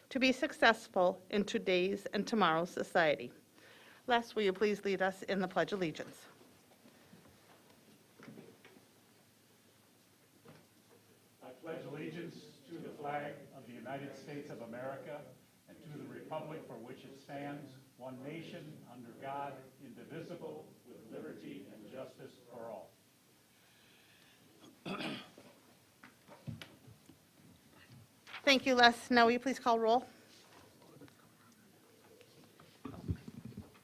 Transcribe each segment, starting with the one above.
to be successful in today's and tomorrow's society. Les, will you please lead us in the Pledge of Allegiance? I pledge allegiance to the flag of the United States of America and to the republic for which it stands, one nation, under God, indivisible, with liberty and justice for all. Thank you, Les. Now will you please call roll?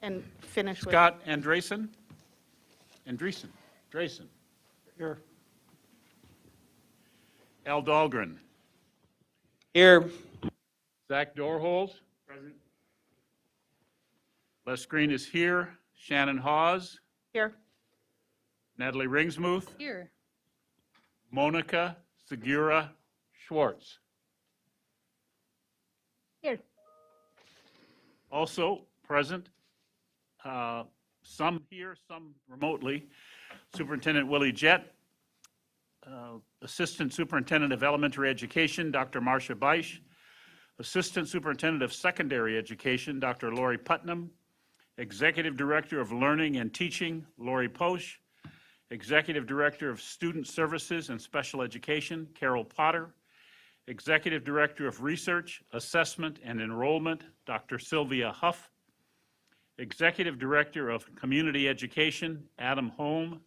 And finish with... Scott Andresen. Drayson. Here. Al Dahlgren. Here. Zach Dorhold. Present. Les Green is here. Shannon Hawes. Here. Natalie Ringsmuth. Here. Monica Segura Schwartz. Here. Also present, some here, some remotely, Superintendent Willie Jett, Assistant Superintendent of Elementary Education, Dr. Marcia Beisch, Assistant Superintendent of Secondary Education, Dr. Lori Putnam, Executive Director of Learning and Teaching, Lori Posch, Executive Director of Student Services and Special Education, Carol Potter, Executive Director of Research, Assessment, and Enrollment, Dr. Sylvia Huff, Executive Director of Community Education, Adam Holm,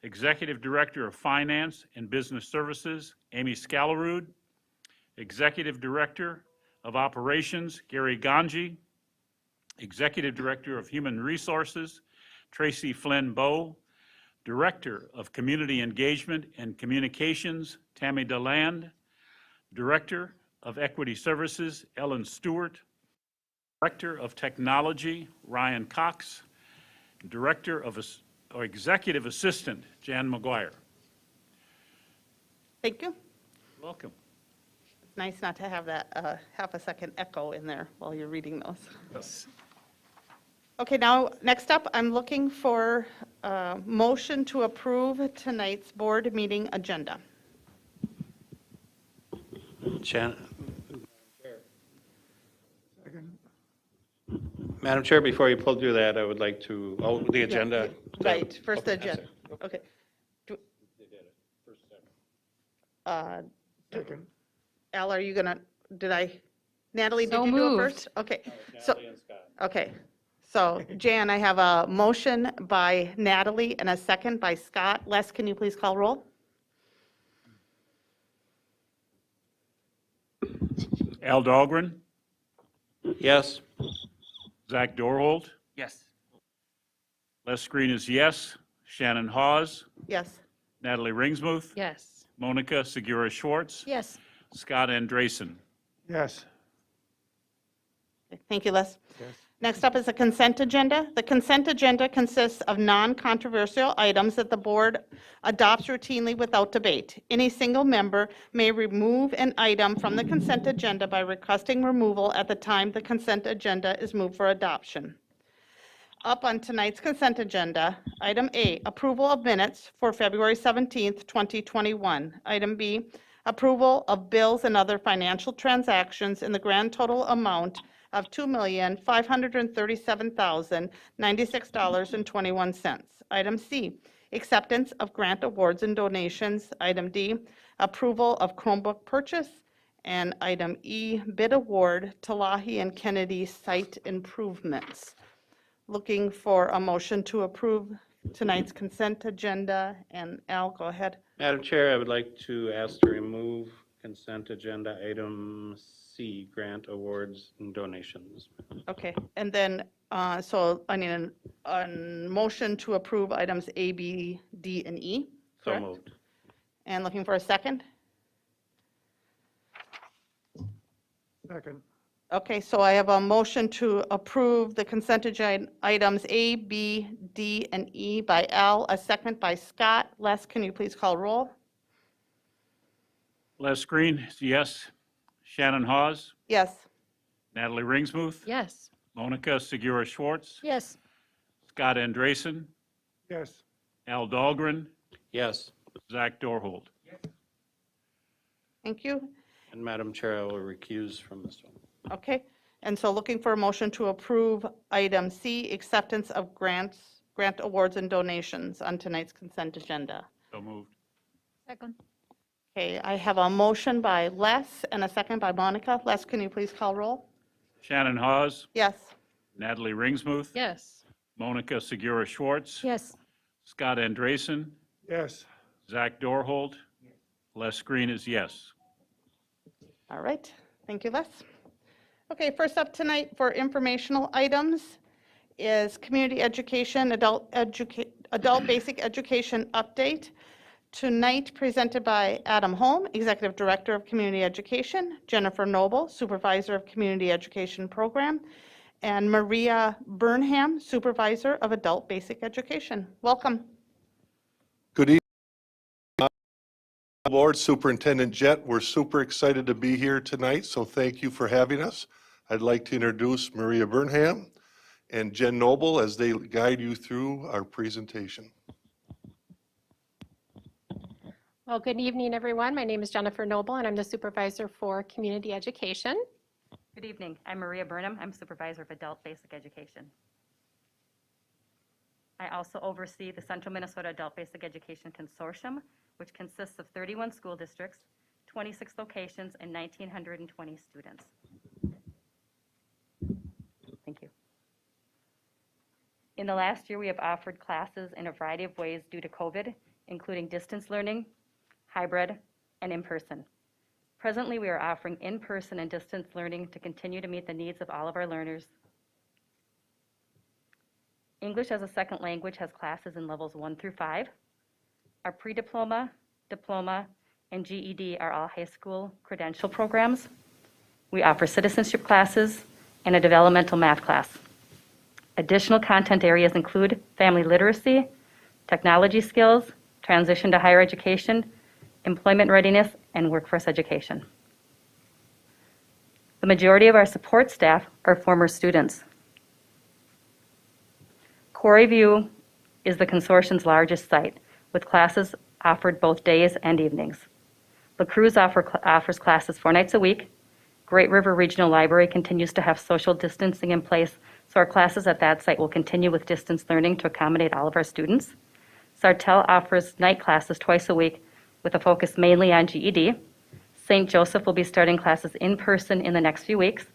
Executive Director of Finance and Business Services, Amy Scalarud, Executive Director of Operations, Gary Ganji, Executive Director of Human Resources, Tracy Flynn Bowe, Director of Community Engagement and Communications, Tammy DeLand, Director of Equity Services, Ellen Stewart, Director of Technology, Ryan Cox, Director of Executive Assistant, Jan McGuire. Thank you. Welcome. It's nice not to have that half a second echo in there while you're reading those. Yes. Okay, now, next up, I'm looking for a motion to approve tonight's board meeting agenda. Madam Chair, before you pull through that, I would like to, the agenda. Right, first the Okay, agenda. Okay. Second. Al, are you gonna, Natalie, did So you do it moved. first? Okay. So, okay. So, Jan, I have a motion by Natalie and a second by Scott. Les, can you please call roll? Al Dahlgren, Yes. Zach Dorhold, Yes. Les Green is yes, Shannon Hawes, Yes. Natalie Ringsmuth, Yes. Monica Segura Schwartz, Yes. Scott Andresen. Yes. Thank you, Les. Yes. Next up is the consent agenda. The consent agenda consists of non-controversial items that the board adopts routinely without debate. Any single member may remove an item from the consent agenda by requesting removal at the time the consent agenda is moved for adoption. Up on tonight's consent agenda, item A, approval of minutes for February 17th, 2021. Item B, approval of bills and other financial transactions in the grand total amount of $2,537,096.21. Item C, acceptance of grant awards and donations. Item D, approval of Chromebook purchase. And item E, bid award to Lahi and Kennedy site improvements. Looking for a motion to approve tonight's consent agenda. And Al, go ahead. Madam Chair, I would like to ask to remove consent agenda item C, grant awards and donations. Okay, and then, so I need a motion to approve items A, B, D, and E, So correct? moved. And looking for a second? Second. Okay, so I have a motion to approve the consent agenda items A, B, D, and E by Al, a second by Scott. Les, can you please call roll? Les Green is yes, Shannon Hawes, Yes. Natalie Ringsmuth, Yes. Monica Segura Schwartz, Yes. Scott Andresen, Yes. Al Dahlgren, Yes. Zach Dorhold. Thank you. And Madam Chair, I will recuse from this one. Okay, and so looking for a motion to approve item C, acceptance of grant awards and donations on tonight's consent agenda. So moved. Second. Okay, I have a motion by Les and a second by Monica. Les, can you please call roll? Shannon Hawes, Yes. Natalie Ringsmuth, Yes. Monica Segura Schwartz, Yes. Scott Andresen, Yes. Zach Dorhold, Les Green is yes. All right, thank you, Les. Okay, first up tonight for informational items is community education, adult basic education update. Tonight presented by Adam Holm, Executive Director of Community Education, Jennifer Noble, Supervisor of Community Education Program, and Maria Burnham, Supervisor of Adult Basic Education. Welcome. Good evening, Board Superintendent Jett. We're super excited to be here tonight, so thank you for having us. I'd like to introduce Maria Burnham and Jen Noble as they guide you through our presentation. Well, good evening, everyone. My name is Jennifer Noble, and I'm the Supervisor for Community Education. Good evening. I'm Maria Burnham. I'm Supervisor of Adult Basic Education. I also oversee the Central Minnesota Adult Basic Education Consortium, which consists of 31 school districts, 26 locations, and 1,920 students. Thank you. In the last year, we have offered classes in a variety of ways due to COVID, including distance learning, hybrid, and in-person. Presently, we are offering in-person and distance learning to continue to meet the needs of all of our learners. English as a second language has classes in levels 1 through 5. Our pre-diploma, diploma, and GED are all high school credential programs. We offer citizenship classes and a developmental math class. Additional content areas include family literacy, technology skills, transition to higher education, employment readiness, and workforce education. The majority of our support staff are former students. Quarry View is the consortium's largest site, with classes offered both days and evenings. La Cruz offers classes 4 nights a week. Great River Regional Library continues to have social distancing in place, so our classes at that site will continue with distance learning to accommodate all of our students. Sartell offers night classes twice a week with a focus mainly on GED. St. Joseph will be starting classes in person in the next few weeks,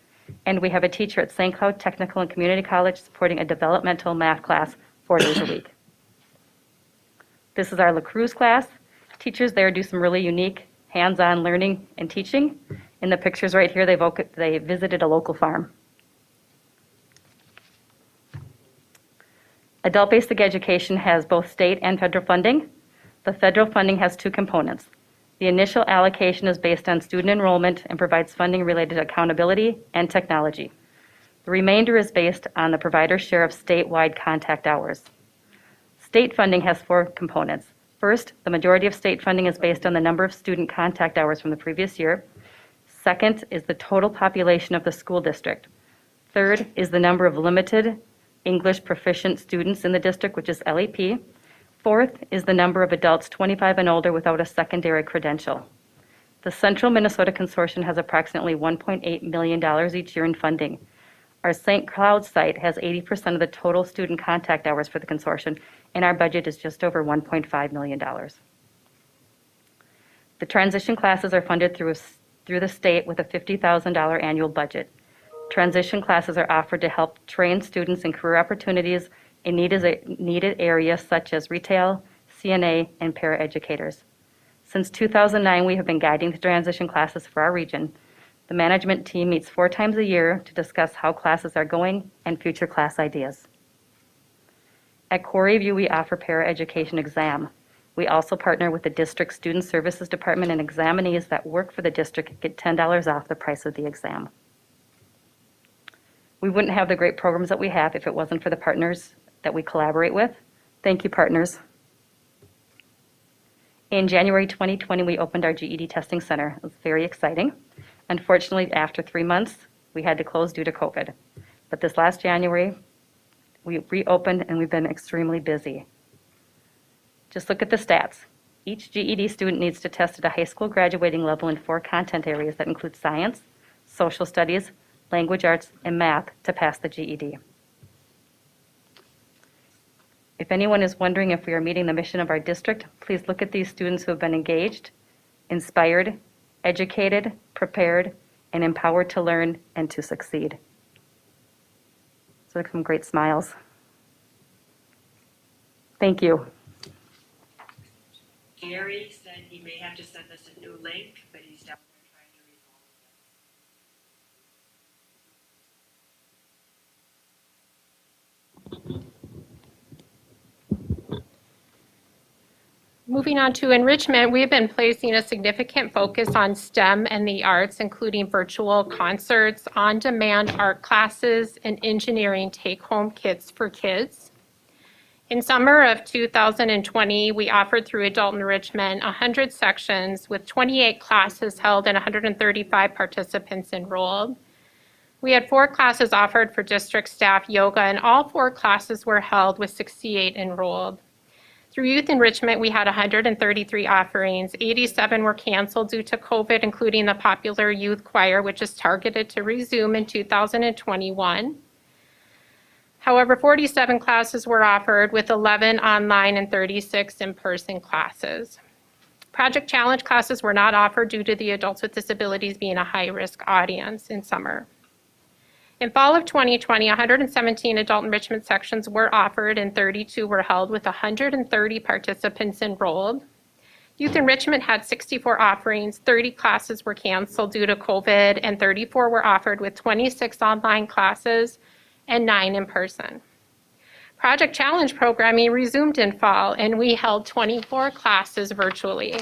and we have a teacher at St. Cloud Technical and Community College supporting a developmental math class 4 days a week. This is our La Cruz class. Teachers there do some really unique hands-on learning and teaching. In the pictures right here, they visited a local farm. Adult Basic Education has both state and federal funding. The federal funding has 2 components. The initial allocation is based on student enrollment and provides funding related to accountability and technology. The remainder is based on the provider's share of statewide contact hours. State funding has 4 components. First, the majority of state funding is based on the number of student contact hours from the previous year. Second is the total population of the school district. Third is the number of limited English proficient students in the district, which is LEP. Fourth is the number of adults 25 and older without a secondary credential. The Central Minnesota Consortium has approximately $1.8 million each year in funding. Our St. Cloud site has 80% of the total student contact hours for the consortium, and our budget is just over $1.5 million. The transition classes are funded through the state with a $50,000 annual budget. Transition classes are offered to help train students in career opportunities in needed areas such as retail, CNA, and paraeducators. Since 2009, we have been guiding the transition classes for our region. The management team meets 4 times a year to discuss how classes are going and future class ideas. At Quarry View, we offer paraeducation exam. We also partner with the district Student Services Department, and examinees that work for the district get $10 off the price of the exam. We wouldn't have the great programs that we have if it wasn't for the partners that we collaborate with. Thank you, partners. In January 2020, we opened our GED Testing Center. It was very exciting. Unfortunately, after 3 months, we had to close due to COVID. But this last January, we reopened and we've been extremely busy. Just look at the stats. Each GED student needs to test at a high school graduating level in 4 content areas that include science, social studies, language arts, and math to pass the GED. If anyone is wondering if we are meeting the mission of our district, please look at these students who have been engaged, inspired, educated, prepared, and empowered to learn and to succeed. So some great smiles. Thank you. Gary said he may have to send us a new link, but he's definitely trying to resolve it. Moving on to enrichment, we have been placing a significant focus on STEM and the arts, including virtual concerts, on-demand art classes, and engineering take-home kits for kids. In summer of 2020, we offered through adult enrichment 100 sections with 28 classes held and 135 participants enrolled. We had 4 classes offered for district staff yoga, and all 4 classes were held with 68 enrolled. Through youth enrichment, we had 133 offerings. 87 were canceled due to COVID, including the popular youth choir, which is targeted to resume in 2021. However, 47 classes were offered, with 11 online and 36 in-person classes. Project Challenge classes were not offered due to the adults with disabilities being a high-risk audience in summer. In fall of 2020, 117 adult enrichment sections were offered and 32 were held with 130 participants enrolled. Youth enrichment had 64 offerings, 30 classes were canceled due to COVID, and 34 were offered with 26 online classes and 9 in person. Project Challenge programming resumed in fall, and we held 24 classes virtually.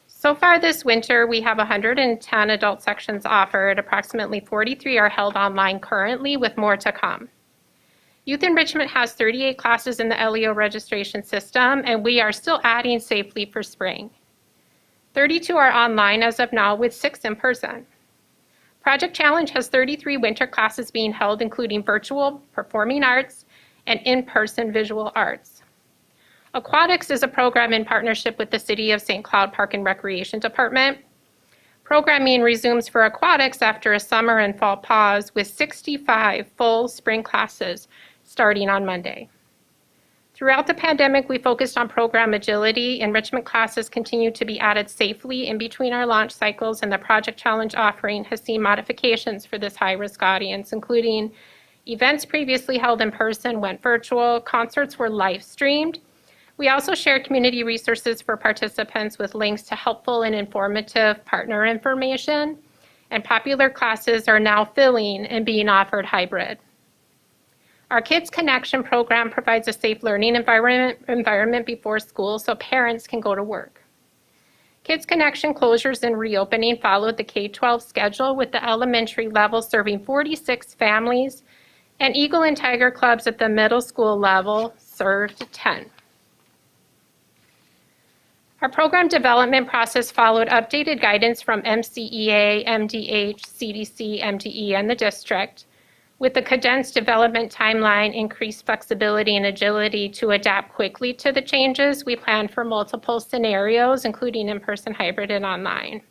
So far this winter, we have 110 adult sections offered. Approximately 43 are held online currently, with more to come. Youth enrichment has 38 classes in the LEO registration system, and we are still adding safely for spring. 32 are online as of now, with 6 in person. Project Challenge has 33 winter classes being held, including virtual, performing arts, and in-person visual arts. Aquatics is a program in partnership with the City of St. Cloud Park and Recreation Department. Programming resumes for aquatics after a summer and fall pause, with 65 full spring classes starting on Monday. Throughout the pandemic, we focused on program agility. Enrichment classes continue to be added safely in between our launch cycles, and the Project Challenge offering has seen modifications for this high-risk audience, including events previously held in person went virtual, concerts were live-streamed. We also shared community resources for participants with links to helpful and informative partner information, and popular classes are now filling and being offered hybrid. Our Kids Connection program provides a safe learning environment before school so parents can go to work. Kids Connection closures and reopening followed the K-12 schedule, with the elementary level serving 46 families, and Eagle and Tiger clubs at the middle school level served 10. Our program development process followed updated guidance from MCEA, MDH, CDC, MDE, and the district. With the condensed development timeline, increased flexibility and agility to adapt quickly to the changes, we planned for multiple scenarios, including in-person, hybrid, and online.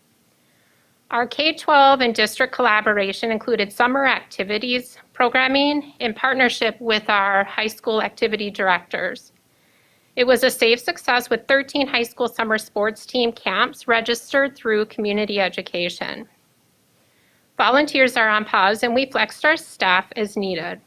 Our K-12 and district collaboration included summer activities programming in partnership with our high school activity directors. It was a safe success, with 13 high school summer sports team camps registered through community education. Volunteers are on pause, and we flexed our staff as needed.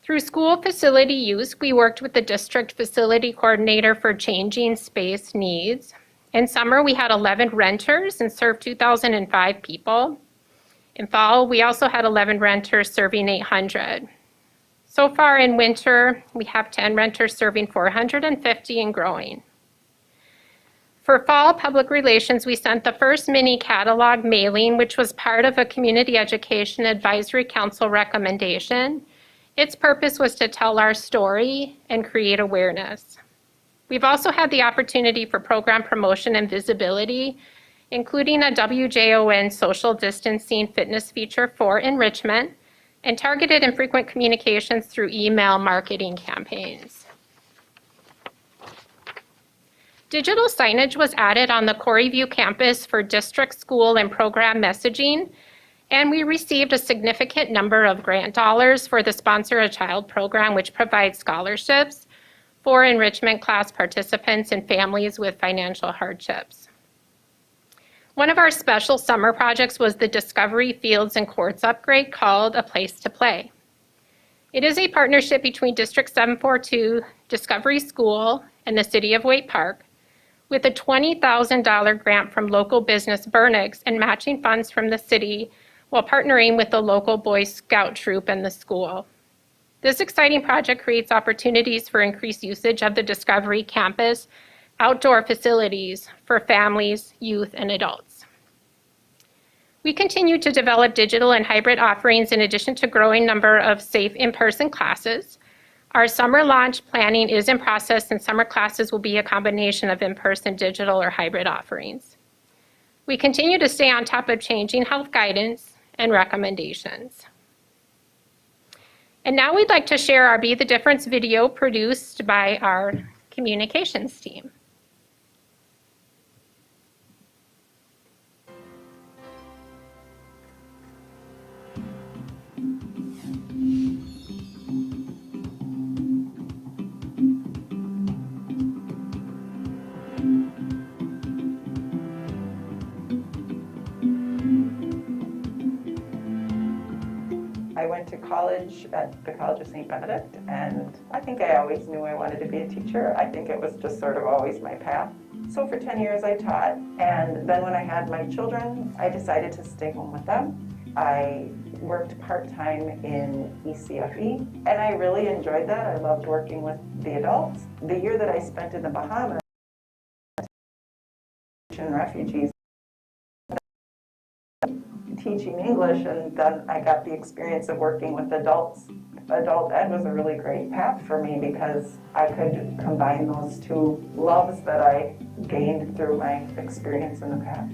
Through school facility use, we worked with the district facility coordinator for changing space needs. In summer, we had 11 renters and served 2,005 people. In fall, we also had 11 renters serving 800. So far in winter, we have 10 renters serving 450 and growing. For fall public relations, we sent the first mini catalog mailing, which was part of a Community Education Advisory Council recommendation. Its purpose was to tell our story and create awareness. We've also had the opportunity for program promotion and visibility, including a WJON social distancing fitness feature for enrichment, and targeted and frequent communications through email marketing campaigns. Digital signage was added on the Corey View campus for district, school, and program messaging, and we received a significant number of grant dollars for the Sponsor a Child program, which provides scholarships for enrichment class participants and families with financial hardships. One of our special summer projects was the Discovery Fields and Courts upgrade called A Place to Play. It is a partnership between District 742, Discovery School, and the City of Waite Park, with a $20,000 grant from local business Burnix and matching funds from the city while partnering with the local Boy Scout troop and the school. This exciting project creates opportunities for increased usage of the Discovery campus outdoor facilities for families, youth, and adults. We continue to develop digital and hybrid offerings in addition to growing number of safe in-person classes. Our summer launch planning is in process, and summer classes will be a combination of in-person, digital, or hybrid offerings. We continue to stay on top of changing health guidance and recommendations. And now we'd like to share our Be the Difference video produced by our communications team. I went to college at the College of St. Benedict, and I think I always knew I wanted to be a teacher. I think it was just sort of always my path. So for 10 years I taught, and then when I had my children, I decided to stay home with them. I worked part-time in ECFE, and I really enjoyed that. I loved working with the adults. The year that I spent in the Bahamas, refugees, teaching English, and then I got the experience of working with adults. Adult ed was a really great path for me because I could combine those two loves that I gained through my experience in the past.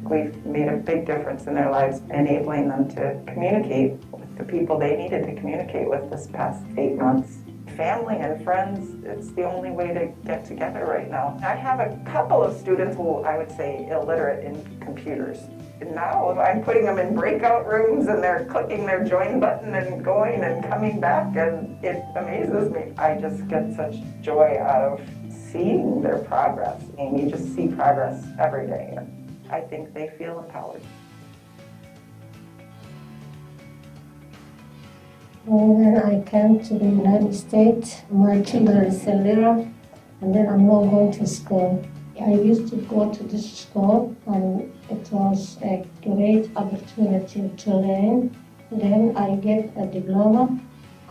We've made a big difference in their lives, enabling them to communicate with the people they needed to communicate with this past 8 months. Family and friends, it's the only way to get together right now. I have a couple of students who I would say illiterate in computers. Now I'm putting them in breakout rooms and they're clicking their join button and going and coming back, and it amazes me. I just get such joy out of seeing their progress, and you just see progress every day. And I think they feel empowered. When I came to the United States, my children is little, and then I'm not going to school. I used to go to this school, and it was a great opportunity to learn. Then I get a diploma,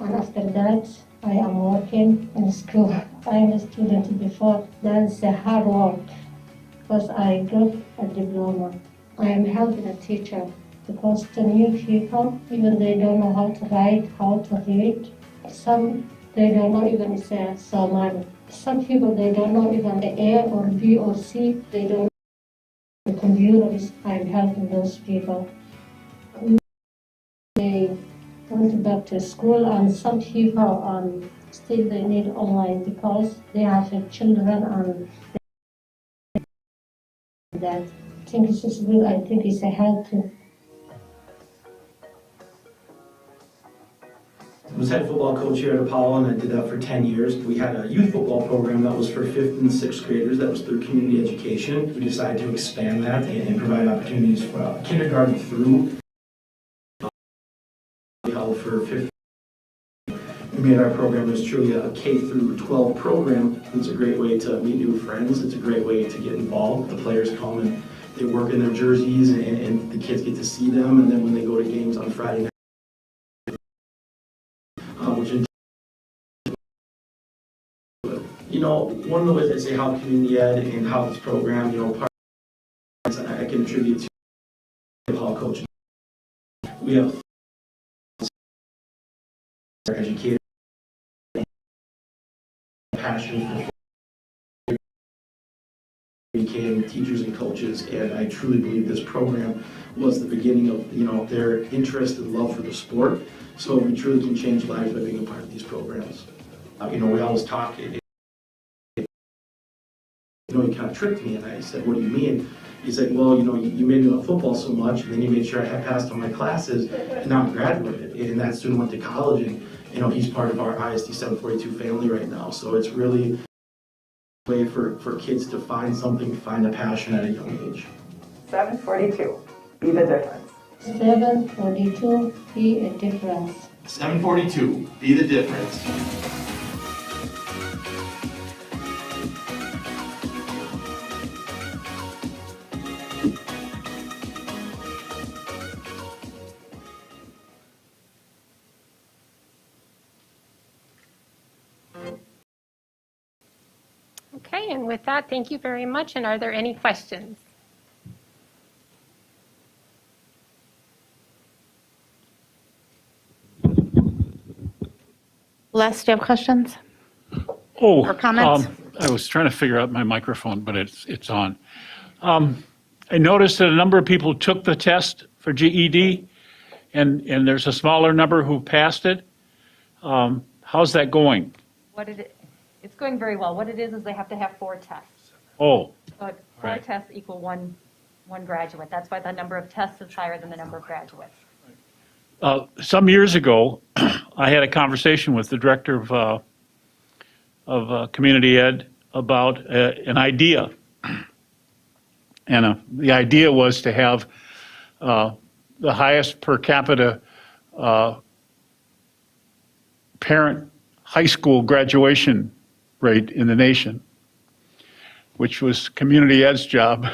and after that, I am working in school. I am a student before. That's a hard work, because I got a diploma. I am helping a teacher, because the new people, even they don't know how to write, how to read. Some, they don't know even say Somali. Some people, they don't know even the A or B or C. They don't know the computers. I'm helping those people. They went back to school, and some people still they need online because they have children and that. I think this is good. I think it's a help too. I was head football coach here at Apollo, and I did that for 10 years. We had a youth football program that was for 5th and 6th graders that was through community education. We decided to expand that and provide opportunities for kindergarten through. We held for 5th. We made our program as truly a K through 12 program. It's a great way to meet new friends. It's a great way to get involved. The players come and they work in their jerseys, and the kids get to see them. And then when they go to games on Friday night, one of the ways I say how community ed and how this program, part of I can attribute to Hall coaching. We have educators, passion for educating teachers and coaches, and I truly believe this program was the beginning of their interest and love for the sport. So we truly can change lives by being a part of these programs. We always talk. he kind of tricked me. And I said, what do you mean? He's like, well, you made me love football so much, and then you made sure I had passed all my classes, and now I'm graduated. And that student went to college, and he's part of our ISD 742 family right now. So it's really a way for kids to find something, find a passion at a young age. 742, be the difference. 742, be a difference. 742, be the difference. Okay, and with that, thank you very much. And are there any questions? Les, do you have questions? Oh, Or comments? I was trying to figure out my microphone, but it's on. I noticed that a number of people took the test for GED, and there's a smaller number who passed it. How's that going? It's going very well. What it is they have to have 4 tests. Oh, But 4 Right. tests equal one graduate. That's why the number of tests is higher than the number of graduates. some years ago, I had a conversation with the director of community ed about an idea. And the idea was to have the highest per capita parent high school graduation rate in the nation, which was community ed's job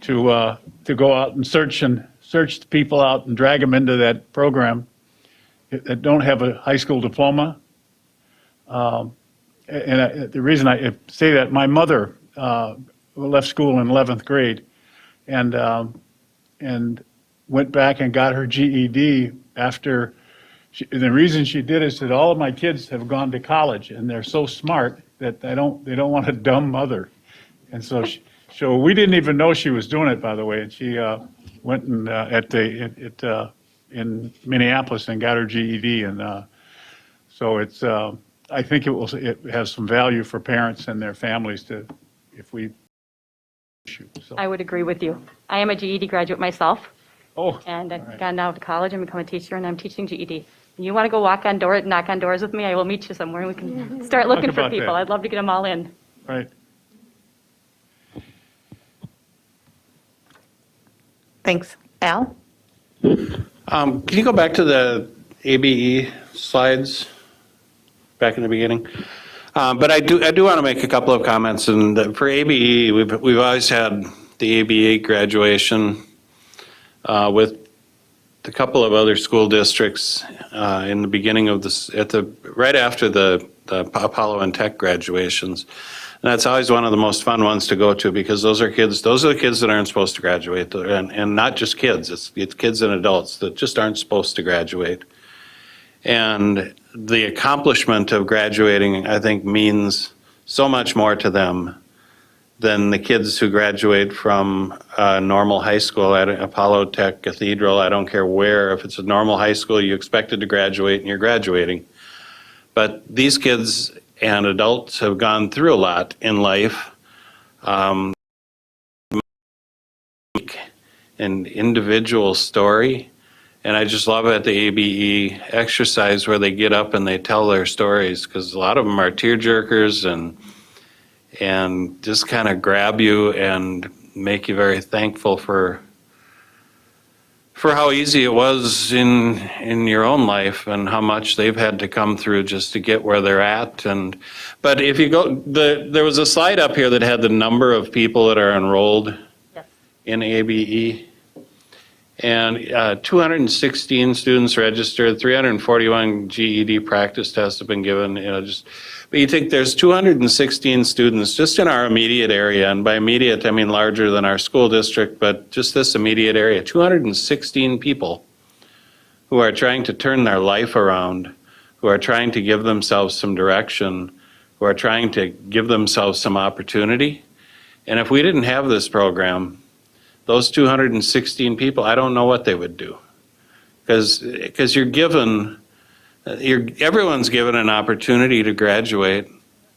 to go out and search the people out and drag them into that program that don't have a high school diploma. The reason I say that, my mother left school in 11th grade and went back and got her GED after. The reason she did is that all of my kids have gone to college and they're so smart that they don't want a dumb mother. And so we didn't even know she was doing it, by the way. And she went and in Minneapolis and got her GED. And so it's I think it has some value for parents and their families if we. So. I would agree with you. I am a GED graduate myself. Oh. And I've all right. gone now to college and become a teacher, and I'm teaching GED. And you want to go knock on doors with me, I will meet you somewhere, and we can start looking for about people. that. I'd love to get them all in. Right. Thanks. Al? Can you go back to the ABE slides back in the beginning? But I do want to make a couple of comments. And for ABE, we've always had the ABE graduation with a couple of other school districts in the beginning of this, right after the Apollo and Tech graduations. And that's always one of the most fun ones to go to, because those are the kids that aren't supposed to graduate, and not just kids, it's kids and adults that just aren't supposed to graduate. And the accomplishment of graduating, I think, means so much more to them than the kids who graduate from a normal high school at Apollo, Tech, Cathedral. I don't care where. If it's a normal high school, you expected to graduate and you're graduating. But these kids and adults have gone through a lot in life. An individual story. And I just love it at the ABE exercise where they get up and they tell their stories, because a lot of them are tearjerkers and just kind of grab you and make you very thankful for how easy it was in your own life and how much they've had to come through just to get where they're at. But if you go, there was a slide up here that had the number of people that are enrolled in ABE. And 216 students registered, 341 GED practice tests have been given. But you think there's 216 students just in our immediate area, and by immediate I mean larger than our school district, but just this immediate area, 216 people who are trying to turn their life around, who are trying to give themselves some direction, who are trying to give themselves some opportunity. And if we didn't have this program, those 216 people, I don't know what they would do, because everyone's given an opportunity to graduate,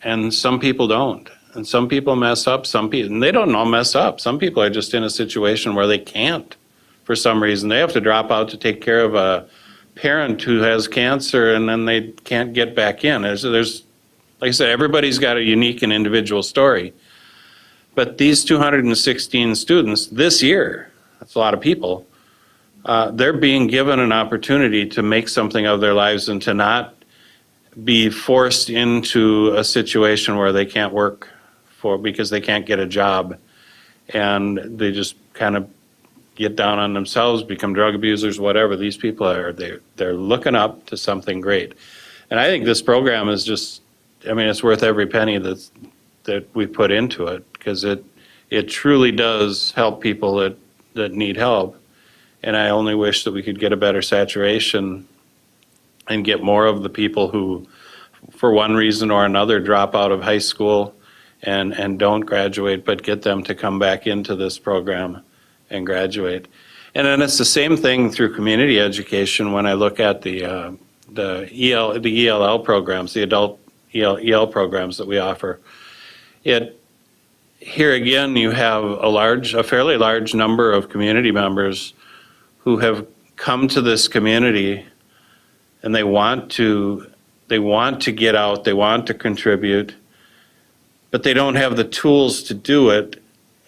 and some people don't. And some people mess up, some people, and they don't all mess up. Some people are just in a situation where they can't, for some reason. They have to drop out to take care of a parent who has cancer, and then they can't get back in. There's, like I said, everybody's got a unique and individual story. But these 216 students this year, that's a lot of people, they're being given an opportunity to make something of their lives and to not be forced into a situation where they can't work because they can't get a job. And they just kind of get down on themselves, become drug abusers, whatever. These people they're looking up to something great. And I think this program is just, I mean, it's worth every penny that we put into it, because it truly does help people that need help. And I only wish that we could get a better saturation and get more of the people who, for one reason or another, drop out of high school and don't graduate, but get them to come back into this program and graduate. And then it's the same thing through community education when I look at the ELL programs, the adult EL programs that we offer. Here again, you have a fairly large number of community members who have come to this community and they want to get out, they want to contribute, but they don't have the tools to do it.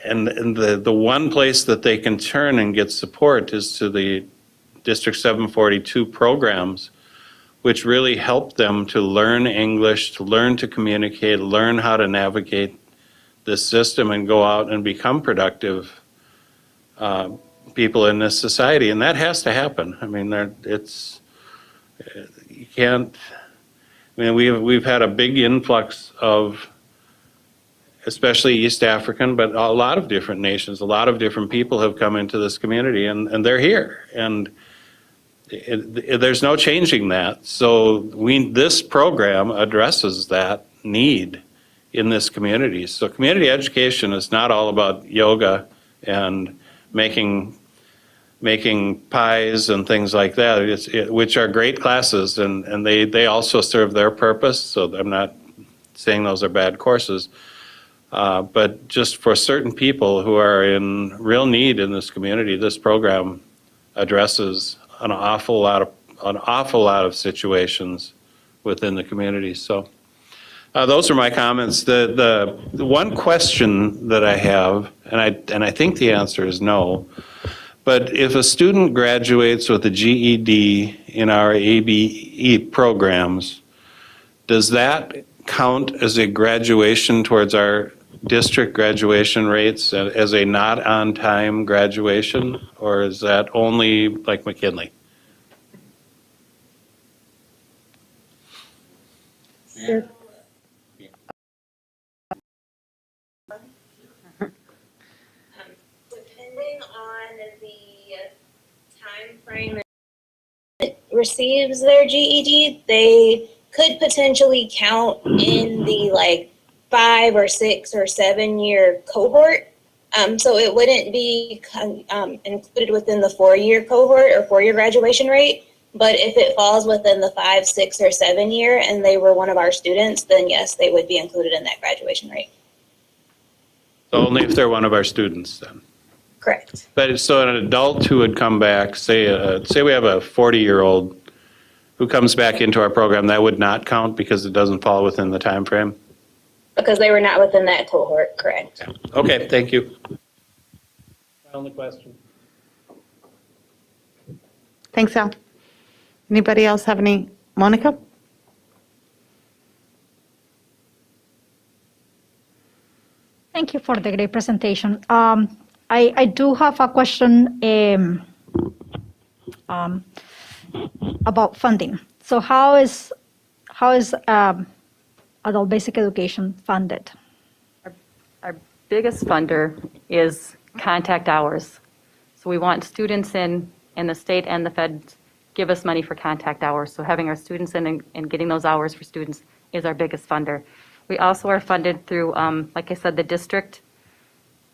And the one place that they can turn and get support is to the District 742 programs, which really help them to learn English, to learn to communicate, learn how to navigate this system and go out and become productive people in this society. And that has to happen. I mean, you can't, I mean, we've had a big influx of, especially East African, but a lot of different nations, a lot of different people have come into this community, and they're here. And there's no changing that. So this program addresses that need in this community. So community education is not all about yoga and making pies and things like that, which are great classes, and they also serve their purpose. So I'm not saying those are bad courses. But just for certain people who are in real need in this community, this program addresses an awful lot of situations within the community. So those are my comments. The one question that I have, and I think the answer is no, but if a student graduates with a GED in our ABE programs, does that count as a graduation towards our district graduation rates as a not on time graduation, or is that only like McKinley? Depending on the time frame it receives their GED, they could potentially count in the 5 or 6 or 7 year cohort. So it wouldn't be included within the 4-year cohort or 4-year graduation rate. But if it falls within the 5, 6, or 7 year and they were one of our students, then yes, they would be included in that graduation rate. So only if they're one of our students then? Correct. But so an adult who would come back, say we have a 40-year-old who comes back into our program, that would not count because it doesn't fall within the time frame? Because they were not within that cohort, correct. Okay, thank you. Only question. Thanks, Al. Anybody else have any? Monica? Thank you for the great presentation. I do have a question about funding. So how is adult basic education funded? Our biggest funder is contact hours. So we want students in, and the state and the feds give us money for contact hours. So having our students in and getting those hours for students is our biggest funder. We also are funded through, like I said, the district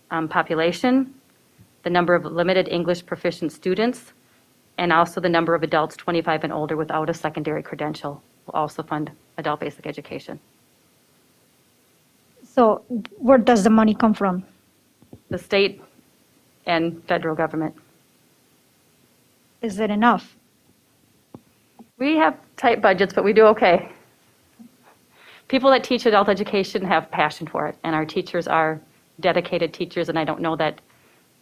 population, the number of limited English proficient students, and also the number of adults 25 and older without a secondary credential will also fund adult basic education. So where does the money come from? The state and federal government. Is it enough? We have tight budgets, but we do okay. People that teach adult education have passion for it, and our teachers are dedicated teachers, and I don't know that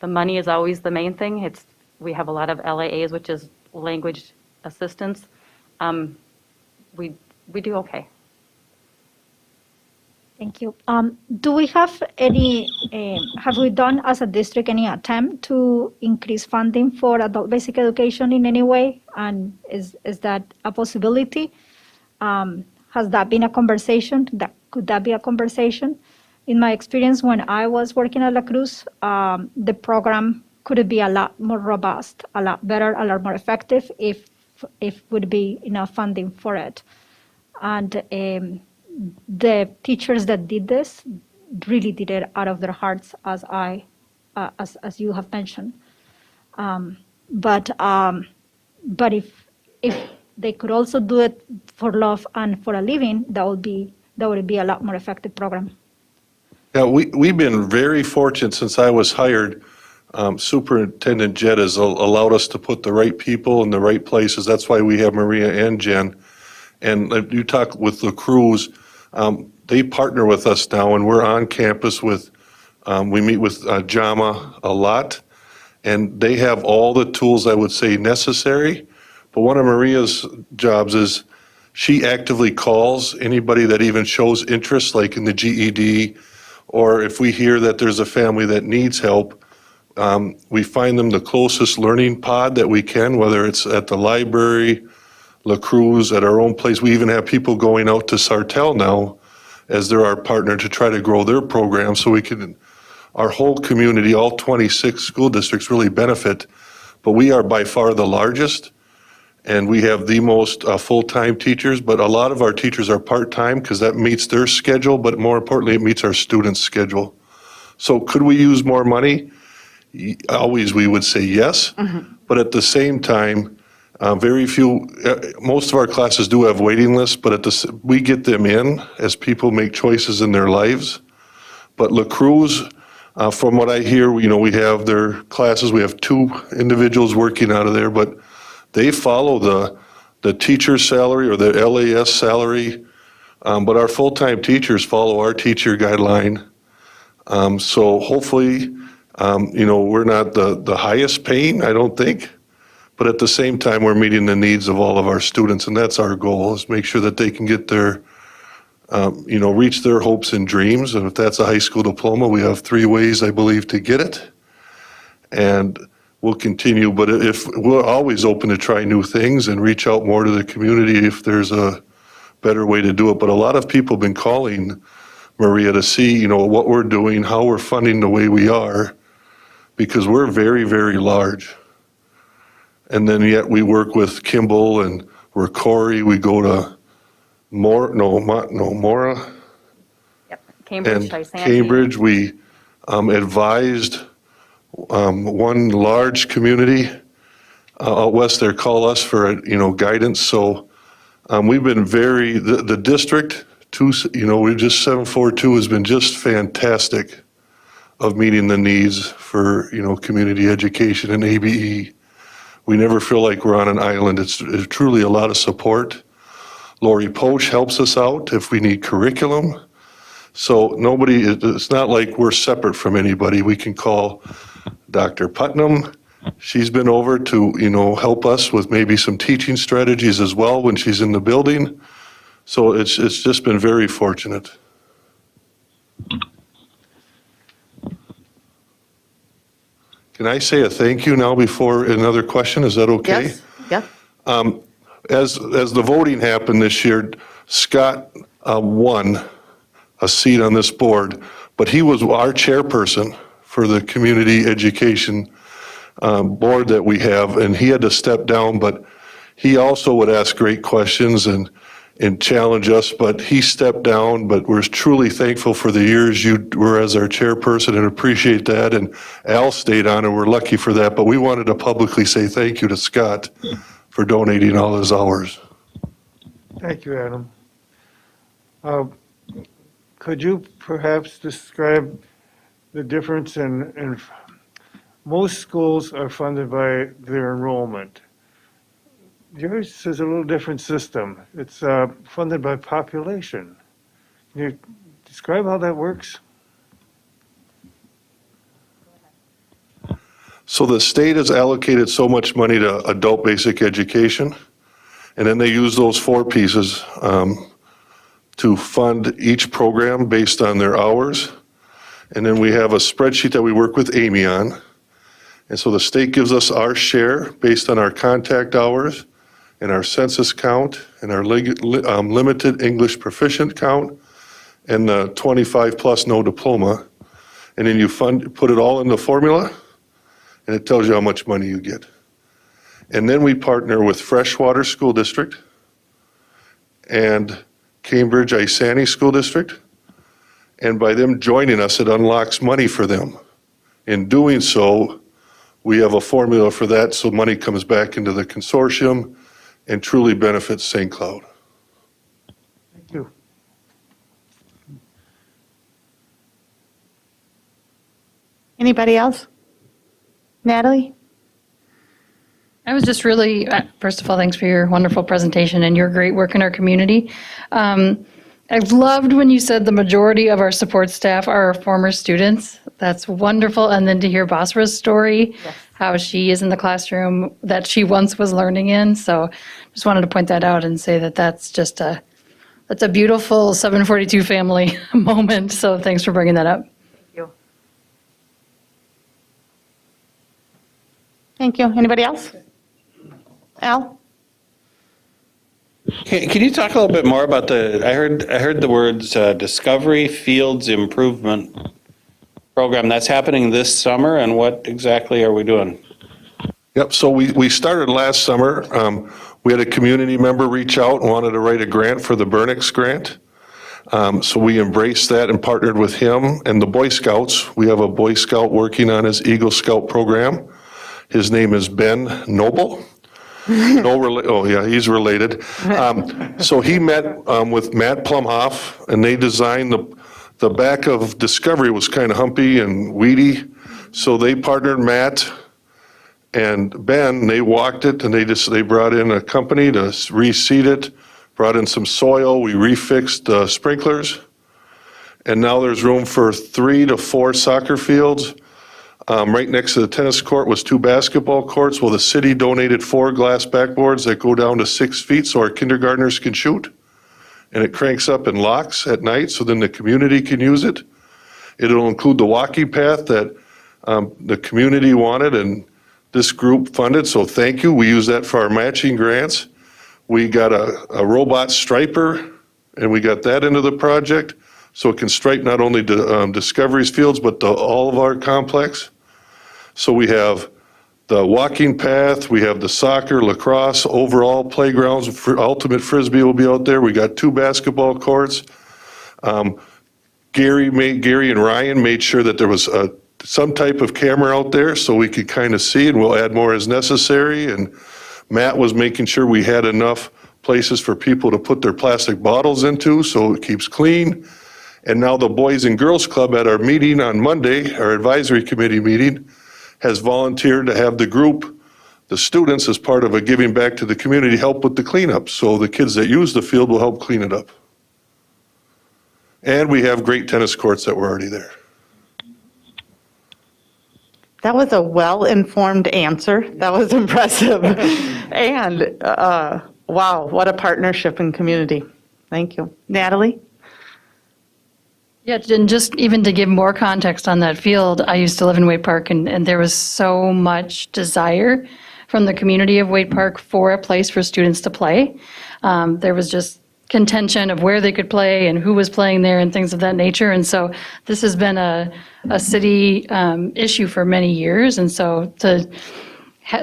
the money is always the main thing. We have a lot of LAAs, which is language assistance. We do okay. Thank you. Do we have have we done as a district any attempt to increase funding for adult basic education in any way? And is that a possibility? Has that been a conversation? Could that be a conversation? In my experience, when I was working at La Cruz, the program could be a lot more robust, a lot better, a lot more effective if would be enough funding for it. And the teachers that did this really did it out of their hearts, as you have mentioned. But if they could also do it for love and for a living, that would be a lot more effective program. Yeah, we've been very fortunate since I was hired. Superintendent Ged has allowed us to put the right people in the right places. That's why we have Maria and Jen. And you talk with La Cruz, they partner with us now, and we're on campus with, we meet with JAMA a lot, and they have all the tools, I would say, necessary. But one of Maria's jobs is she actively calls anybody that even shows interest, like in the GED, or if we hear that there's a family that needs help, we find them the closest learning pod that we can, whether it's at the library, La Cruz, at our own place. We even have people going out to Sartell now as they're our partner to try to grow their program, so we can, our whole community, all 26 school districts really benefit. But we are by far the largest, and we have the most full-time teachers, but a lot of our teachers are part-time because that meets their schedule, but more importantly, it meets our students' schedule. So could we use more money? Always we would say yes, but at the same time, very few, most of our classes do have waiting lists, but we get them in as people make choices in their lives. But La Cruz, from what I hear, we have their classes, we have 2 individuals working out of there, but they follow the teacher's salary or the LAS salary, but our full-time teachers follow our teacher guideline. So hopefully, we're not the highest paying, I don't think, but at the same time, we're meeting the needs of all of our students, and that's our goal, is make sure that they can get their, reach their hopes and dreams. And if that's a high school diploma, we have 3 ways, I believe, to get it. And we'll continue, but if we're always open to try new things and reach out more to the community if there's a better way to do it. But a lot of people have been calling Maria to see, what we're doing, how we're funding the way we are, because we're very, very large. And then yet we work with Kimball and we're Corey, we go to Mora. Yep. Cambridge, And Tysanti. Cambridge, we advised one large community out west there call us for, guidance. So we've been the district, we just 742 has been just fantastic of meeting the needs for, community education and ABE. We never feel like we're on an island. It's truly a lot of support. Lori Poche helps us out if we need curriculum. So it's not like we're separate from anybody. We can call Dr. Putnam. She's been over to, help us with maybe some teaching strategies as well when she's in the building. So it's just been very fortunate. Can I say a thank you now before another question? Is that okay? Yes, yeah. As the voting happened this year, Scott won a seat on this board, but he was our chairperson for the community education board that we have, and he had to step down, but he also would ask great questions and challenge us, but he stepped down. But we're truly thankful for the years you were as our chairperson and appreciate that. And Al stayed on, and we're lucky for that. But we wanted to publicly say thank you to Scott for donating all his hours. Thank you, Adam. Could you perhaps describe the difference in most schools are funded by their enrollment. Yours is a little different system. It's funded by population. Can you describe how that works? So the state has allocated so much money to adult basic education, and then they use those four pieces to fund each program based on their hours. And then we have a spreadsheet that we work with Amy on. And so the state gives us our share based on our contact hours and our census count and our limited English proficient count and the 25 plus no diploma. And then you put it all in the formula, and it tells you how much money you get. And then we partner with Freshwater School District and Cambridge Isani School District. And by them joining us, it unlocks money for them. In doing so, we have a formula for that, so money comes back into the consortium and truly benefits St. Cloud. Thank you. Anybody else? Natalie? I was just really, first of all, thanks for your wonderful presentation and your great work in our community. I've loved when you said the majority of our support staff are former students. That's wonderful. And then to hear Basra's story, Yes. how she is in the classroom that she once was learning in. So just wanted to point that out and say that that's a beautiful 742 family moment. So thanks for bringing that up. Thank you. Thank you. Anybody else? Al? Can you talk a little bit more about I heard the words Discovery Fields Improvement Program. That's happening this summer, and what exactly are we doing? Yep, so we started last summer. We had a community member reach out and wanted to write a grant for the Burnix grant. So we embraced that and partnered with him and the Boy Scouts. We have a Boy Scout working on his Eagle Scout program. His name is Ben Noble. Oh yeah, he's related. So he met with Matt Plumhoff, and they designed the back of Discovery was kind of humpy and weedy. So they partnered Matt and Ben. They walked it, and they brought in a company to reseed it, brought in some soil. We refixed the sprinklers, and now there's room for 3 to 4 soccer fields. Right next to the tennis court was 2 basketball courts. Well, the city donated 4 glass backboards that go down to 6 feet so our kindergartners can shoot. And it cranks up and locks at night, so then the community can use it. It'll include the walking path that the community wanted and this group funded, so thank you. We use that for our matching grants. We got a robot striper, and we got that into the project, so it can stripe not only Discovery's fields, but all of our complex. So we have the walking path, we have the soccer, lacrosse, overall playgrounds, ultimate frisbee will be out there. We got 2 basketball courts. Gary and Ryan made sure that there was some type of camera out there so we could kind of see, and we'll add more as necessary. And Matt was making sure we had enough places for people to put their plastic bottles into so it keeps clean. And now the Boys and Girls Club at our meeting on Monday, our advisory committee meeting, has volunteered to have the group, the students, as part of a giving back to the community, help with the cleanup. So the kids that use the field will help clean it up. And we have great tennis courts that were already there. That was a well-informed answer. That was impressive. And wow, what a partnership and community. Thank you. Natalie? Yeah, and just even to give more context on that field, I used to live in Wade Park, and there was so much desire from the community of Wade Park for a place for students to play. There was just contention of where they could play and who was playing there and things of that nature. And so this has been a city issue for many years. And so to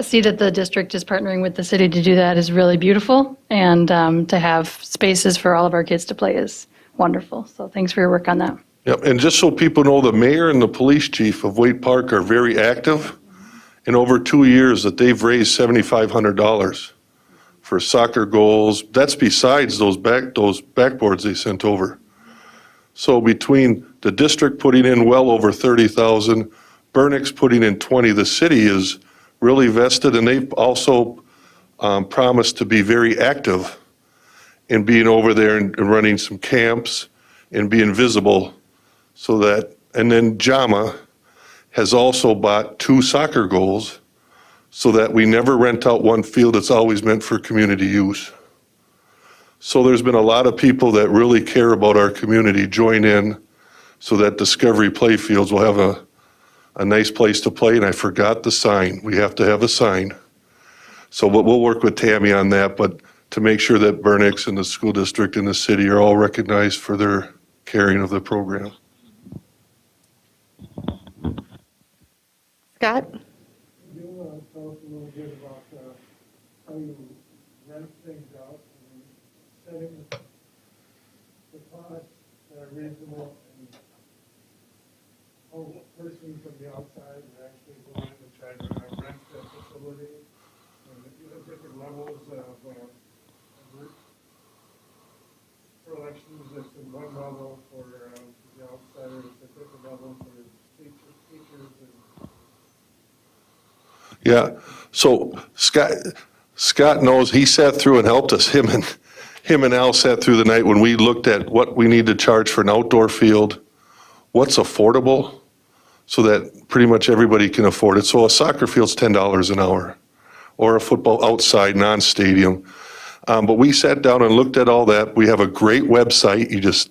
see that the district is partnering with the city to do that is really beautiful. And to have spaces for all of our kids to play is wonderful. So thanks for your work on that. Yep, and just so people know, the mayor and the police chief of Wade Park are very active. In over 2 years that they've raised $7,500 for soccer goals. That's besides those backboards they sent over. So between the district putting in well over 30,000, Burnix putting in 20, the city is really vested, and they've also promised to be very active in being over there and running some camps and being visible so that, and then JAMA has also bought 2 soccer goals so that we never rent out one field. It's always meant for community use. So there's been a lot of people that really care about our community join in so that Discovery Playfields will have a nice place to play. And I forgot the sign. We have to have a sign. So we'll work with Tammy on that, but to make sure that Burnix and the school district and the city are all recognized for their caring of the program. Scott? Can you tell us a little bit about how you rent things out and setting the costs that are reasonable, and how a person from the outside is actually going to try to rent the facility, and you have different levels of for elections, it's at one level, for the outsider, it's a different level for teachers and Yeah, so Scott knows, he sat through and helped us. Him and Al sat through the night when we looked at what we need to charge for an outdoor field, what's affordable, so that pretty much everybody can afford it. So a soccer field's $10 an hour, or a football outside, non-stadium. But we sat down and looked at all that. We have a great website. You just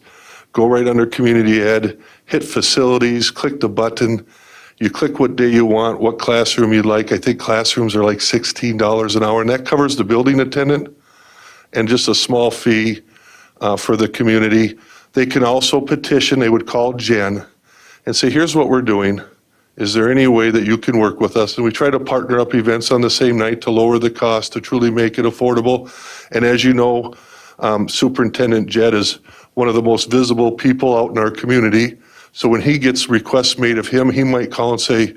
go right under Community Ed, hit Facilities, click the button. You click what day you want, what classroom you'd like. I think classrooms are like $16 an hour, and that covers the building attendant and just a small fee for the community. They can also petition. They would call Jen and say, here's what we're doing. Is there any way that you can work with us? And we try to partner up events on the same night to lower the cost, to truly make it affordable. And as you know, Superintendent Ged is one of the most visible people out in our community. So when he gets requests made of him, he might call and say,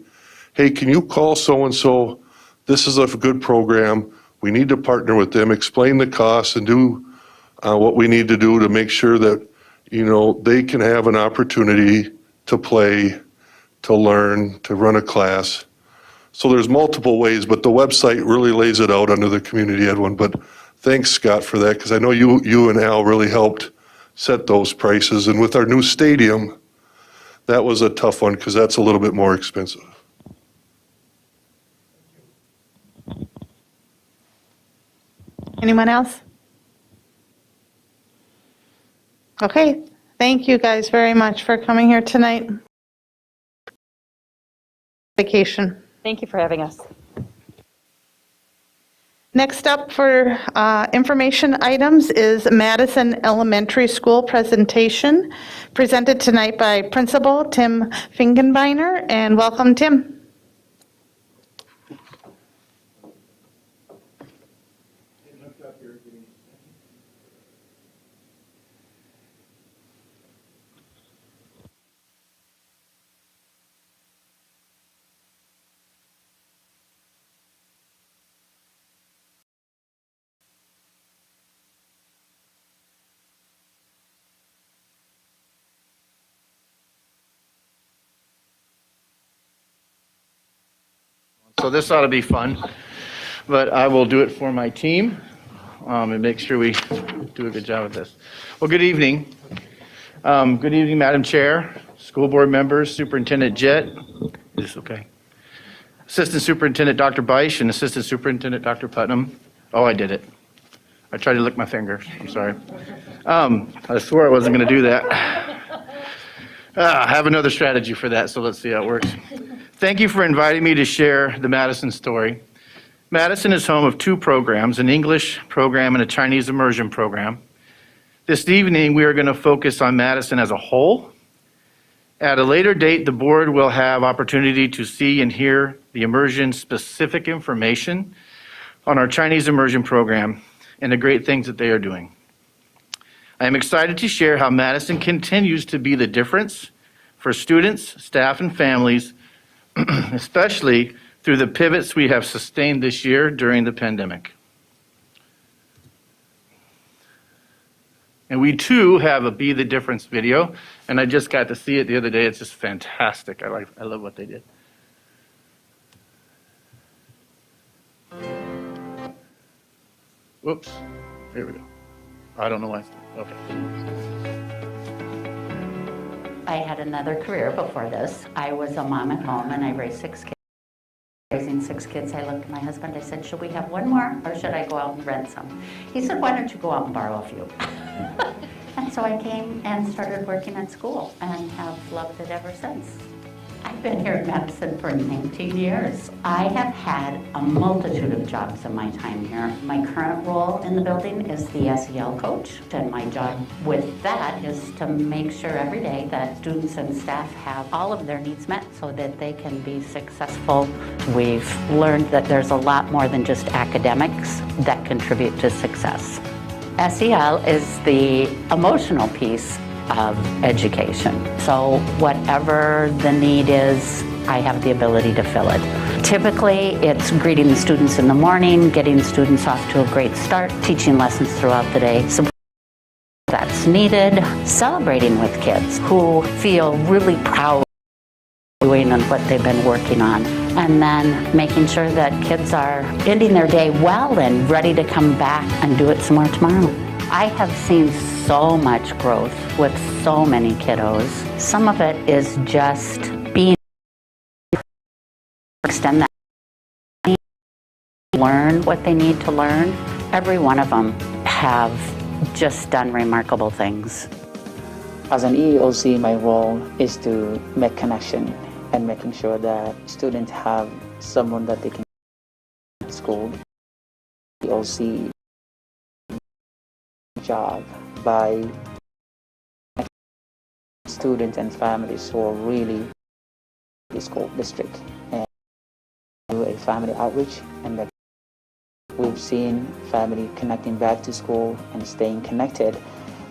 hey, can you call so-and-so? This is a good program. We need to partner with them, explain the costs, and do what we need to do to make sure that, you know, they can have an opportunity to play, to learn, to run a class. So there's multiple ways, but the website really lays it out under the Community Ed one. But thanks, Scott, for that, because I know you and Al really helped set those prices. And with our new stadium, that was a tough one because that's a little bit more expensive. Anyone else? Okay, thank you guys very much for coming here tonight. Vacation. Thank you for having us. Next up for information items is Madison Elementary School presentation, presented tonight by Principal Tim Fingenbeiner, and welcome, Tim. So this ought to be fun, but I will do it for my team and make sure we do a good job with this. Well, good evening. Good evening, Madam Chair, school board members, Superintendent Jett. Is this okay? Assistant Superintendent Dr. Beisch and Assistant Superintendent Dr. Putnam. Oh, I did it. I tried to lick my fingers. I'm sorry. I swore I wasn't going to do that. I have another strategy for that, so let's see how it works. Thank you for inviting me to share the Madison story. Madison is home of 2 programs, an English program and a Chinese immersion program. This evening, we are going to focus on Madison as a whole. At a later date, the board will have opportunity to see and hear the immersion-specific information on our Chinese immersion program and the great things that they are doing. I am excited to share how Madison continues to be the difference for students, staff, and families, especially through the pivots we have sustained this year during the pandemic. And we too have a Be the Difference video, and I just got to see it the other day. It's just fantastic. I love what they did. Whoops, here we go. I don't know why. Okay. I had another career before this. I was a mom at home and I raised 6 kids. Raising 6 kids, I looked at my husband, I said, should we have one more or should I go out and rent some? He said, why don't you go out and borrow a few? And so I came and started working at school and have loved it ever since. I've been here in Madison for 19 years. I have had a multitude of jobs in my time here. My current role in the building is the SEL coach, and my job with that is to make sure every day that students and staff have all of their needs met so that they can be successful. We've learned that there's a lot more than just academics that contribute to success. SEL is the emotional piece of education. So whatever the need is, I have the ability to fill it. Typically, it's greeting the students in the morning, getting students off to a great start, teaching lessons throughout the day, support that's needed, celebrating with kids who feel really proud of doing and what they've been working on, and then making sure that kids are ending their day well and ready to come back and do it some more tomorrow. I have seen so much growth with so many kiddos. Some of it is just being extend that, learn what they need to learn. Every one of them have just done remarkable things. As an EEOC, my role is to make connection and making sure that students have someone that they can at school. EEOC job by students and families who are really the school district, and do a family outreach, and that we've seen family connecting back to school and staying connected.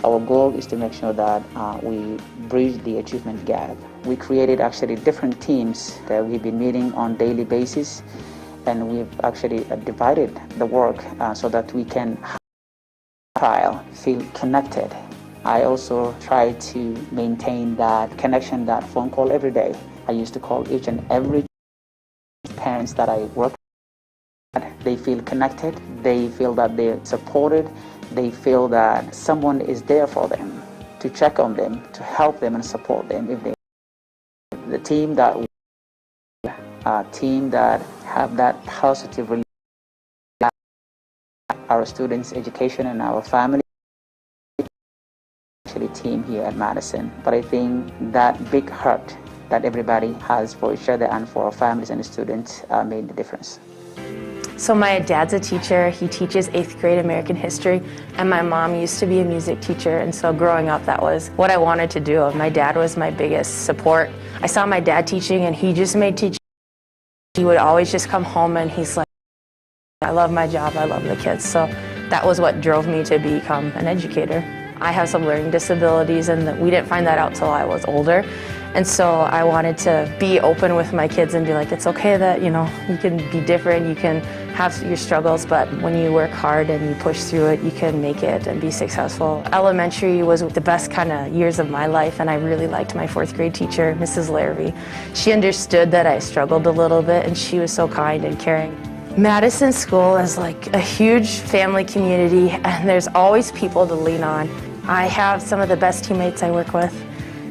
Our goal is to make sure that we bridge the achievement gap. We created actually different teams that we've been meeting on a daily basis, and we've actually divided the work so that we can feel connected. I also try to maintain that connection, that phone call every day. I used to call each and every parents that I work with. They feel connected, they feel that they're supported, they feel that someone is there for them, to check on them, to help them and support them. If they, the team that have that positive relationship, our students' education and our family, actually team here at Madison. But I think that big heart that everybody has for each other and for our families and the students made the difference. So my dad's a teacher. He teaches 8th grade American history, and my mom used to be a music teacher, and so growing up that was what I wanted to do. My dad was my biggest support. I saw my dad teaching, and he just made teaching. He would always just come home and he's like, I love my job, I love the kids. So that was what drove me to become an educator. I have some learning disabilities, and we didn't find that out till I was older. And so I wanted to be open with my kids and be like, it's okay that, you can be different, you can have your struggles, but when you work hard and you push through it, you can make it and be successful. Elementary was the best kind of years of my life, and I really liked my 4th grade teacher, Mrs. Larrabee. She understood that I struggled a little bit, and she was so kind and caring. Madison School is like a huge family community, and there's always people to lean on. I have some of the best teammates I work with,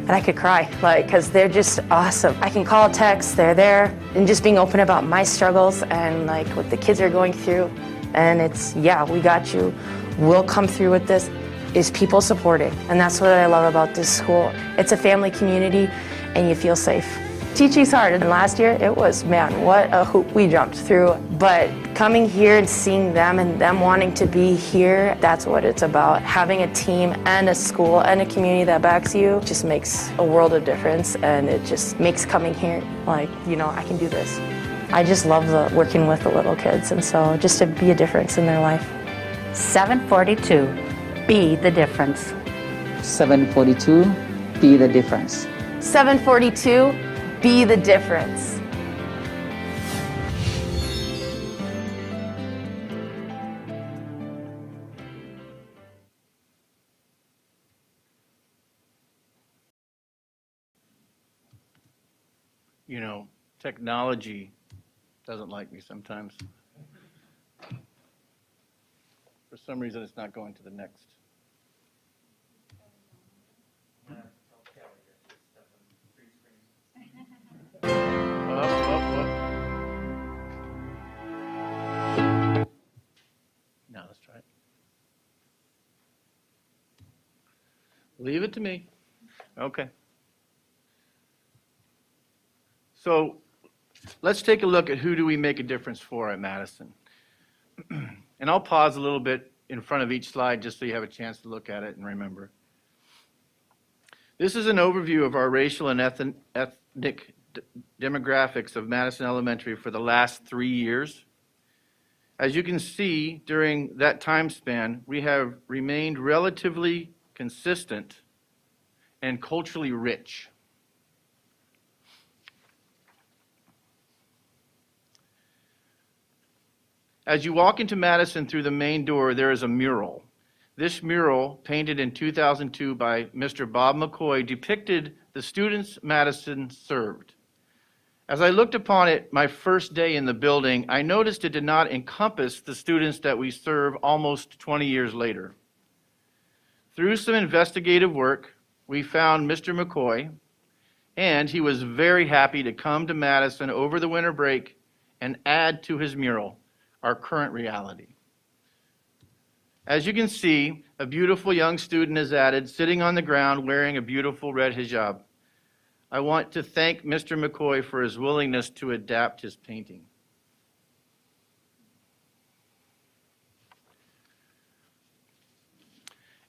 and I could cry, because they're just awesome. I can call, text, they're there, and just being open about my struggles and what the kids are going through. And it's, yeah, we got you, we'll come through with this, is people supporting. And that's what I love about this school. It's a family community, and you feel safe. Teaching's hard, and last year it was, man, what a hoop we jumped through. But coming here and seeing them and them wanting to be here, that's what it's about. Having a team and a school and a community that backs you just makes a world of difference, and it just makes coming here I can do this. I just love working with the little kids, and so just to be a difference in their life. 742, be the difference. 742, be the difference. 742, be the difference. you know, technology doesn't like me sometimes. For some reason, it's not going to the next. Now let's try it. Leave it to me. Okay. So let's take a look at who do we make a difference for at Madison. And I'll pause a little bit in front of each slide just so you have a chance to look at it and remember. This is an overview of our racial and ethnic demographics of Madison Elementary for the last 3 years. As you can see, during that time span, we have remained relatively consistent and culturally rich. As you walk into Madison through the main door, there is a mural. This mural, painted in 2002 by Mr. Bob McCoy, depicted the students Madison served. As I looked upon it my first day in the building, I noticed it did not encompass the students that we serve almost 20 years later. Through some investigative work, we found Mr. McCoy, and he was very happy to come to Madison over the winter break and add to his mural our current reality. As you can see, a beautiful young student is added, sitting on the ground wearing a beautiful red hijab. I want to thank Mr. McCoy for his willingness to adapt his painting.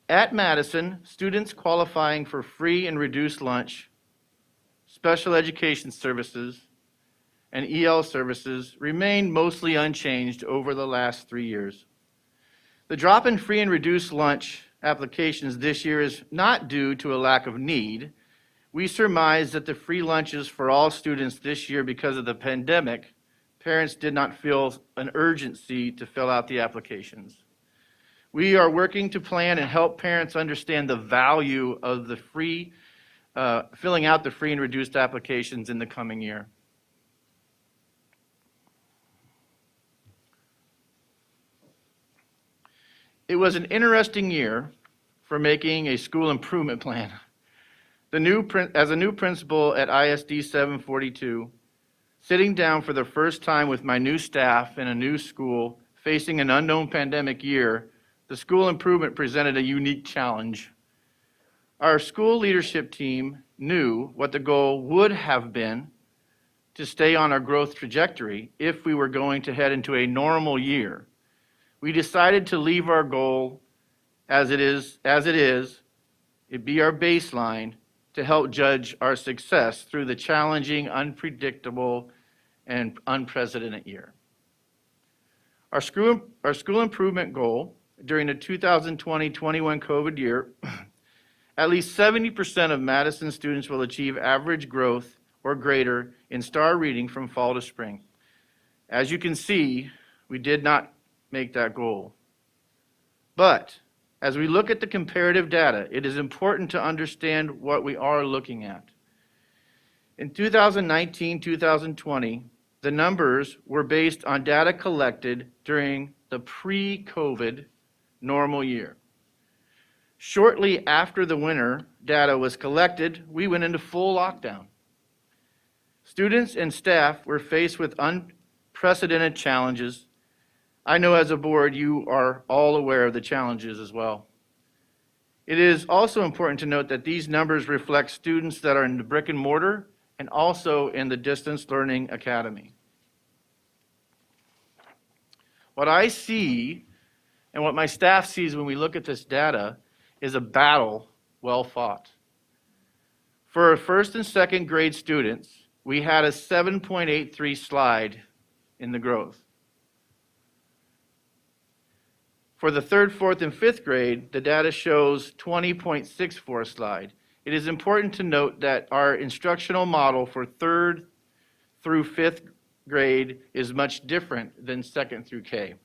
At Madison, students qualifying for free and reduced lunch, special education services, and EL services remained mostly unchanged over the last 3 years. The drop in free and reduced lunch applications this year is not due to a lack of need. We surmise that the free lunches for all students this year, because of the pandemic, parents did not feel an urgency to fill out the applications. We are working to plan and help parents understand the value of the filling out the free and reduced applications in the coming year. It was an interesting year for making a school improvement plan. As a new principal at ISD 742, sitting down for the first time with my new staff in a new school facing an unknown pandemic year, the school improvement presented a unique challenge. Our school leadership team knew what the goal would have been to stay on our growth trajectory if we were going to head into a normal year. We decided to leave our goal as it is, it be our baseline to help judge our success through the challenging, unpredictable, and unprecedented year. Our school improvement goal during the 2020-21 COVID year, at least 70% of Madison students will achieve average growth or greater in STAR reading from fall to spring. As you can see, we did not make that goal. But as we look at the comparative data, it is important to understand what we are looking at. In 2019-2020, the numbers were based on data collected during the pre-COVID normal year. Shortly after the winter data was collected, we went into full lockdown. Students and staff were faced with unprecedented challenges. I know as a board, you are all aware of the challenges as well. It is also important to note that these numbers reflect students that are in the brick and mortar and also in the distance learning academy. What I see and what my staff sees when we look at this data is a battle well fought. For our first and second grade students, we had a 7.83 slide in the growth. For the third, fourth, and fifth grade, the data shows 20.64 slide. It is important to note that our instructional model for third through fifth grade is much different than second through K.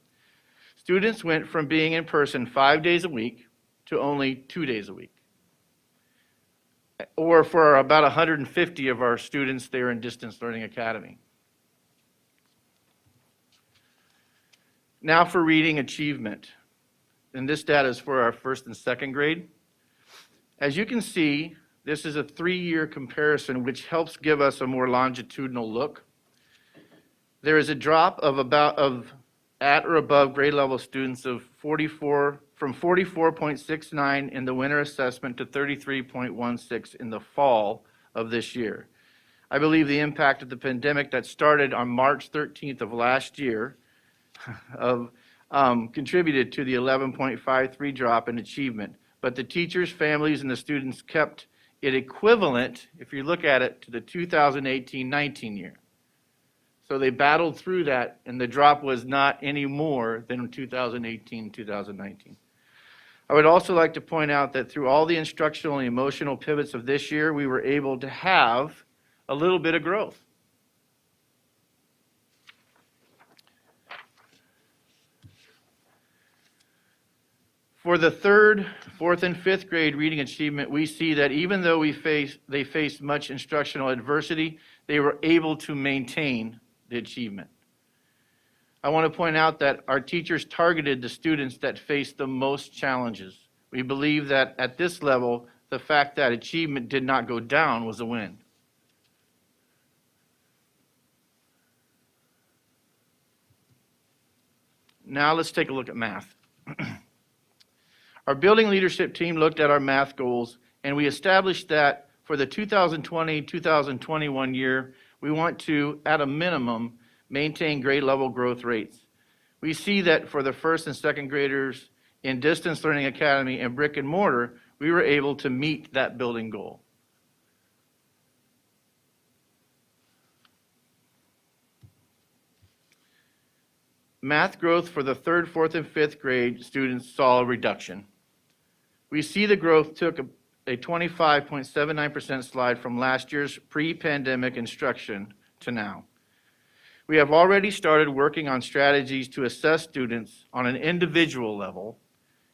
Students went from being in person 5 days a week to only 2 days a week. or for about 150 of our students there in Distance Learning Academy. Now for reading achievement. And this data is for our first and second grade. As you can see, this is a 3-year comparison, which helps give us a more longitudinal look. There is a drop of at or above grade level students of 44.69 in the winter assessment to 33.16 in the fall of this year. I believe the impact of the pandemic that started on March 13th of last year contributed to the 11.53 drop in achievement. But the teachers, families, and the students kept it equivalent, if you look at it, to the 2018-19 year. So they battled through that, and the drop was not any more than 2018-2019. I would also like to point out that through all the instructional and emotional pivots of this year, we were able to have a little bit of growth. For the 3rd, 4th, and 5th grade reading achievement, we see that even though they faced much instructional adversity, they were able to maintain the achievement. I want to point out that our teachers targeted the students that faced the most challenges. We believe that at this level, the fact that achievement did not go down was a win. Now let's take a look at math. Our building leadership team looked at our math goals, and we established that for the 2020-2021 year, we want to, at a minimum, maintain grade level growth rates. We see that for the first and second graders in Distance Learning Academy and brick and mortar, we were able to meet that building goal. Math growth for the 3rd, 4th, and 5th grade students saw a reduction. We see the growth took a 25.79% slide from last year's pre-pandemic instruction to now. We have already started working on strategies to assess students on an individual level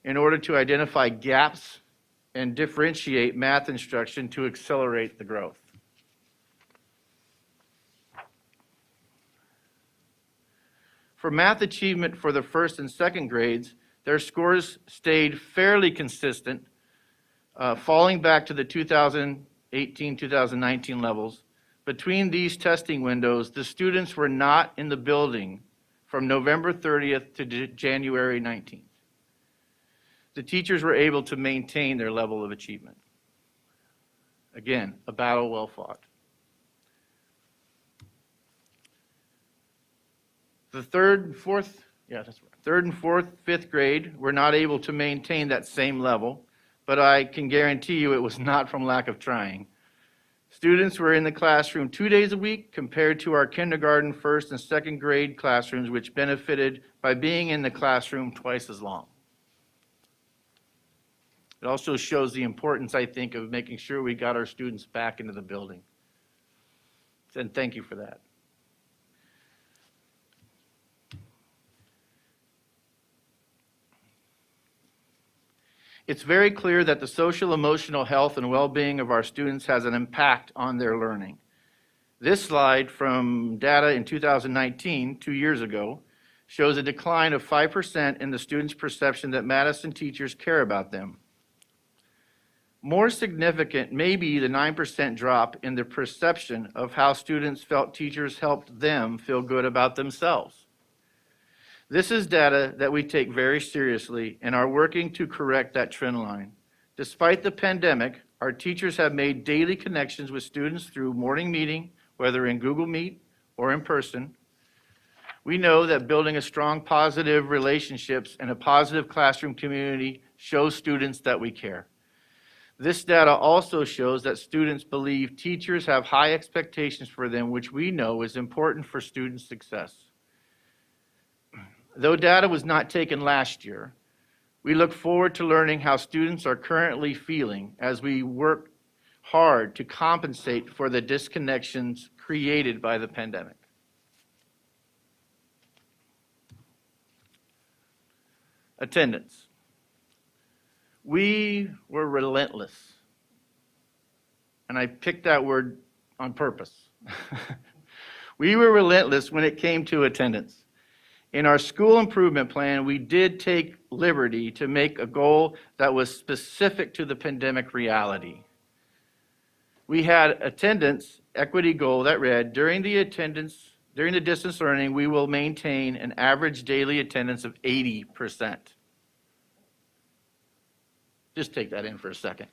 in order to identify gaps and differentiate math instruction to accelerate the growth. For math achievement for the 1st and 2nd grades, their scores stayed fairly consistent, falling back to the 2018-2019 levels. Between these testing windows, the students were not in the building from November 30th to January 19th. The teachers were able to maintain their level of achievement. Again, a battle well fought. The 3rd and 4th, that's right. 3rd and 4th, 5th grade were not able to maintain that same level, but I can guarantee you it was not from lack of trying. Students were in the classroom 2 days a week compared to our kindergarten, 1st, and 2nd grade classrooms, which benefited by being in the classroom twice as long. It also shows the importance, I think, of making sure we got our students back into the building. And thank you for that. It's very clear that the social, emotional health and well-being of our students has an impact on their learning. This slide from data in 2019, 2 years ago, shows a decline of 5% in the students' perception that Madison teachers care about them. More significant may be the 9% drop in the perception of how students felt teachers helped them feel good about themselves. This is data that we take very seriously and are working to correct that trend line. Despite the pandemic, our teachers have made daily connections with students through morning meeting, whether in Google Meet or in person. We know that building a strong, positive relationships and a positive classroom community shows students that we care. This data also shows that students believe teachers have high expectations for them, which we know is important for student success. Though data was not taken last year, we look forward to learning how students are currently feeling as we work hard to compensate for the disconnections created by the pandemic. Attendance. We were relentless and I picked that word on purpose. We were relentless when it came to attendance. In our school improvement plan, we did take liberty to make a goal that was specific to the pandemic reality. We had attendance equity goal that read, during the distance learning, we will maintain an average daily attendance of 80%. Just take that in for a second.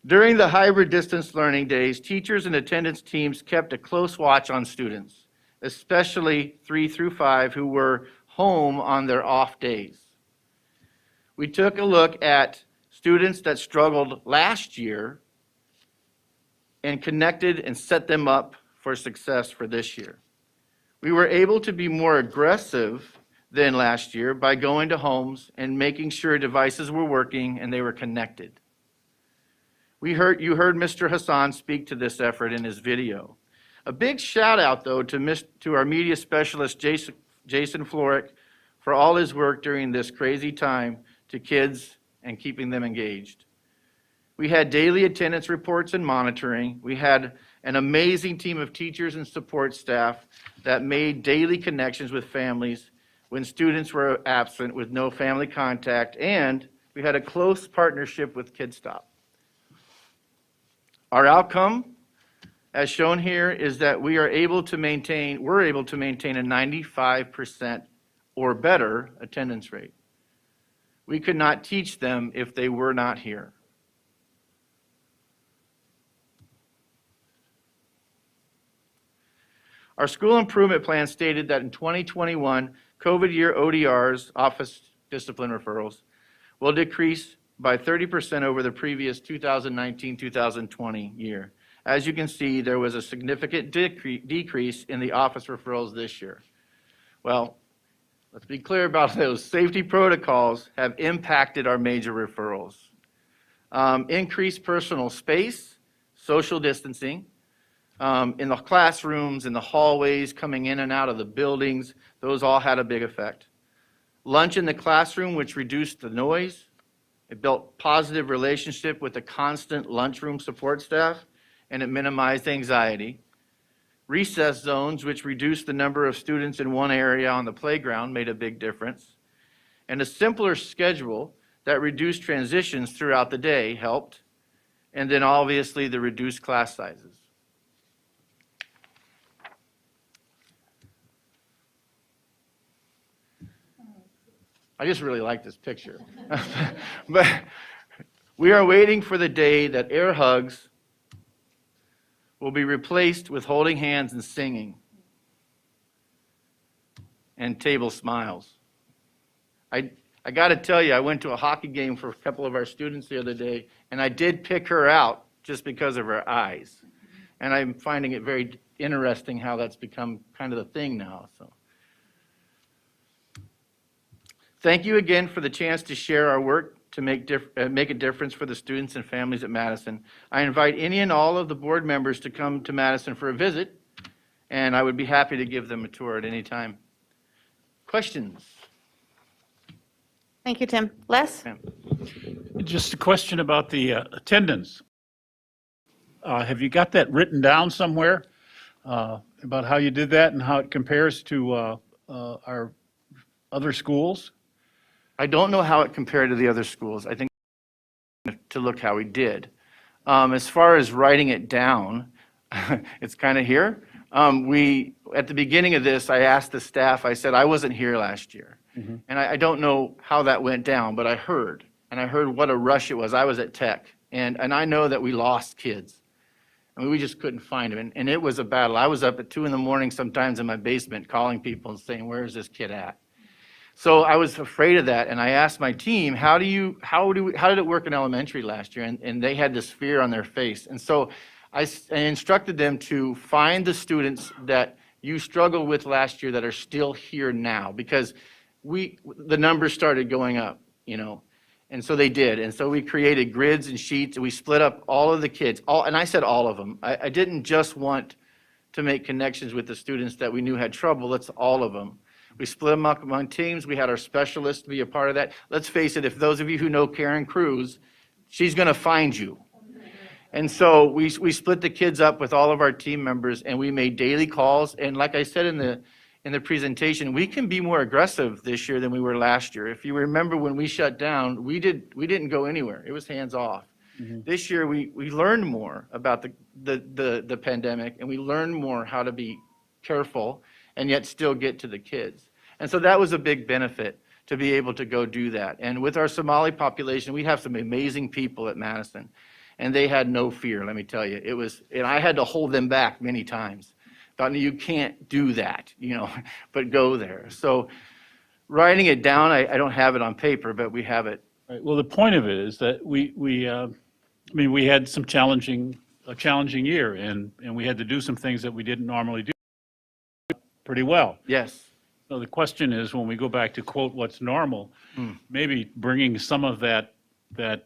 During the hybrid distance learning days, teachers and attendance teams kept a close watch on students, especially 3 through 5 who were home on their off days. We took a look at students that struggled last year and connected and set them up for success for this year. We were able to be more aggressive than last year by going to homes and making sure devices were working and they were connected. You heard Mr. Hassan speak to this effort in his video. A big shout out though to our media specialist, Jason Florick, for all his work during this crazy time to kids and keeping them engaged. We had daily attendance reports and monitoring. We had an amazing team of teachers and support staff that made daily connections with families when students were absent with no family contact, and we had a close partnership with KidStop. Our outcome, as shown here, is that we're able to maintain a 95% or better attendance rate. We could not teach them if they were not here. Our school improvement plan stated that in 2021, COVID year ODRs, office discipline referrals, will decrease by 30% over the previous 2019-2020 year. As you can see, there was a significant decrease in the office referrals this year. Well, let's be clear about those. Safety protocols have impacted our major referrals. Increased personal space, social distancing, in the classrooms, in the hallways, coming in and out of the buildings, those all had a big effect. Lunch in the classroom, which reduced the noise. It built positive relationship with the constant lunchroom support staff, and it minimized anxiety. Recess zones, which reduced the number of students in one area on the playground, made a big difference. And a simpler schedule that reduced transitions throughout the day helped. And then obviously the reduced class sizes. I just really like this picture. But we are waiting for the day that air hugs will be replaced with holding hands and singing and table smiles. I got to tell you, I went to a hockey game for a couple of our students the other day, and I did pick her out just because of her eyes. And I'm finding it very interesting how that's become kind of the thing now. So, thank you again for the chance to share our work to make a difference for the students and families at Madison. I invite any and all of the board members to come to Madison for a visit, and I would be happy to give them a tour at any time. Questions? Thank you, Tim. Les? Ma'am. Just a question about the attendance. Have you got that written down somewhere about how you did that and how it compares to our other schools? I don't know how it compared to the other schools. I think to look how we did. As far as writing it down, it's kind of here. At the beginning of this, I asked the staff, I said, I wasn't here last year. Mm-hmm. And I don't know how that went down, but I heard what a rush it was. I was at Tech, and I know that we lost kids. I mean, we just couldn't find them, and it was a battle. I was up at 2 a.m. sometimes in my basement calling people and saying, where is this kid at? So I was afraid of that, and I asked my team, how did it work in elementary last year? And they had this fear on their face. And so I instructed them to find the students that you struggled with last year that are still here now, because the numbers started going up, and so they did. And so we created grids and sheets, and we split up all of the kids, and I said all of them. I didn't just want to make connections with the students that we knew had trouble. It's all of them. We split them up among teams. We had our specialists be a part of that. Let's face it, if those of you who know Karen Cruz, she's going to find you. And so we split the kids up with all of our team members, and we made daily calls. And like I said in the presentation, we can be more aggressive this year than we were last year. If you remember when we shut down, we didn't go anywhere. It was hands off. This year, we learned more about the pandemic, and we learned more how to be careful and yet still get to the kids. And so that was a big benefit, to be able to go do that. And with our Somali population, we have some amazing people at Madison, and they had no fear, let me tell you. And I had to hold them back many times. Thought, no, you can't do that, but go there. So writing it down, I don't have it on paper, but we have it. Right. Well, the point of it is that we had a challenging year, and we had to do some things that we didn't normally do pretty well. Yes. So the question is, when we go back to quote what's normal, maybe bringing some of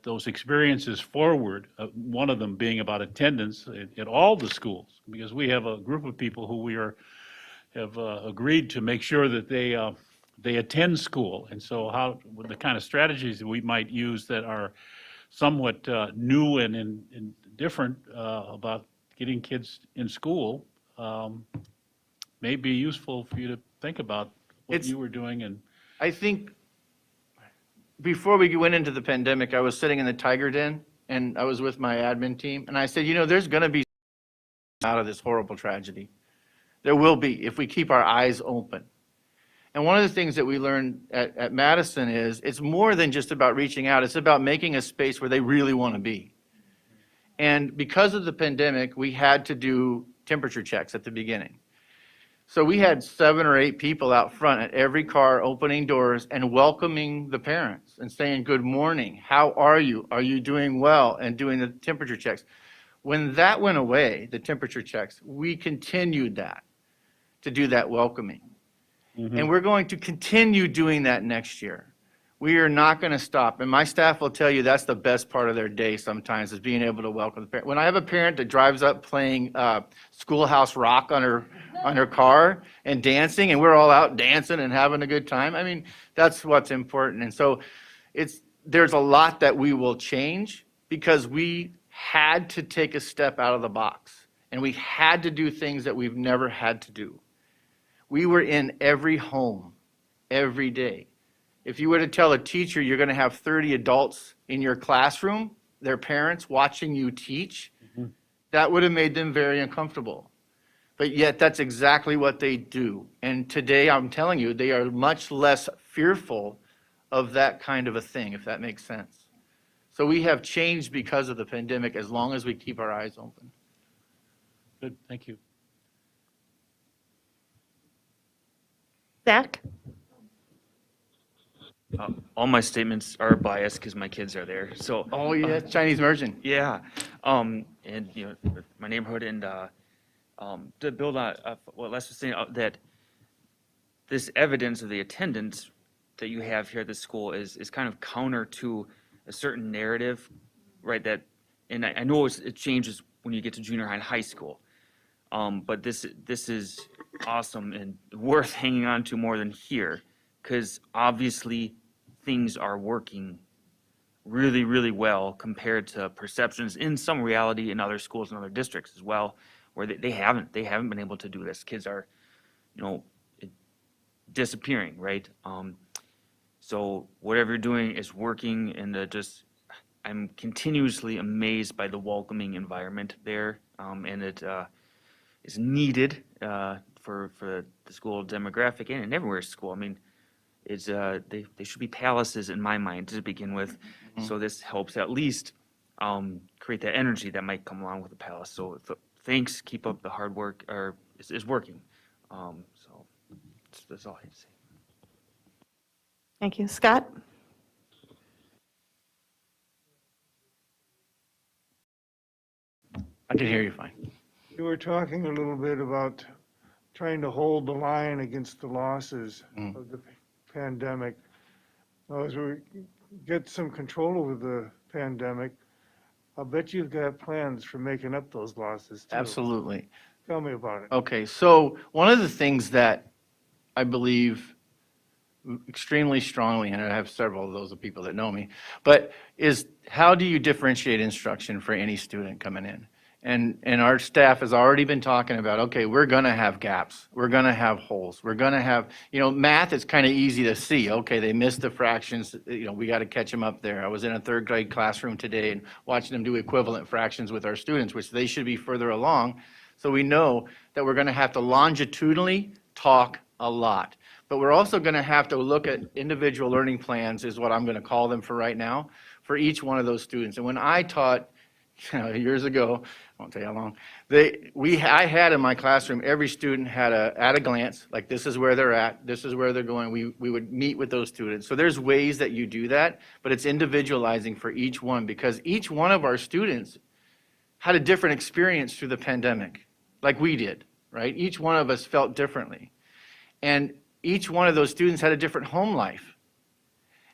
those experiences forward, one of them being about attendance at all the schools, because we have a group of people who have agreed to make sure that they attend school. And so the kind of strategies that we might use that are somewhat new and different about getting kids in school may be useful for you to think about what you were doing. And I think before we went into the pandemic, I was sitting in the Tiger Den, and I was with my admin team, and I said, there's going to be out of this horrible tragedy. There will be, if we keep our eyes open. And one of the things that we learned at Madison is it's more than just about reaching out. It's about making a space where they really want to be. And because of the pandemic, we had to do temperature checks at the beginning. So we had 7 or 8 people out front at every car opening doors and welcoming the parents and saying, good morning, how are you? Are you doing well? And doing the temperature checks. When that went away, the temperature checks, we continued to do that welcoming. And we're going to continue doing that next year. We are not going to stop. And my staff will tell you that's the best part of their day sometimes, is being able to welcome the parent. When I have a parent that drives up playing Schoolhouse Rock on her car and dancing, and we're all out dancing and having a good time, that's what's important. And so there's a lot that we will change, because we had to take a step out of the box, and we had to do things that we've never had to do. We were in every home, every day. If you were to tell a teacher you're going to have 30 adults in your classroom, their parents watching you teach, that would have made them very uncomfortable. But yet that's exactly what they do. And today, I'm telling you, they are much less fearful of that kind of a thing, if that makes sense. So we have changed because of the pandemic, as long as we keep our eyes open. good, thank you. Zach? All my statements are biased because my kids are there. So. Oh yeah, Chinese immersion. Yeah, and my neighborhood, and to build on what Les was saying, that this evidence of the attendance that you have here at the school is kind of counter to a certain narrative, right? And I know it changes when you get to junior high and high school, but this is awesome and worth hanging on to more than here, because obviously things are working really, really well compared to perceptions in some reality in other schools and other districts as well, where they haven't been able to do this. Kids are, disappearing, right? So whatever you're doing is working, and I'm continuously amazed by the welcoming environment there, and it is needed for the school demographic and everywhere school. They should be palaces in my mind to begin with. So this helps at least create that energy that might come along with the palace. So thanks, keep up the hard work, it's working. So that's all I have to say. Thank you. Scott? I can hear you fine. You were talking a little bit about trying to hold the line against the losses of the pandemic. Now, as we get some control over the pandemic, I'll bet you've got plans for making up those losses too. Absolutely. Tell me about it. Okay, so one of the things that I believe extremely strongly, and I have several of those people that know me, but is how do you differentiate instruction for any student coming in? And our staff has already been talking about, okay, we're going to have gaps. We're going to have holes. We're going to have, math is kind of easy to see. Okay, they missed the fractions. We got to catch them up there. I was in a third grade classroom today and watching them do equivalent fractions with our students, which they should be further along. So we know that we're going to have to longitudinally talk a lot. But we're also going to have to look at individual learning plans, is what I'm going to call them for right now, for each one of those students. And when I taught years ago, I won't tell you how long, I had in my classroom, every student had at a glance, like this is where they're at, this is where they're going. We would meet with those students. So there's ways that you do that, but it's individualizing for each one, because each one of our students had a different experience through the pandemic, like we did, right? Each one of us felt differently. And each one of those students had a different home life.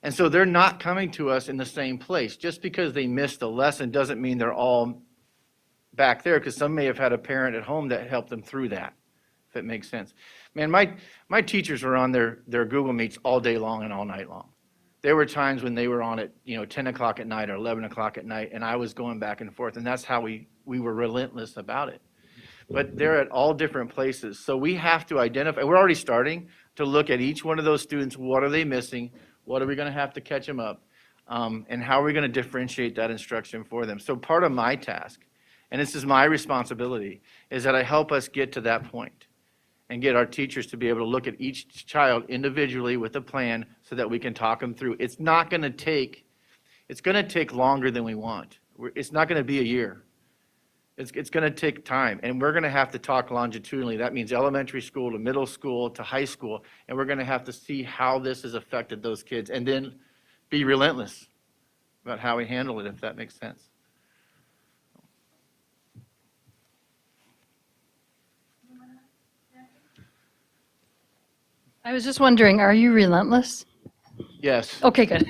And so they're not coming to us in the same place. Just because they missed a lesson doesn't mean they're all back there, because some may have had a parent at home that helped them through that, if it makes sense. Man, my teachers were on their Google Meets all day long and all night long. There were times when they were on at 10 o'clock at night or 11 o'clock at night, and I was going back and forth, and that's how we were relentless about it. But they're at all different places. So we have to identify, we're already starting to look at each one of those students. What are they missing? What are we going to have to catch them up? And how are we going to differentiate that instruction for them? So part of my task, and this is my responsibility, is that I help us get to that point and get our teachers to be able to look at each child individually with a plan so that we can talk them through. It's going to take longer than we want. It's not going to be a year. It's going to take time, and we're going to have to talk longitudinally. That means elementary school to middle school to high school, and we're going to have to see how this has affected those kids and then be relentless about how we handle it, if that makes sense. I was just wondering, are you relentless? Yes. Okay, good.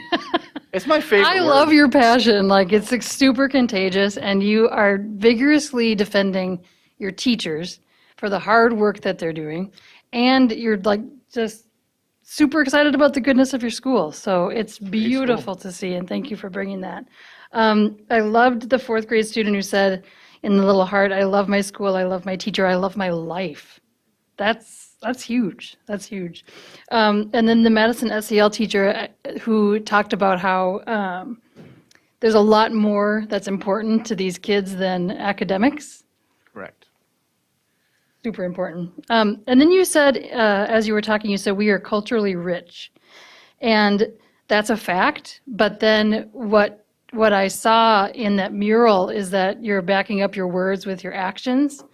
It's my favorite I word. love your passion. Like, it's like super contagious, and you are vigorously defending your teachers for the hard work that they're doing, and you're like just super excited about the goodness of your school. So it's beautiful to see, and thank you for bringing that. I loved the fourth grade student who said in the little heart, "I love my school, I love my teacher, I love my life." That's huge. That's huge. And then the Madison SEL teacher who talked about how there's a lot more that's important to these kids than academics. Correct. Super important. And then you said, as you were talking, you said we are culturally rich. And that's a fact. But then what I saw in that mural is that you're backing up your words with your actions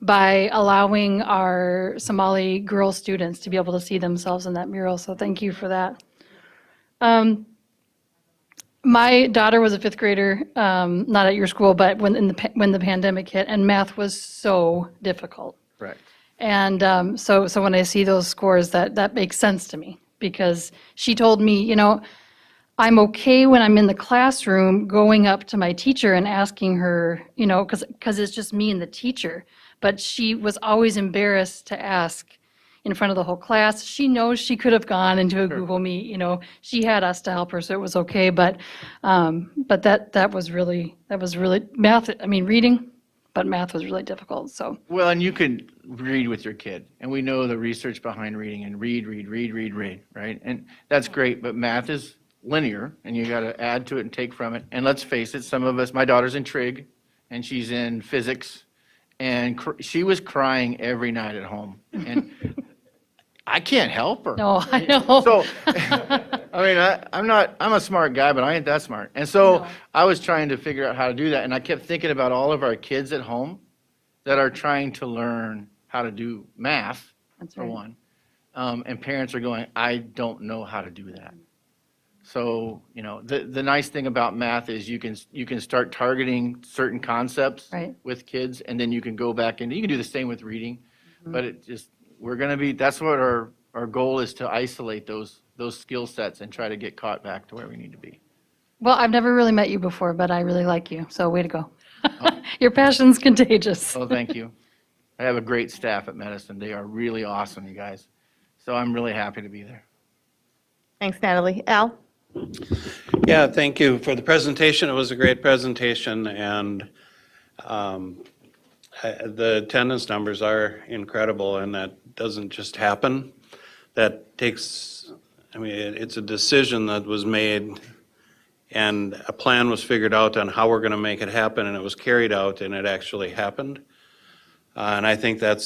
by allowing our Somali girl students to be able to see themselves in that mural. So thank you for that. My daughter was a fifth grader, not at your school, but when the pandemic hit, and math was so difficult. Right. And so when I see those scores, that makes sense to me, because she told me, I'm okay when I'm in the classroom going up to my teacher and asking her, because it's just me and the teacher. But she was always embarrassed to ask in front of the whole class. She knows she could have gone into a Google Meet, she had us to help her, so it was okay. But that was really math. I mean, reading, but math was really difficult. So. Well, and you can read with your kid, and we know the research behind reading, and read, right? And that's great, but math is linear, and you got to add to it and take from it. And let's face it, some of us, my daughter's in trig, and she's in physics, and she was crying every night at home, and I can't help her. No, I know. So, I mean, I'm a smart guy, but I ain't that smart. And so I was trying to figure out how to do that, and I kept thinking about all of our kids at home that are trying to learn how to do math, for one, and parents are going, I don't know how to do that. So, the nice thing about math is you can start targeting certain concepts with kids, and then you can go back and you can do the same with reading. Mm-hmm. But that's what our goal is, to isolate those skill sets and try to get caught back to where we need to be. Well, I've never really met you before, but I really like you. So way to go. Your passion's contagious. Oh, thank you. I have a great staff at Madison. They are really awesome, you guys. So I'm really happy to be there. Thanks, Natalie. Al? Yeah, thank you for the presentation. It was a great presentation, and the attendance numbers are incredible, and that doesn't just happen. That takes, I mean, it's a decision that was made, and a plan was figured out on how we're going to make it happen, and it was carried out, and it actually happened. And I think that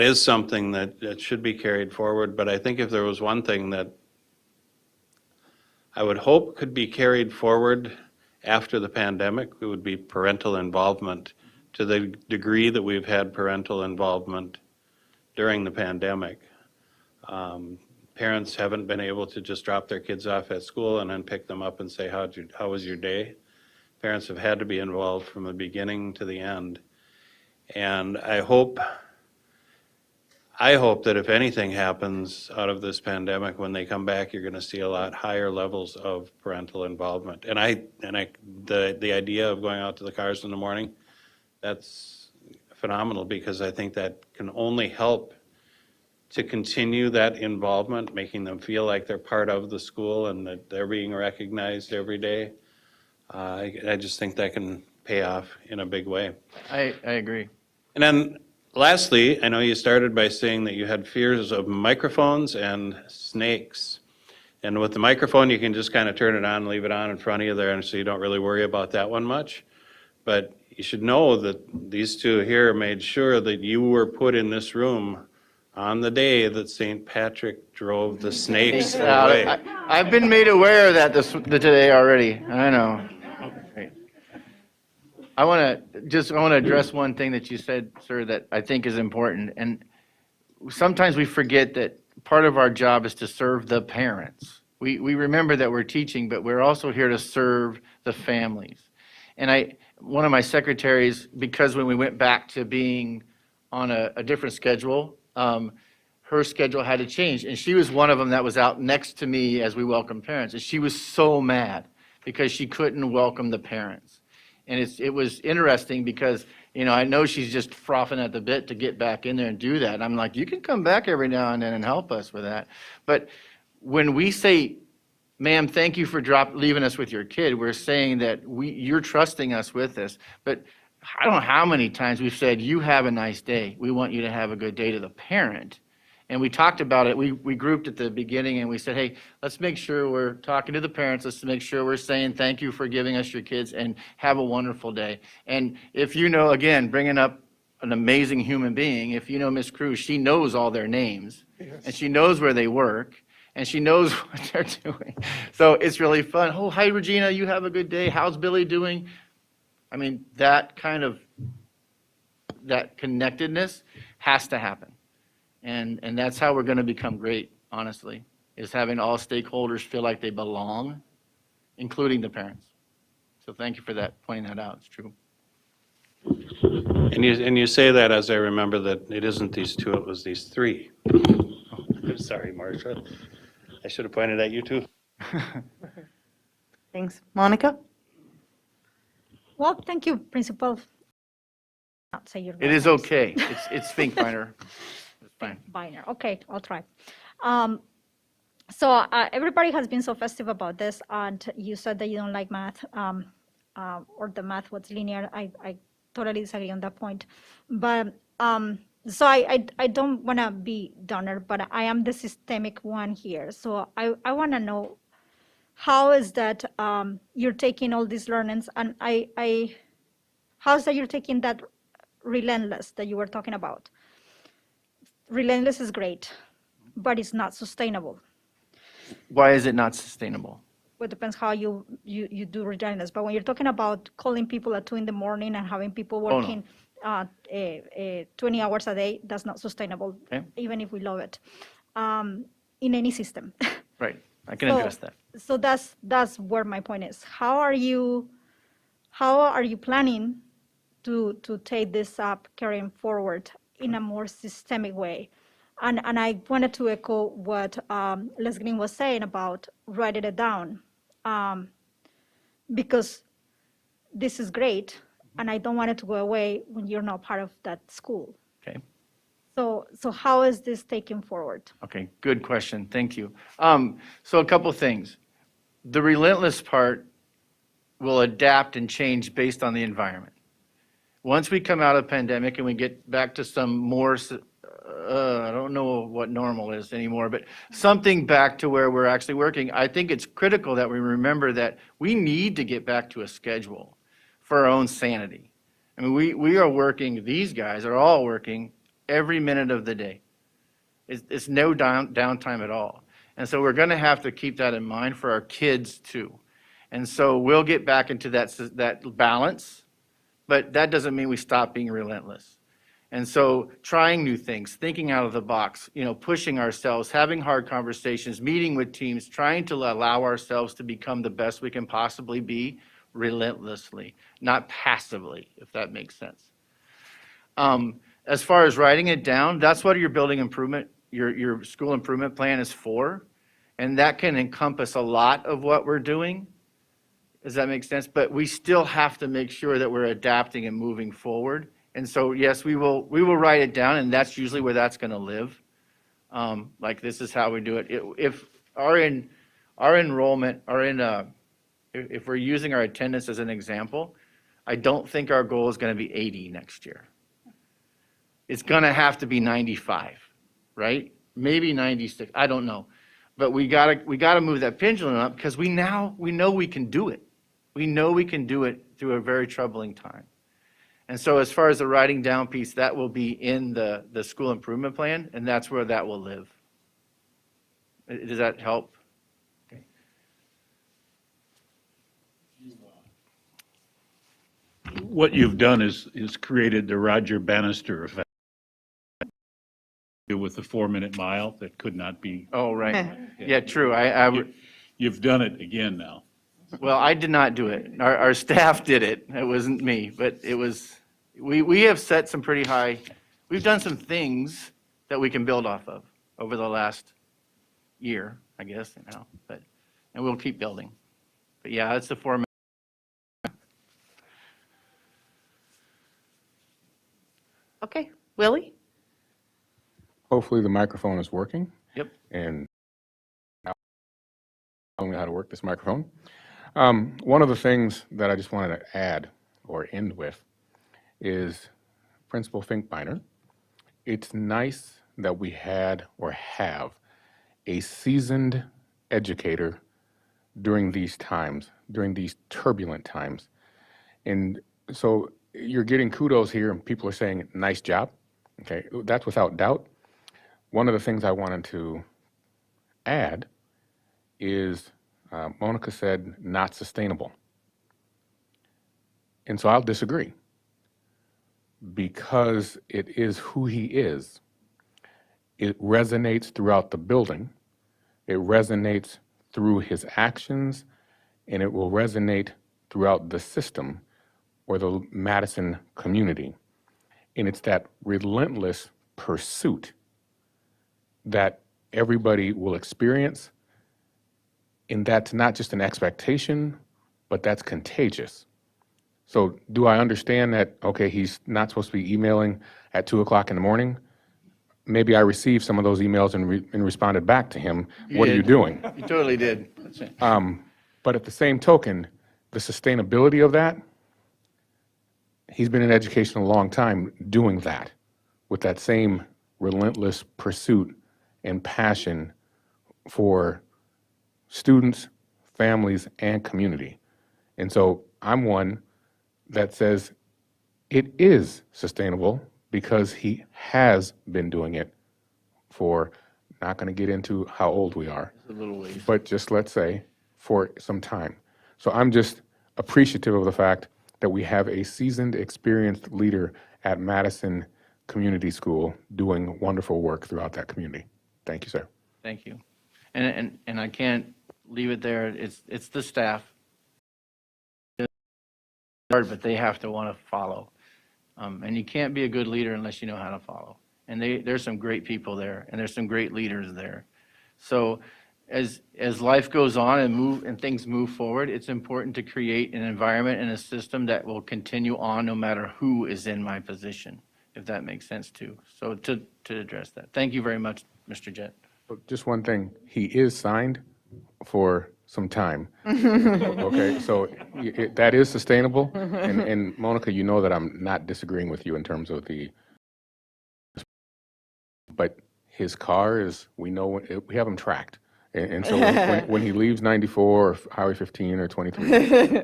is something that should be carried forward, but I think if there was one thing that I would hope could be carried forward after the pandemic, it would be parental involvement, to the degree that we've had parental involvement during the pandemic. Parents haven't been able to just drop their kids off at school and then pick them up and say, how was your day? Parents have had to be involved from the beginning to the end. And I hope that if anything happens out of this pandemic, when they come back, you're going to see a lot higher levels of parental involvement. And the idea of going out to the cars in the morning, that's phenomenal, because I think that can only help to continue that involvement, making them feel like they're part of the school and that they're being recognized every day. I just think that can pay off in a big way. I agree. And then lastly, I know you started by saying that you had fears of microphones and snakes. And with the microphone, you can just kind of turn it on and leave it on in front of you there, and so you don't really worry about that one much. But you should know that these two here made sure that you were put in this room on the day that St. Patrick drove the snakes away. I've been made aware of that today already. I know. Great. I want to address one thing that you said, sir, that I think is important. And sometimes we forget that part of our job is to serve the parents. We remember that we're teaching, but we're also here to serve the families. And one of my secretaries, because when we went back to being on a different schedule, her schedule had to change. And she was one of them that was out next to me as we welcomed parents. And she was so mad because she couldn't welcome the parents. And it was interesting because, I know she's just frothing at the bit to get back in there and do that. And I'm like, you can come back every now and then and help us with that. But when we say, ma'am, thank you for leaving us with your kid, we're saying that you're trusting us with this. But I don't know how many times we've said, you have a nice day. We want you to have a good day to the parent. And we talked about it. We grouped at the beginning and we said, hey, let's make sure we're talking to the parents. Let's make sure we're saying thank you for giving us your kids and have a wonderful day. And if again, bringing up an amazing human being, if you know Miss Cruz, she knows all their names. Yes. And she knows where they work. And she knows what they're doing. So it's really fun. Oh, hi, Regina. You have a good day. How's Billy doing? I mean, that connectedness has to happen. And that's how we're going to become great, honestly, is having all stakeholders feel like they belong, including the parents. So thank you for pointing that out. It's true. And you say that as I remember that it isn't these two, it was these three. I'm sorry, Marcia. I should have pointed at you too. Thanks. Monica? Well, thank you, Principal. Not say your It is names. okay. It's Finkbeiner. It's fine. Biner. Okay, I'll try. Everybody has been so festive about this, and you said that you don't like math, or the math was linear. I totally disagree on that point. But so I don't want to be downer, but I am the systemic one here. So I want to know, how is that you're taking all these learnings, and how is that you're taking that relentless that you were talking about? Relentless is great, but it's not sustainable. Why is it not sustainable? Well, it depends how you do relentless. But when you're talking about calling people at 2 in the morning and having people working 20 hours a day, that's not sustainable, even if we love it, in any system. Right. I can address that. So that's where my point is. How are you planning to take this up, carrying forward in a more systemic way? And I wanted to echo what Les Green was saying about writing it down, because this is great, and I don't want it to go away when you're not part of that school. Okay. So how is this taken forward? Okay, good question. Thank you. So a couple things. The relentless part will adapt and change based on the environment. Once we come out of the pandemic and we get back to some more, I don't know what normal is anymore, but something back to where we're actually working, I think it's critical that we remember that we need to get back to a schedule for our own sanity. I mean, we are working, these guys are all working every minute of the day. It's no downtime at all. And so we're going to have to keep that in mind for our kids too. And so we'll get back into that balance, but that doesn't mean we stop being relentless. And so trying new things, thinking out of the box, pushing ourselves, having hard conversations, meeting with teams, trying to allow ourselves to become the best we can possibly be relentlessly, not passively, if that makes sense. As far as writing it down, that's what your building improvement, your school improvement plan is for. And that can encompass a lot of what we're doing. Does that make sense? But we still have to make sure that we're adapting and moving forward. And so, yes, we will write it down, and that's usually where that's going to live. Like this is how we do it. If our enrollment, if we're using our attendance as an example, I don't think our goal is going to be 80 next year. It's going to have to be 95, right? Maybe 96. I don't know. But we gotta move that pendulum up because we know we can do it. We know we can do it through a very troubling time. And so as far as the writing down piece, that will be in the school improvement plan, and that's where that will live. Does that help? Okay. What you've done is created the Roger Bannister effect with the 4-minute mile that could not be. Oh, right. Yeah, true. You've done it again now. Well, I did not do it. Our staff did it. It wasn't me, but it was, we have set some pretty high, we've done some things that we can build off of over the last year, I guess, and we'll keep building. But yeah, it's the 4-minute. Okay, Willie? Hopefully the microphone is working. Yep. And now I don't know how to work this microphone. One of the things that I just wanted to add or end with is Principal Finkbeiner. It's nice that we had or have a seasoned educator during these times, during these turbulent times. And so you're getting kudos here and people are saying, nice job. Okay, that's without doubt. One of the things I wanted to add is Monica said not sustainable. And so I'll disagree because it is who he is. It resonates throughout the building. It resonates through his actions, and it will resonate throughout the system or the Madison community. And it's that relentless pursuit that everybody will experience. And that's not just an expectation, but that's contagious. So do I understand that, okay, he's not supposed to be emailing at 2 o'clock in the morning? Maybe I received some of those emails and responded back to him, what are you doing? You totally did. That's it. But at the same token, the sustainability of that, he's been in education a long time doing that with that same relentless pursuit and passion for students, families, and community. And so I'm one that says it is sustainable because he has been doing it for, not going to get into how old we are, It's a little ways. but just let's say for some time. So I'm just appreciative of the fact that we have a seasoned, experienced leader at Madison Community School doing wonderful work throughout that community. Thank you, sir. Thank you. And I can't leave it there. It's the staff. It's hard, but they have to want to follow. And you can't be a good leader unless you know how to follow. And there's some great people there, and there's some great leaders there. So as life goes on and things move forward, it's important to create an environment and a system that will continue on no matter who is in my position. if that makes sense too. So to address that. Thank you very much, Mr. Jett. Just one thing, he is signed for some time. Okay, so that is sustainable. And Monica, you know that I'm not disagreeing with you in terms of but his car is, we know, we have him tracked. And so when he leaves 94 or Highway 15 or 23,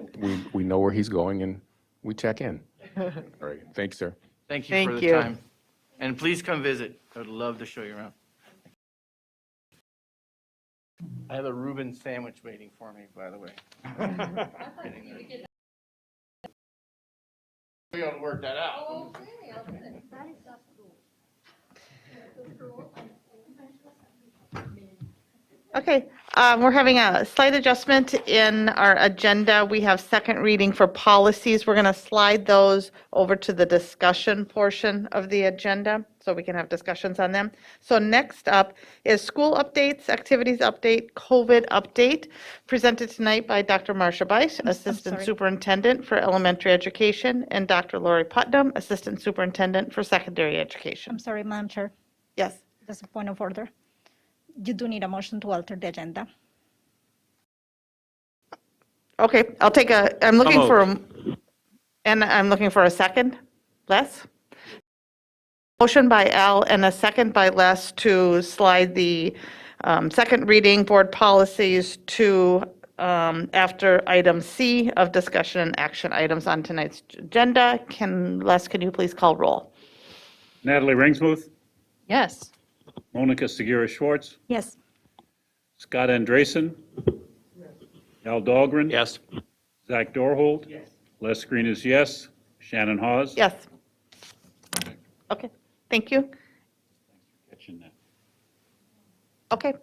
we know where he's going and we check in. All right, thanks, sir. Thank you for the time. And please come visit. I would love to show you around. I have a Reuben sandwich waiting for me, by the way. We ought to work that out. Okay, we're having a slight adjustment in our agenda. We have second reading for policies. We're going to slide those over to the discussion portion of the agenda so we can have discussions on them. So next up is school updates, activities update, COVID update, presented tonight by Dr. Marcia Beisch, Assistant Superintendent for Elementary Education, and Dr. Lori Putnam, Assistant Superintendent for Secondary Education. I'm sorry, Madam Chair. Yes. That's a point of order. You do need a motion to alter the agenda. Okay, I'll take I'm looking for a second. Les? Motion by Al and a second by Les to slide the second reading board policies to after item C of discussion and action items on tonight's agenda. Les, can you please call roll? Natalie Ringsmuth, Yes. Monica Segura-Schwartz, Yes. Scott Andresen, Al Dahlgren. Yes. Zach Dorhold. Yes. Les Green is yes. Shannon Hawes. Yes. Okay, thank you. Catching that. Okay.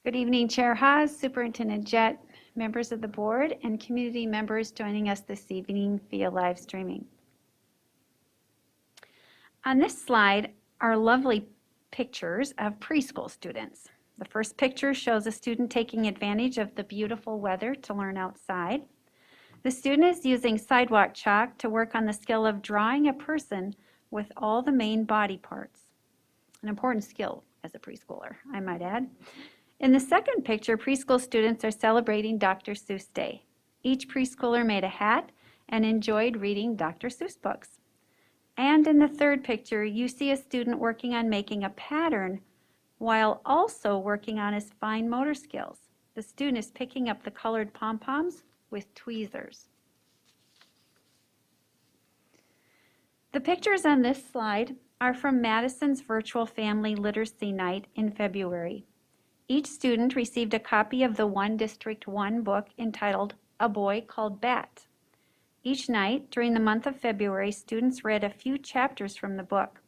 Good evening, Chair Haas, Superintendent Jett, members of the board, and community members joining us this evening via live streaming. On this slide are lovely pictures of preschool students. The first picture shows a student taking advantage of the beautiful weather to learn outside. The student is using sidewalk chalk to work on the skill of drawing a person with all the main body parts. An important skill as a preschooler, I might add. In the second picture, preschool students are celebrating Dr. Seuss Day. Each preschooler made a hat and enjoyed reading Dr. Seuss books. And in the third picture, you see a student working on making a pattern while also working on his fine motor skills. The student is picking up the colored pom-poms with tweezers. The pictures on this slide are from Madison's virtual family literacy night in February. Each student received a copy of the One District 1 book entitled A Boy Called Bat. Each night during the month of February, students read a few chapters from the book.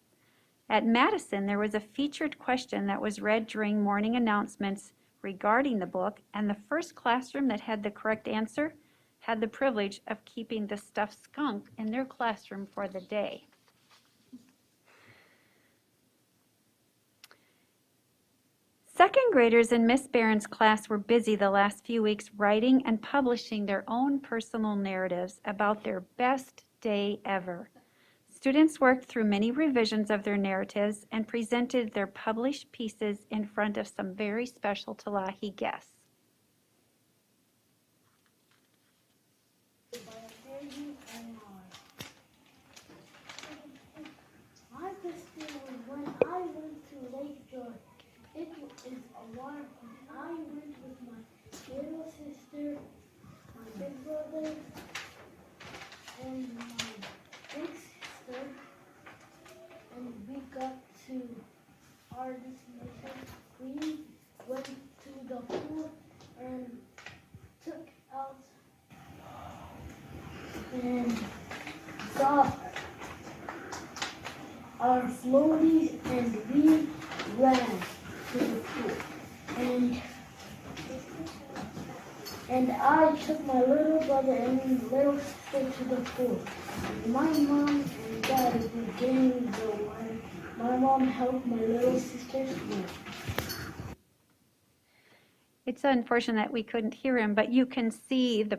At Madison, there was a featured question that was read during morning announcements regarding the book, and the first classroom that had the correct answer had the privilege of keeping the stuffed skunk in their classroom for the day. Second graders in Miss Barron's class were busy the last few weeks writing and publishing their own personal narratives about their best day ever. Students worked through many revisions of their narratives and presented their published pieces in front of some very special Talahi guests. My best day was when I went to Lake George. It is a water park. I went with my little sister, my big brother, and my big sister, and we got to our destination. We went to the pool and took out and saw our floaties, and we ran to the pool. And I took my little brother and little sister to the pool. My mom and dad were getting the water. My mom helped my little sister swim. It's unfortunate that we couldn't hear him, but you can see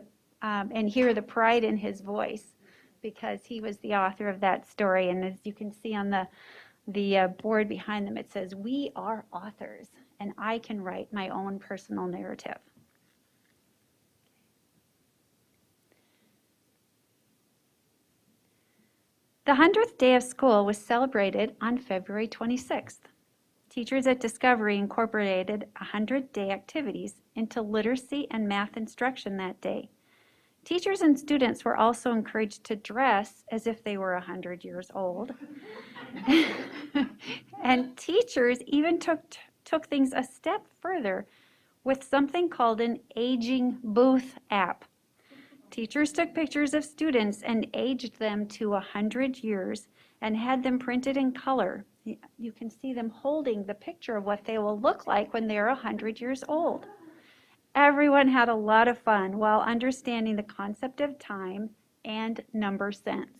and hear the pride in his voice because he was the author of that story. And as you can see on the board behind them, it says, "We are authors, and I can write my own personal narrative." The 100th Day of School was celebrated on February 26th. Teachers at Discovery incorporated 100-day activities into literacy and math instruction that day. Teachers and students were also encouraged to dress as if they were 100 years old. And teachers even took things a step further with something called an aging booth app. Teachers took pictures of students and aged them to 100 years and had them printed in color. You can see them holding the picture of what they will look like when they're 100 years old. Everyone had a lot of fun while understanding the concept of time and number sense.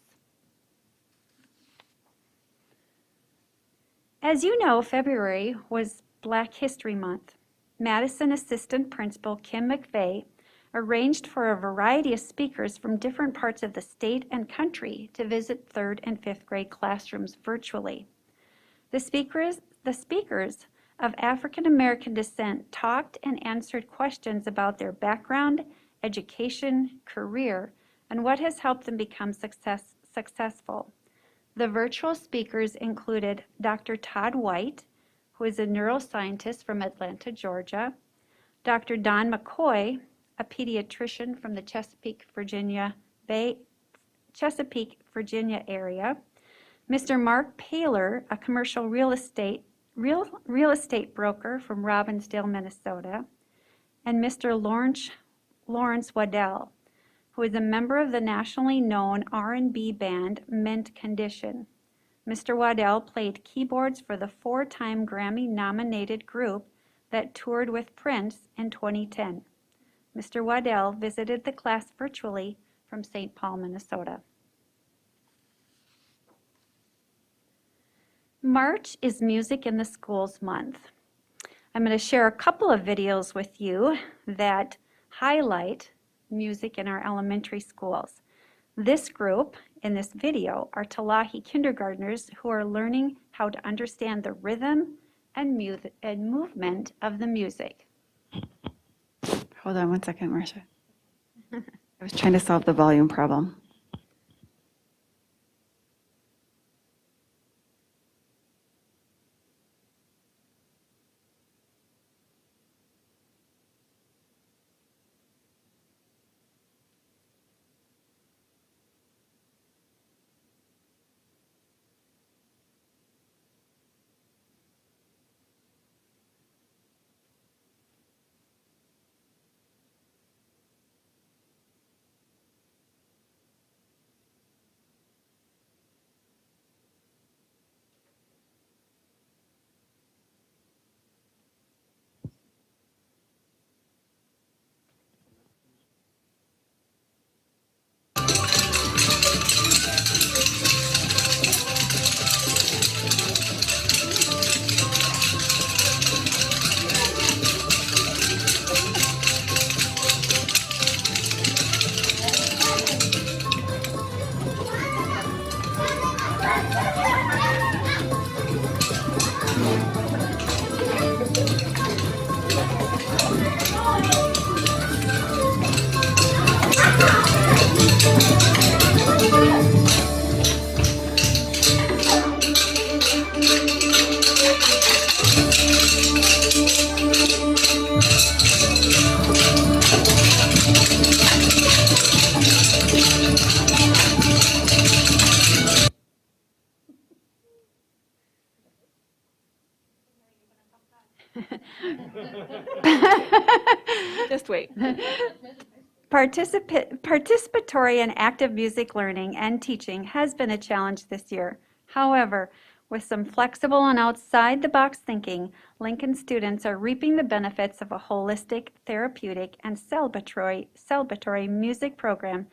As you know, February was Black History Month. Madison Assistant Principal Kim McVeigh arranged for a variety of speakers from different parts of the state and country to visit 3rd and 5th grade classrooms virtually. The speakers of African American descent talked and answered questions about their background, education, career, and what has helped them become successful. The virtual speakers included Dr. Todd White, who is a neuroscientist from Atlanta, Georgia, Dr. Don McCoy, a pediatrician from the Chesapeake, Virginia area, Mr. Mark Paler, a commercial real estate broker from Robbinsdale, Minnesota, and Mr. Lawrence Waddell, who is a member of the nationally known R&B band Mint Condition. Mr. Waddell played keyboards for the 4-time Grammy-nominated group that toured with Prince in 2010. Mr. Waddell visited the class virtually from St. Paul, Minnesota. March is Music in the Schools Month. I'm going to share a couple of videos with you that highlight music in our elementary schools. This group in this video are Talahi kindergartners who are learning how to understand the rhythm and movement of the music. Hold on one second, Marcia. I was trying to solve the volume problem. Just wait. Participatory and active music learning and teaching has been a challenge this year. However, with some flexible and outside-the-box thinking, Lincoln students are reaping the benefits of a holistic, therapeutic, and celebratory music program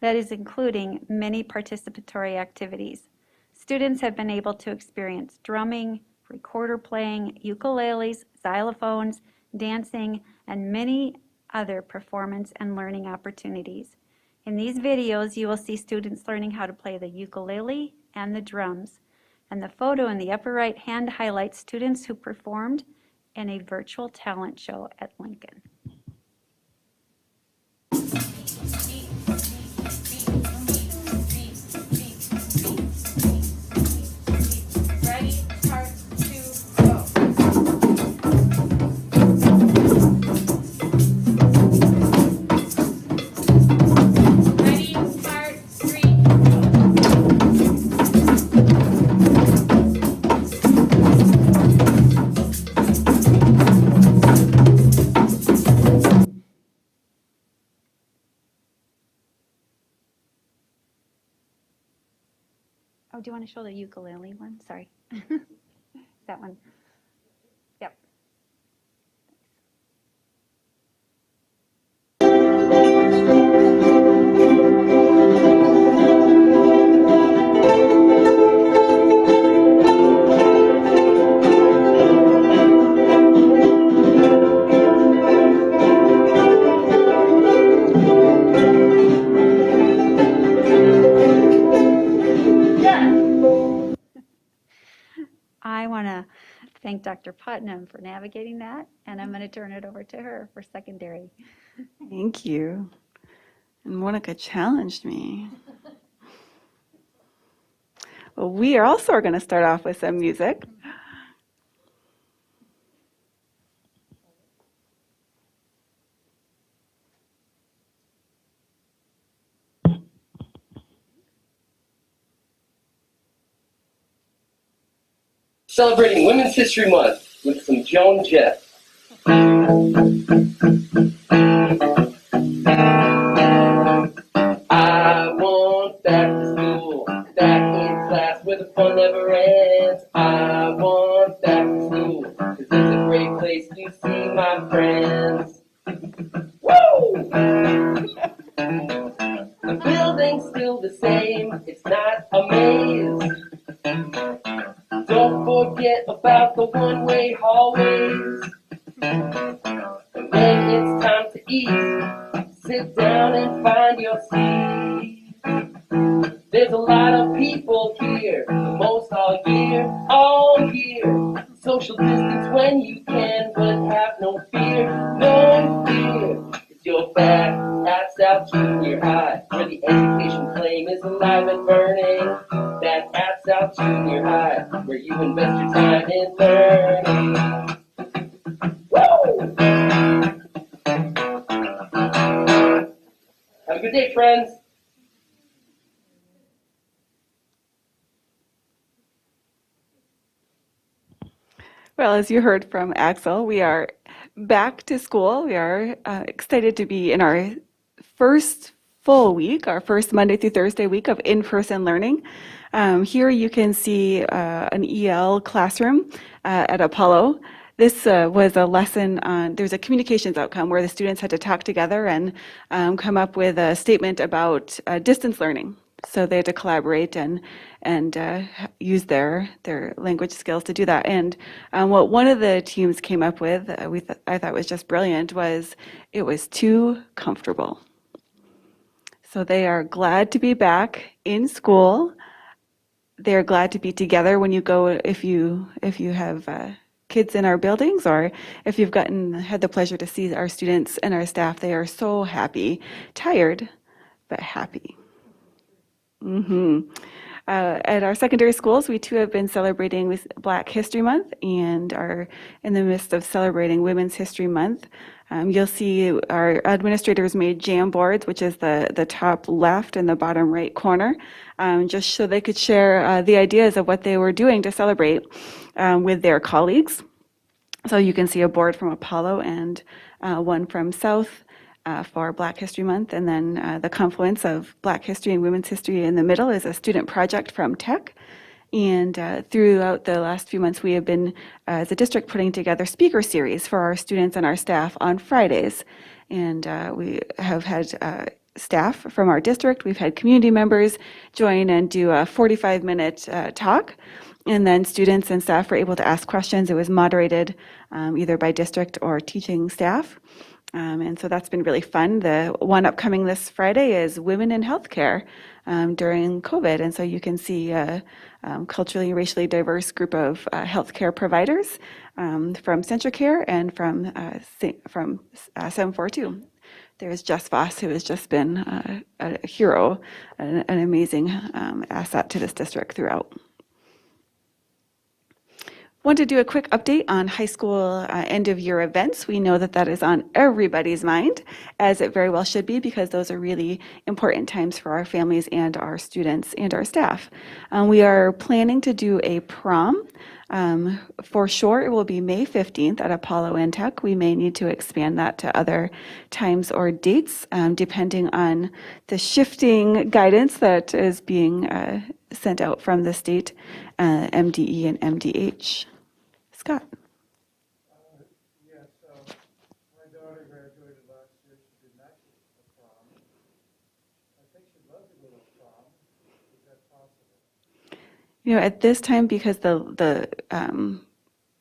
that is including many participatory activities. Students have been able to experience drumming, recorder playing, ukuleles, xylophones, dancing, and many other performance and learning opportunities. In these videos, you will see students learning how to play the ukulele and the drums. And the photo in the upper right hand highlights students who performed in a virtual talent show at Lincoln. Ready, part 2, go. Ready, part 3, Oh, do you want to show the ukulele one? Sorry. That one. Yep. I want to thank Dr. Putnam for navigating that, and I'm going to turn it over to her for secondary. Thank you. And Monica challenged me. Well, we are also going to start off with some music. Celebrating Women's History Month with some Joan Jett. I want back to school, back in class where the fun never ends. I want back to school, 'cause it's a great place to see my friends. Woo! The building's still the same, it's not a maze. Don't forget about the one-way hallways. And when it's time to eat, sit down and find your seat. There's a lot of people here, the most all year, all year. Social distance when you can, but have no fear, no fear. 'Cause you're back at South Junior High, where the education flame is alive and burning. Back at South Junior High, where you invest your time in learning. Woo! Have a good day, friends. Well, as you heard from Axel, we are back to school. We are excited to be in our first full week, our first Monday through Thursday week of in-person learning. Here you can see an EL classroom at Apollo. This was a lesson on, there's a communications outcome where the students had to talk together and come up with a statement about distance learning. So they had to collaborate and use their language skills to do that. And what one of the teams came up with, I thought was just brilliant, was it was too comfortable. So they are glad to be back in school. They're glad to be together when you go, if you have kids in our buildings, or if you've had the pleasure to see our students and our staff. They are so happy, tired, but happy. At our secondary schools, we too have been celebrating with Black History Month and are in the midst of celebrating Women's History Month. You'll see our administrators made jam boards, which is the top left and the bottom right corner, just so they could share the ideas of what they were doing to celebrate with their colleagues. So you can see a board from Apollo and one from South for Black History Month, and then the confluence of Black history and women's history in the middle is a student project from Tech. And throughout the last few months, we have been, as a district, putting together speaker series for our students and our staff on Fridays. And we have had staff from our district, we've had community members join and do a 45-minute talk. And then students and staff were able to ask questions. It was moderated either by district or teaching staff. And so that's been really fun. The one upcoming this Friday is Women in Healthcare during COVID. And so you can see a culturally and racially diverse group of healthcare providers from CentraCare and from 742. There's Jess Voss, who has just been a hero, an amazing asset to this district throughout. Want to do a quick update on high school end-of-year events. We know that that is on everybody's mind, as it very well should be, because those are really important times for our families and our students and our staff. We are planning to do a prom. For sure, it will be May 15th at Apollo and Tech. We may need to expand that to other times or dates, depending on the shifting guidance that is being sent out from the state, MDE and MDH. Scott. Yes, my daughter graduated last year. She did not get a prom. I think she'd love to go to prom. Is that possible? You know, at this time, because the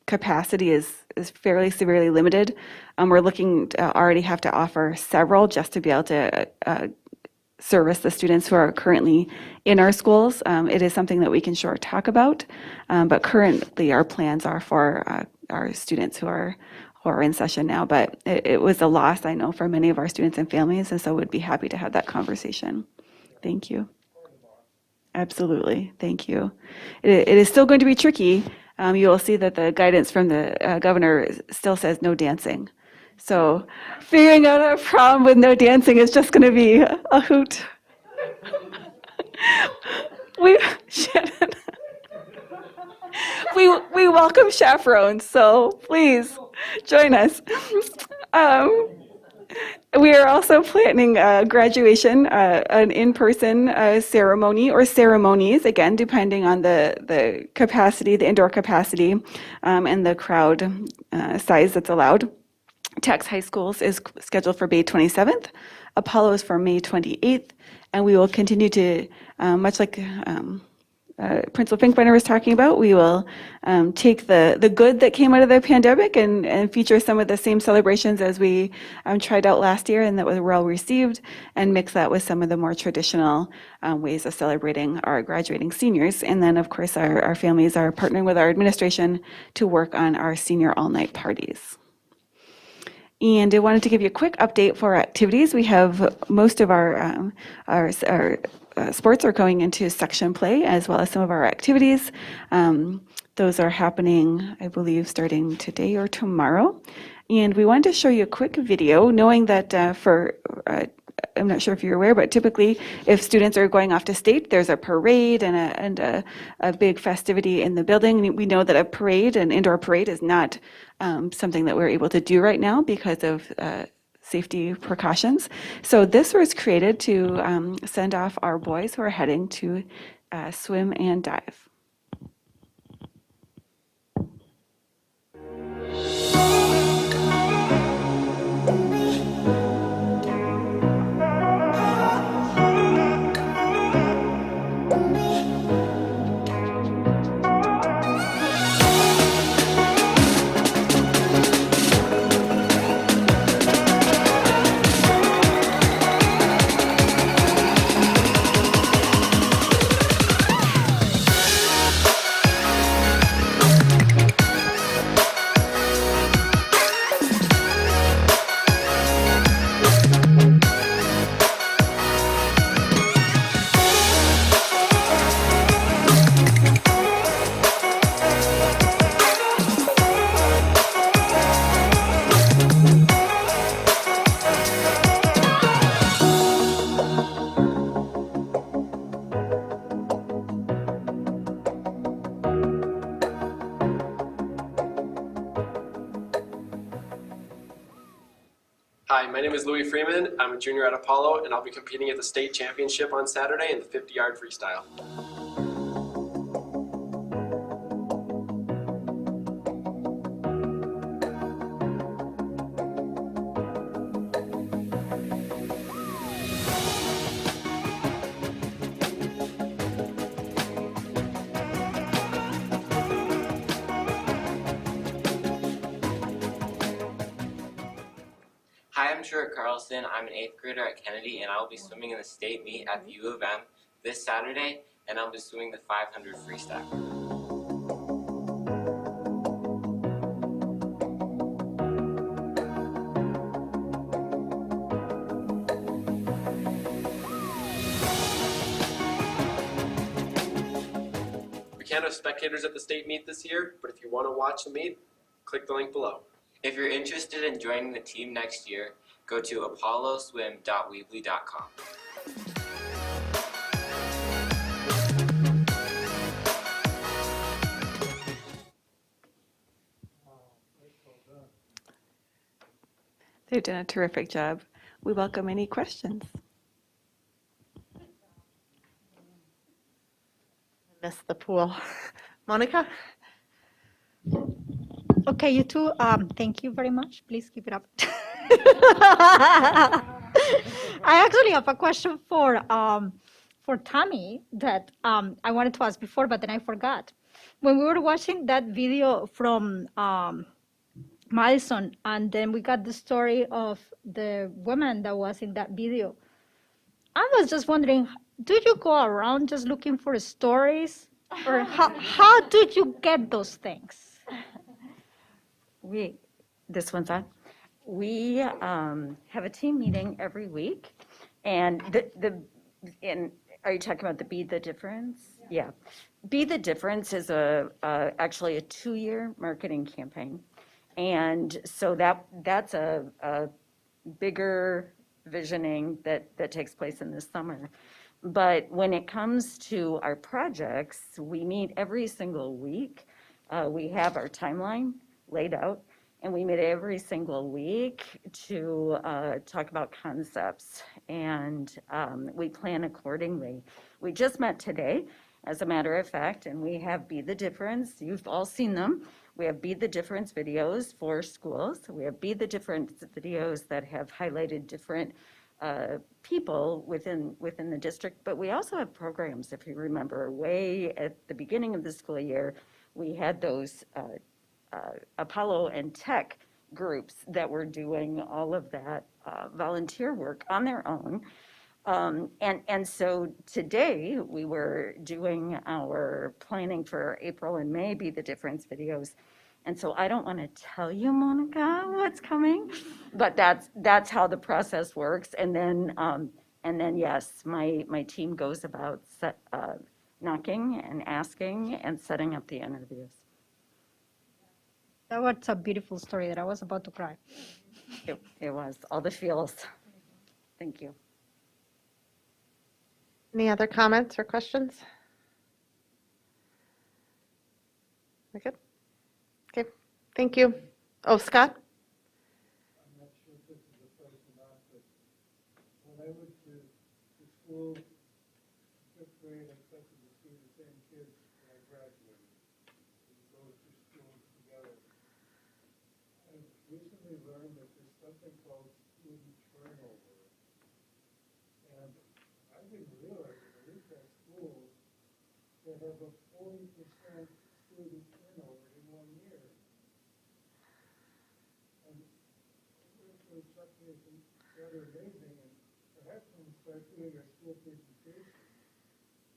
capacity is fairly severely limited, we're looking to already have to offer several just to be able to service the students who are currently in our schools. It is something that we can sure talk about, but currently our plans are for our students who are in session now. But it was a loss, I know, for many of our students and families, and so would be happy to have that conversation. Thank you. Absolutely, thank you. It is still going to be tricky. You will see that the guidance from the governor still says no dancing. So figuring out a prom with no dancing is just going to be a hoot. Shannon, we welcome chaperones, so please join us. We are also planning a graduation, an in-person ceremony or ceremonies, again, depending on the capacity, the indoor capacity, and the crowd size that's allowed. Tech's High Schools is scheduled for May 27th. Apollo is for May 28th. And we will continue to, much like Principal Finkbeiner was talking about, we will take the good that came out of the pandemic and feature some of the same celebrations as we tried out last year and that was well received, and mix that with some of the more traditional ways of celebrating our graduating seniors. And then, of course, our families are partnering with our administration to work on our senior all-night parties. And I wanted to give you a quick update for our activities. We have most of our sports are going into section play, as well as some of our activities. Those are happening, I believe, starting today or tomorrow. And we wanted to show you a quick video, knowing that I'm not sure if you're aware, but typically if students are going off to state, there's a parade and a big festivity in the building. We know that a parade, an indoor parade, is not something that we're able to do right now because of safety precautions. So this was created to send off our boys who are heading to swim and dive. Hi, my name is Louis Freeman. I'm a junior at Apollo, and I'll be competing at the state championship on Saturday in the 50-yard freestyle. Hi, I'm Stuart Carlson. I'm an 8th grader at Kennedy, and I will be swimming in the state meet at the U of M this Saturday, and I'll be swimming the 500 freestyle. We can't have spectators at the state meet this year, but if you want to watch the meet, click the link below. If you're interested in joining the team next year, go to apolloswim.weebly.com. They've done a terrific job. We welcome any questions. Miss the pool. Monica? Okay, you two, thank you very much. Please keep it up. I actually have a question for Tammy that I wanted to ask before, but then I forgot. When we were watching that video from Madison, and then we got the story of the woman that was in that video, I was just wondering, do you go around just looking for stories? Or how did you get those things? This one's on. We have a team meeting every week, and are you talking about the Be the Difference? Yeah. Be the Difference is actually a 2-year marketing campaign. And so that's a bigger visioning that takes place in the summer. But when it comes to our projects, we meet every single week. We have our timeline laid out, and we meet every single week to talk about concepts, and we plan accordingly. We just met today, as a matter of fact, and we have Be the Difference. You've all seen them. We have Be the Difference videos for schools. We have Be the Difference videos that have highlighted different people within the district, but we also have programs. If you remember, way at the beginning of the school year, we had those Apollo and Tech groups that were doing all of that volunteer work on their own. And so today we were doing our planning for April and May Be the Difference videos. And so I don't want to tell you, Monica, what's coming, but that's how the process works. And then yes, my team goes about knocking and asking and setting up the interviews. That was a beautiful story that I was about to cry. It was all the feels. Thank you. Any other comments or questions? We're good? Okay, thank you. Oh, Scott? I'm not sure if this is a place or not, but when I went to school, 5th grade, I expected to see the same kids when I graduated. Those two schools together. I've recently learned that there's something called student turnover. And I didn't realize that at least at schools, they have a 40% student turnover in 1 year. And it struck me as rather amazing, and perhaps when we start doing our school presentation,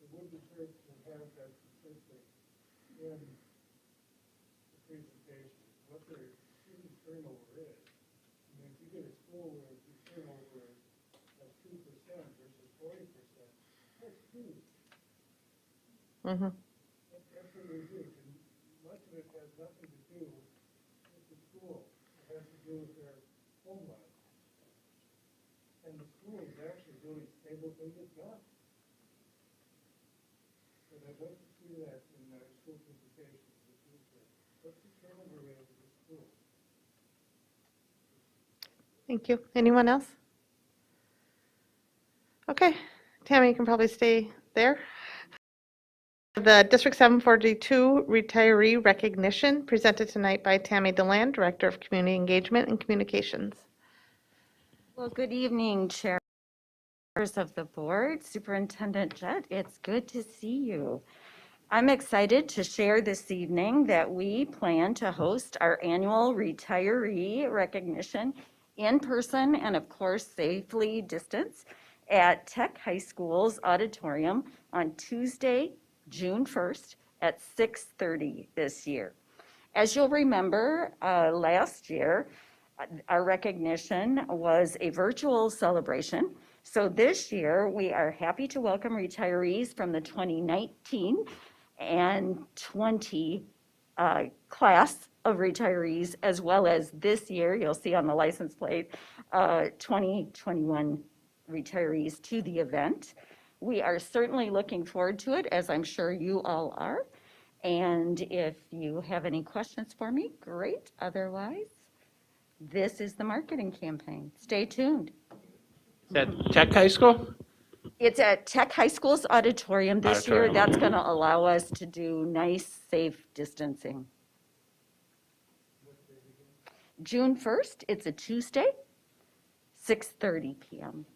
it wouldn't hurt to have that statistic in the presentation, what their student turnover is. I mean, if you get a school where the turnover is 2% versus 40%, that's huge. Mm-hmm. That's really huge, and much of it has nothing to do with the school. It has to do with their home life. And the school is actually really stable thing that's done. But I'd like to see that in our school presentations in the future. What's the turnover rate of the school? Thank you. Anyone else? Okay, Tammy, you can probably stay there. The District 742 Retiree Recognition presented tonight by Tammy Deland, Director of Community Engagement and Communications. Well, good evening, Chair, members of the board, Superintendent Ged. It's good to see you. I'm excited to share this evening that we plan to host our annual retiree recognition in person and of course safely distanced at Tech High School's auditorium on Tuesday, June 1st at 6:30 this year. As you'll remember, last year, our recognition was a virtual celebration. So this year, we are happy to welcome retirees from the 2019 and 20 class of retirees, as well as this year, you'll see on the license plate, 2021 retirees to the event. We are certainly looking forward to it, as I'm sure you all are. And if you have any questions for me, great. Otherwise, this is the marketing campaign. Stay tuned. Is that Tech High School? It's at Tech High School's auditorium this year. Auditorium. That's going to allow us to do nice, safe distancing. June 1st, it's a Tuesday, 6:30 p.m.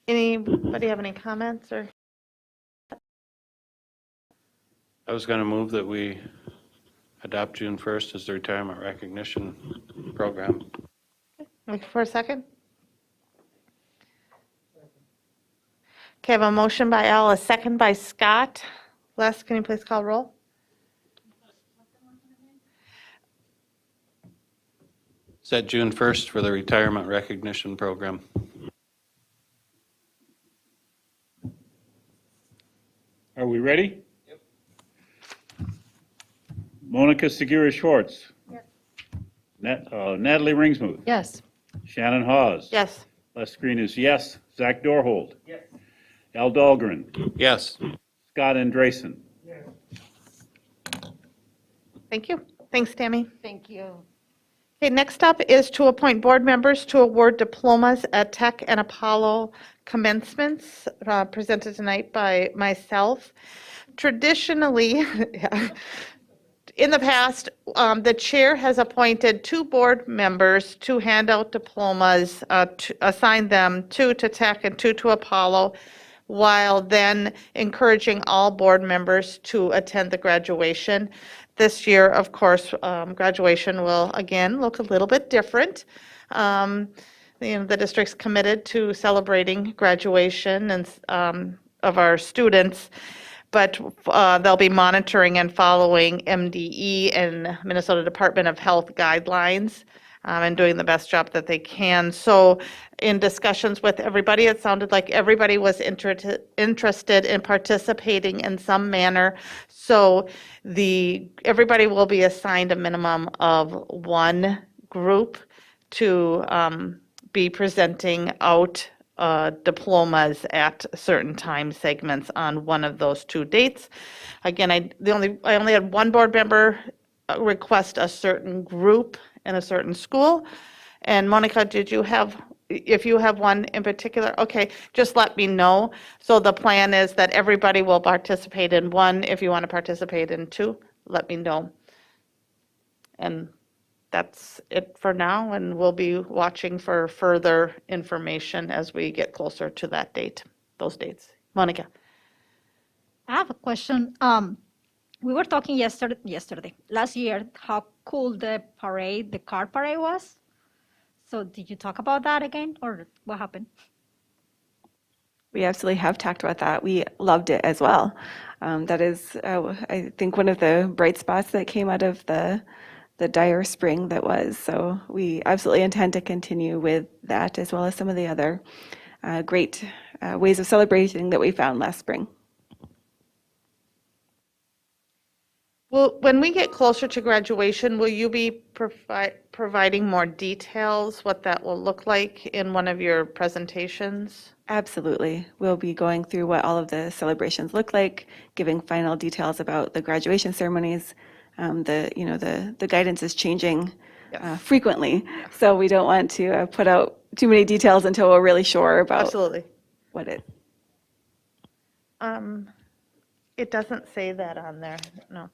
Anybody have any comments or? I was going to move that we adopt June 1st as the retirement recognition program. Looking for a second? Okay, I have a motion by Al, a second by Scott. Les, can you please call roll? Is that June 1st for the retirement recognition program? Are we ready? Yep. Monica Segura Schwartz. Yes. Natalie Ringsmuth. Yes. Shannon Hawes. Yes. Les Green is yes. Zach Dorhold. Yes. Al Dahlgren. Yes. Scott Andresen. Thank you. Thanks, Tammy. Thank you. Okay, next up is to appoint board members to award diplomas at Tech and Apollo commencements, presented tonight by myself. Traditionally, in the past, the chair has appointed 2 board members to hand out diplomas, to assign them 2 to Tech and 2 to Apollo, while then encouraging all board members to attend the graduation. This year, of course, graduation will again look a little bit different. The district's committed to celebrating graduation and of our students, but they'll be monitoring and following MDE and Minnesota Department of Health guidelines and doing the best job that they can. So in discussions with everybody, it sounded like everybody was interested in participating in some manner. So everybody will be assigned a minimum of 1 group to be presenting out diplomas at certain time segments on one of those 2 dates. Again, I only had 1 board member request a certain group in a certain school. And Monica, if you have one in particular, okay, just let me know. So the plan is that everybody will participate in 1. If you want to participate in 2, let me know. And that's it for now, and we'll be watching for further information as we get closer to that date, those dates. Monica. I have a question. We were talking last year, how cool the car parade was. So did you talk about that again, or what happened? We absolutely have talked about that. We loved it as well. That is, I think, one of the bright spots that came out of the dire spring that was. So we absolutely intend to continue with that, as well as some of the other great ways of celebrating that we found last spring. Well, when we get closer to graduation, will you be providing more details, what that will look like in one of your presentations? Absolutely. We'll be going through what all of the celebrations look like, giving final details about the graduation ceremonies. The guidance is changing frequently, so we don't want to put out too many details until we're really sure about what it. It doesn't say that on there, no.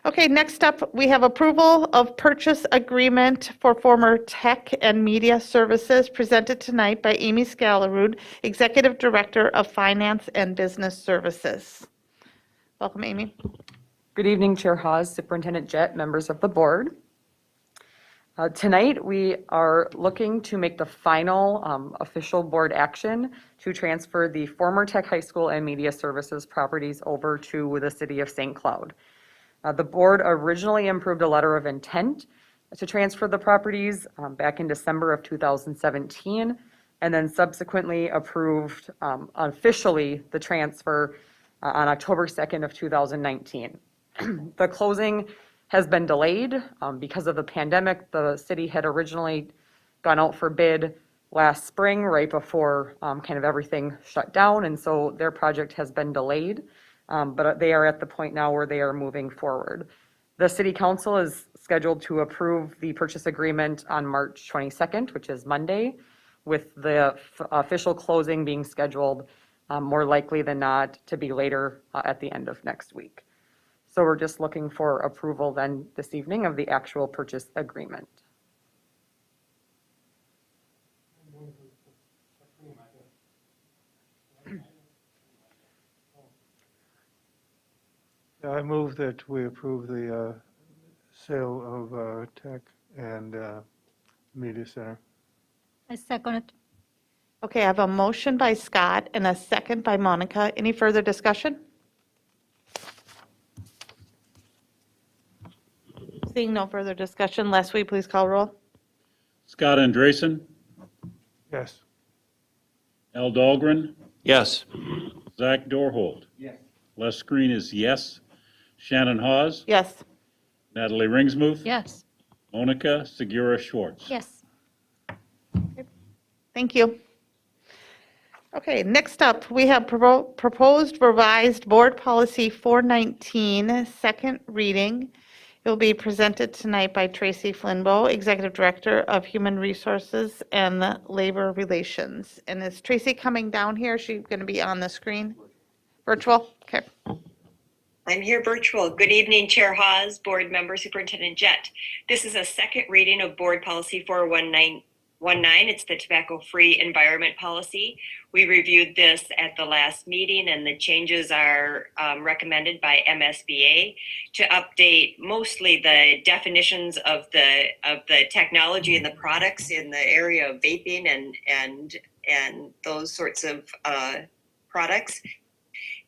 Okay, next up, we have approval of purchase agreement for former tech and media services presented tonight by Amy Scalarud, Executive Director of Finance and Business Services. Welcome, Amy. Good evening, Chair Hawes, Superintendent Jett, members of the board. Tonight, we are looking to make the final official board action to transfer the former Tech High School and Media Services properties over to the city of St. Cloud. The board originally approved a letter of intent to transfer the properties back in December of 2017, and then subsequently approved officially the transfer on October 2nd of 2019. The closing has been delayed because of the pandemic. The city had originally gone out for bid last spring, right before kind of everything shut down, and so their project has been delayed, but they are at the point now where they are moving forward. The city council is scheduled to approve the purchase agreement on March 22nd, which is Monday, with the official closing being scheduled more likely than not to be later at the end of next week. So we're just looking for approval then this evening of the actual purchase agreement. I move that we approve the sale of Tech and Media Center. I second it. Okay, I have a motion by Scott and a second by Monica. Any further discussion? Seeing no further discussion, Les, will you please call roll? Scott Andresen, Yes. Al Dahlgren, Yes. Zach Dorholt. Yes. Les Green is yes. Shannon Hawes, Yes. Natalie Ringsmuth, Yes. Monica Segura Schwartz. Yes. Thank you. Okay, next up, we have proposed revised Board Policy 419, second reading. It will be presented tonight by Tracy Flinbow, Executive Director of Human Resources and Labor Relations. And is Tracy coming down here? Is she going to be on the screen? Virtual? Okay. I'm here virtual. Good evening, Chair Hawes, Board Member, Superintendent Jett. This is a second reading of Board Policy 419. It's the tobacco-free environment policy. We reviewed this at the last meeting, and the changes are recommended by MSBA to update mostly the definitions of the technology and the products in the area of vaping and those sorts of products,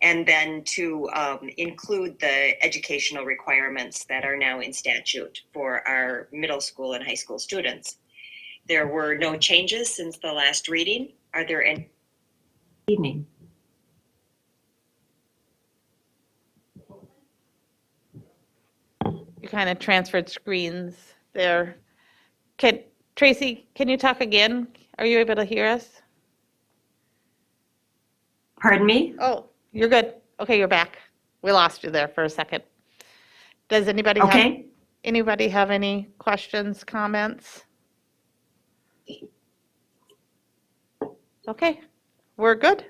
and then to include the educational requirements that are now in statute for our middle school and high school students. There were no changes since the last reading. Are there any? Evening. You kind of transferred screens there. Tracy, can you talk again? Are you able to hear us? Pardon me? Oh, you're good. Okay, you're back. We lost you there for a second. Does anybody have any questions, comments? Okay, we're good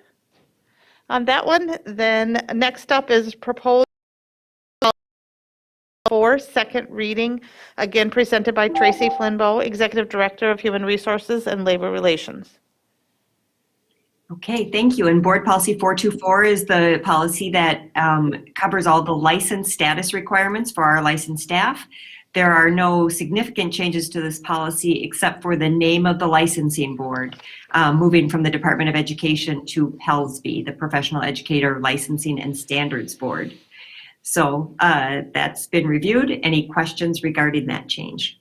on that one. Then next up is proposed for second reading, again presented by Tracy Flinbow, Executive Director of Human Resources and Labor Relations. Okay, thank you. And Board Policy 424 is the policy that covers all the license status requirements for our licensed staff. There are no significant changes to this policy except for the name of the licensing board, moving from the Department of Education to PELSB, the Professional Educator Licensing and Standards Board. So that's been reviewed. Any questions regarding that change?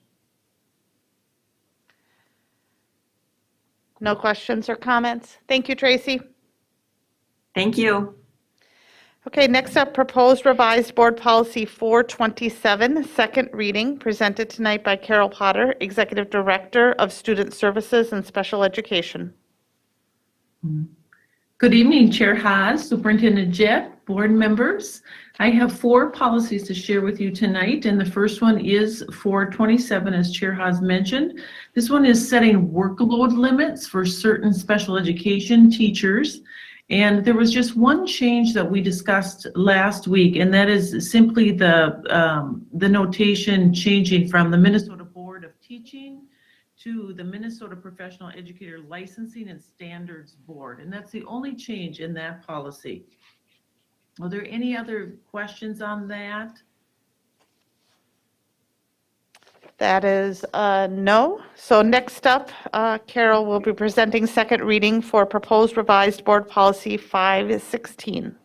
No questions or comments? Thank you, Tracy. Thank you. Okay, next up, proposed revised Board Policy 427, second reading, presented tonight by Carol Potter, Executive Director of Student Services and Special Education. Good evening, Chair Haas, Superintendent Jett, board members. I have 4 policies to share with you tonight, and the first one is 427, as Chair Haas mentioned. This one is setting workload limits for certain special education teachers. And there was just one change that we discussed last week, and that is simply the notation changing from the Minnesota Board of Teaching to the Minnesota Professional Educator Licensing and Standards Board. And that's the only change in that policy. Are there any other questions on that? That is a no. So next up, Carol will be presenting second reading for proposed revised board policy 516.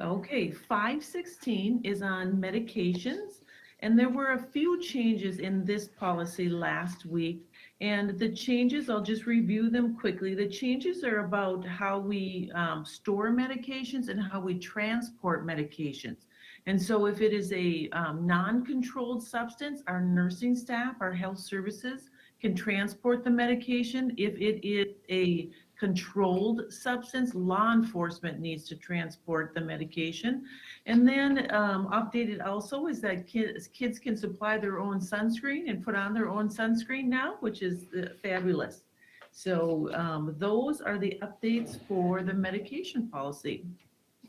Okay, 516 is on medications, and there were a few changes in this policy last week. And the changes, I'll just review them quickly. The changes are about how we store medications and how we transport medications. And so if it is a non-controlled substance, our nursing staff, our health services can transport the medication. If it is a controlled substance, law enforcement needs to transport the medication. And then updated also is that kids can supply their own sunscreen and put on their own sunscreen now, which is fabulous. So those are the updates for the medication policy.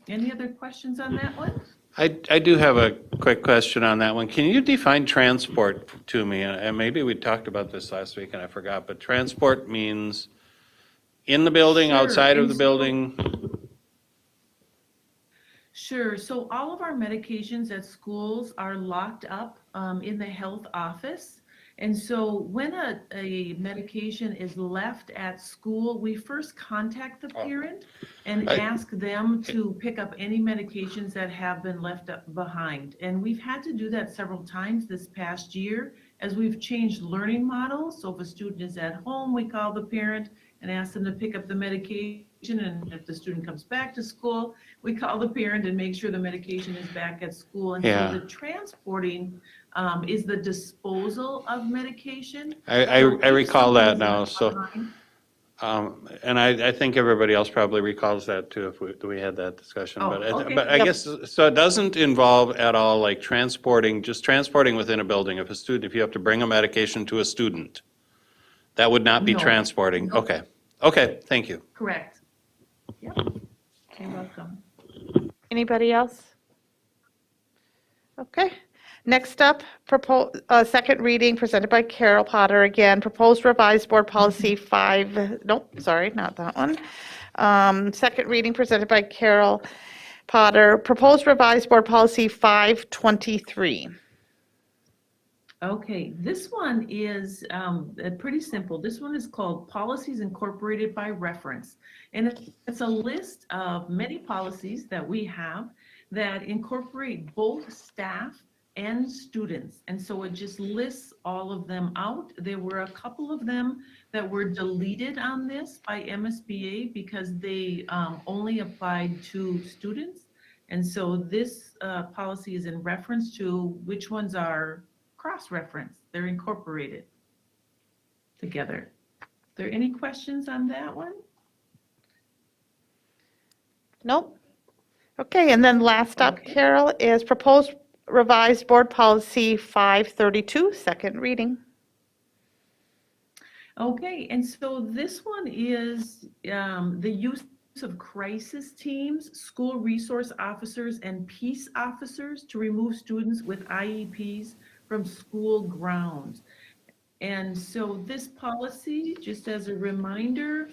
Any other questions on that one? I do have a quick question on that one. Can you define transport to me? And maybe we talked about this last week and I forgot, but transport means in the building, Sure. outside of And the so- building? Sure. So all of our medications at schools are locked up in the health office. And so when a medication is left at school, we first contact the parent and ask them to pick up any medications that have been left up behind. And we've had to do that several times this past year as we've changed learning models. So if a student is at home, we call the parent and ask them to pick up the medication. And if the student comes back to school, we call the parent and make sure the medication is back at school. And Yeah. so the transporting is the disposal of medication. I So if recall someone that is now, left so, behind- and I think everybody else probably recalls that too, if we had that discussion. Oh, But okay. but I Yep. guess, so it doesn't involve at all like just transporting within a building. If you have to bring a medication to a student, that would not be No. transporting? Nope. Okay, thank you. Correct. Yep. You're welcome. Anybody else? Okay. Next up, second reading presented by Carol Potter again, proposed revised board policy nope, sorry, not that one. Second reading presented by Carol Potter, proposed revised board policy 523. Okay, this one is pretty simple. This one is called Policies Incorporated by Reference. And it's a list of many policies that we have that incorporate both staff and students. And so it just lists all of them out. There were a couple of them that were deleted on this by MSBA because they only applied to students. And so this policy is in reference to which ones are cross-referenced. They're incorporated together. Are there any questions on that one? Nope. Okay, and then last up, Carol, is proposed revised board policy 532, second reading. Okay, and so this one is the use of crisis teams, school resource officers, and peace officers to remove students with IEPs from school grounds. And so this policy, just as a reminder,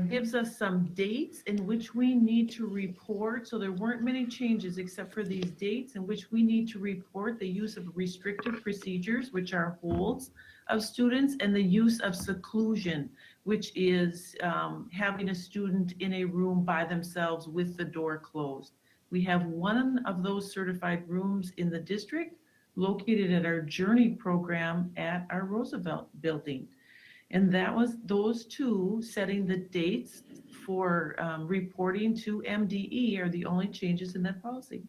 gives us some dates in which we need to report. So there weren't many changes except for these dates in which we need to report the use of restrictive procedures, which are holds of students, and the use of seclusion, which is having a student in a room by themselves with the door closed. We have one of those certified rooms in the district located at our Journey program at our Roosevelt building. And that was those two setting the dates for reporting to MDE are the only changes in that policy.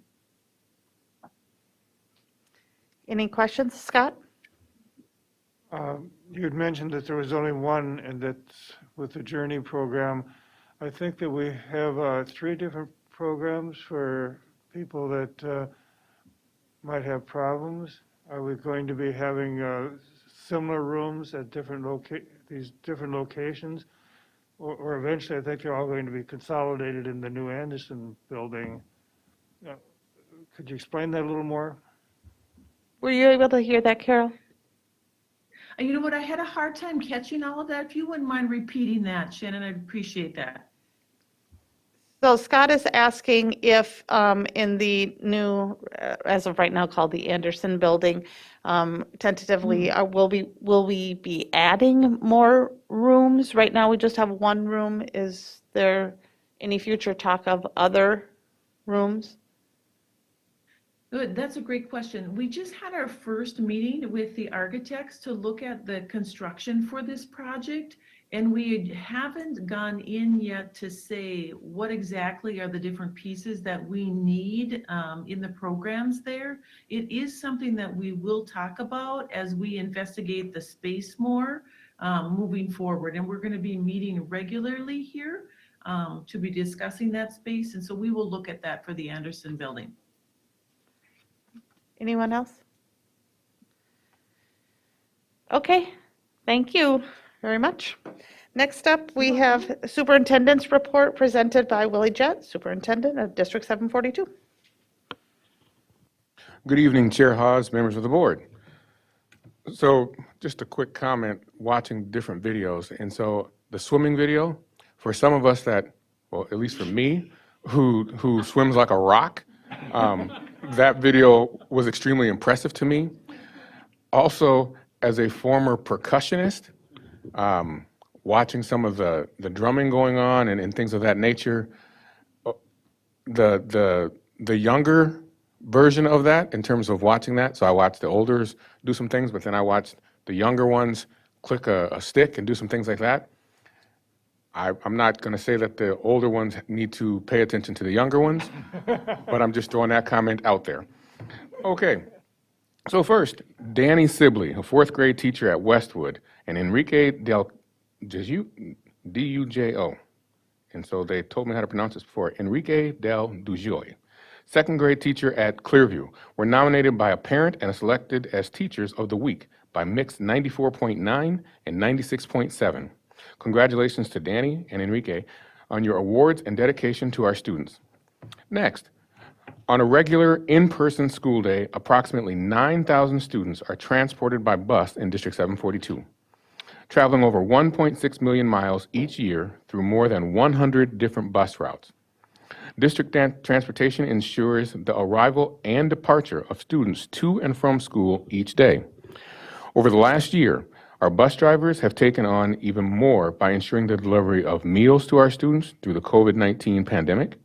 Any questions, Scott? You had mentioned that there was only one, and that's with the Journey program. I think that we have 3 different programs for people that might have problems. Are we going to be having similar rooms at these different locations? Or eventually, I think they're all going to be consolidated in the new Anderson building. Could you explain that a little more? Were you able to hear that, Carol? And you know what, I had a hard time catching all of that. If you wouldn't mind repeating that, Shannon, I'd appreciate that. So Scott is asking if in the new, as of right now called the Anderson Building, tentatively, will we be adding more rooms? Right now, we just have one room. Is there any future talk of other rooms? Good, that's a great question. We just had our first meeting with the architects to look at the construction for this project, and we haven't gone in yet to say what exactly are the different pieces that we need in the programs there. It is something that we will talk about as we investigate the space more moving forward, and we're going to be meeting regularly here to be discussing that space, and so we will look at that for the Anderson Building. Anyone else? Okay, thank you very much. Next up, we have Superintendent's Report presented by Willie Jett, Superintendent of District 742. Good evening, Chair Hawes, members of the board. So just a quick comment, watching different videos. And so the swimming video, for some of us that, well, at least for me, who swims like a rock, that video was extremely impressive to me. Also, as a former percussionist, watching some of the drumming going on and things of that nature, the younger version of that in terms of watching that, so I watched the olders do some things, but then I watched the younger ones click a stick and do some things like that. I'm not going to say that the older ones need to pay attention to the younger ones, but I'm just throwing that comment out there. Okay, so first, Danny Sibley, a fourth grade teacher at Westwood, and Enrique Del Dujo. And so they told me how to pronounce this before, Enrique Del Dujoy, second grade teacher at Clearview, were nominated by a parent and selected as Teachers of the Week by mixed 94.9 and 96.7. Congratulations to Danny and Enrique on your awards and dedication to our students. Next, on a regular in-person school day, approximately 9,000 students are transported by bus in District 742, traveling over 1.6 million miles each year through more than 100 different bus routes. District transportation ensures the arrival and departure of students to and from school each day. Over the last year, our bus drivers have taken on even more by ensuring the delivery of meals to our students through the COVID-19 pandemic.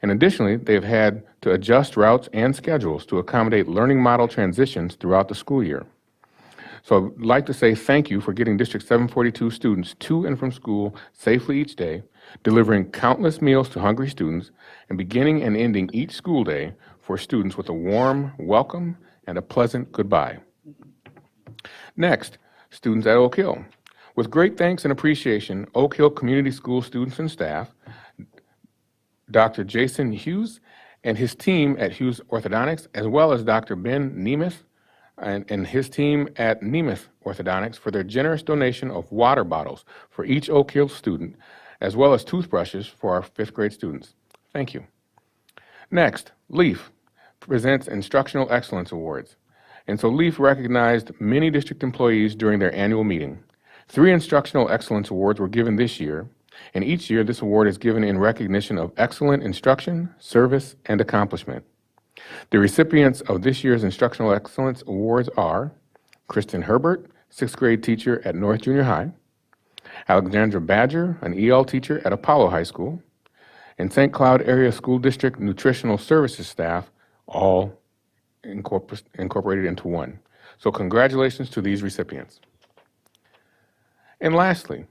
And additionally, they've had to adjust routes and schedules to accommodate learning model transitions throughout the school year. So I'd like to say thank you for getting District 742 students to and from school safely each day, delivering countless meals to hungry students, and beginning and ending each school day for students with a warm welcome and a pleasant goodbye. Next, students at Oak Hill. With great thanks and appreciation, Oak Hill Community School students and staff, Dr. Jason Hughes and his team at Hughes Orthodontics, as well as Dr. Ben Nemeth and his team at Nemeth Orthodontics for their generous donation of water bottles for each Oak Hill student, as well as toothbrushes for our fifth grade students. Thank you. Next, LEAF presents Instructional Excellence Awards. And so LEAF recognized many district employees during their annual meeting. 3 Instructional Excellence Awards were given this year, and each year this award is given in recognition of excellent instruction, service, and accomplishment. The recipients of this year's Instructional Excellence Awards are Kristen Herbert, 6th grade teacher at North Junior High, Alexandra Badger, an EL teacher at Apollo High School, and St. Cloud Area School District Nutritional Services staff, all incorporated into one. So congratulations to these recipients. And lastly,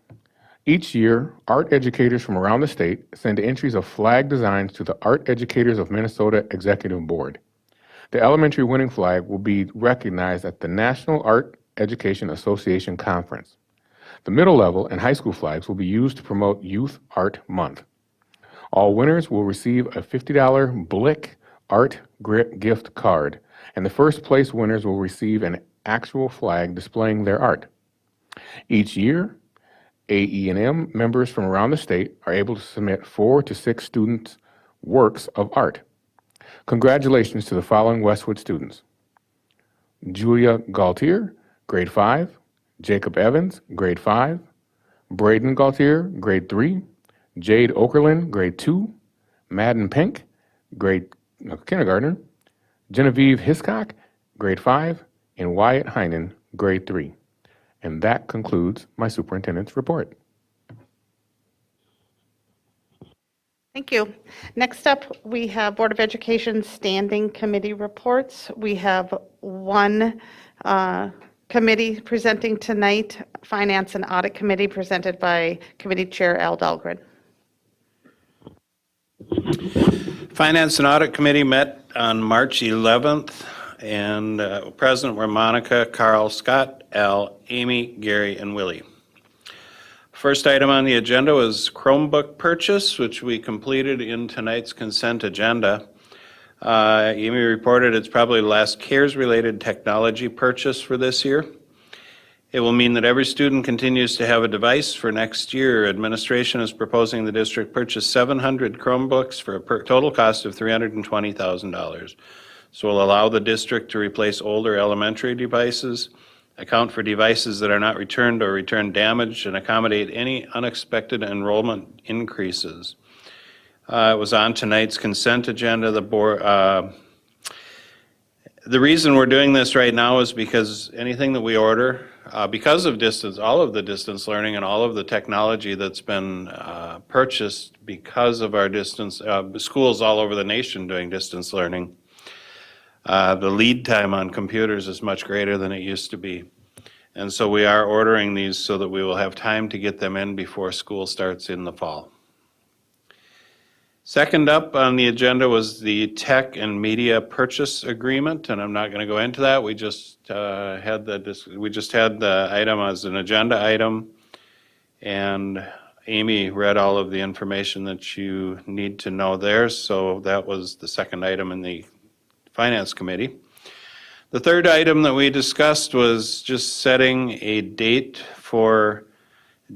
each year, art educators from around the state send entries of flag designs to the Art Educators of Minnesota Executive Board. The elementary winning flag will be recognized at the National Art Education Association Conference. The middle level and high school flags will be used to promote Youth Art Month. All winners will receive a $50 Blick Art gift card, and the first place winners will receive an actual flag displaying their art. Each year, AE&M members from around the state are able to submit 4 to 6 students' works of art. Congratulations to the following Westwood students: Julia Gaultier, grade 5, Jacob Evans, grade 5, Braden Gaultier, grade 3, Jade Okerlin, grade 2, Madden Pink, kindergartner, Genevieve Hiscock, grade 5, and Wyatt Heinen, grade 3. And that concludes my superintendent's report. Thank you. Next up, we have Board of Education Standing Committee reports. We have one committee presenting tonight, Finance and Audit Committee, presented by Committee Chair Al Dahlgren. Finance and Audit Committee met on March 11th, and present were Monica, Carl, Scott, Al, Amy, Gary, and Willie. First item on the agenda was Chromebook purchase, which we completed in tonight's consent agenda. Amy reported it's probably the last CARES-related technology purchase for this year. It will mean that every student continues to have a device for next year. Administration is proposing the district purchase 700 Chromebooks for a total cost of $320,000. So we'll allow the district to replace older elementary devices, account for devices that are not returned or return damaged, and accommodate any unexpected enrollment increases. It was on tonight's consent agenda. The reason we're doing this right now is because anything that we order, because of distance, all of the distance learning and all of the technology that's been purchased because of our distance, schools all over the nation doing distance learning, the lead time on computers is much greater than it used to be. And so we are ordering these so that we will have time to get them in before school starts in the fall. Second up on the agenda was the tech and media purchase agreement, and I'm not going to go into that. We just had the item as an agenda item, and Amy read all of the information that you need to know there. So that was the second item in the Finance Committee. The third item that we discussed was just setting a date for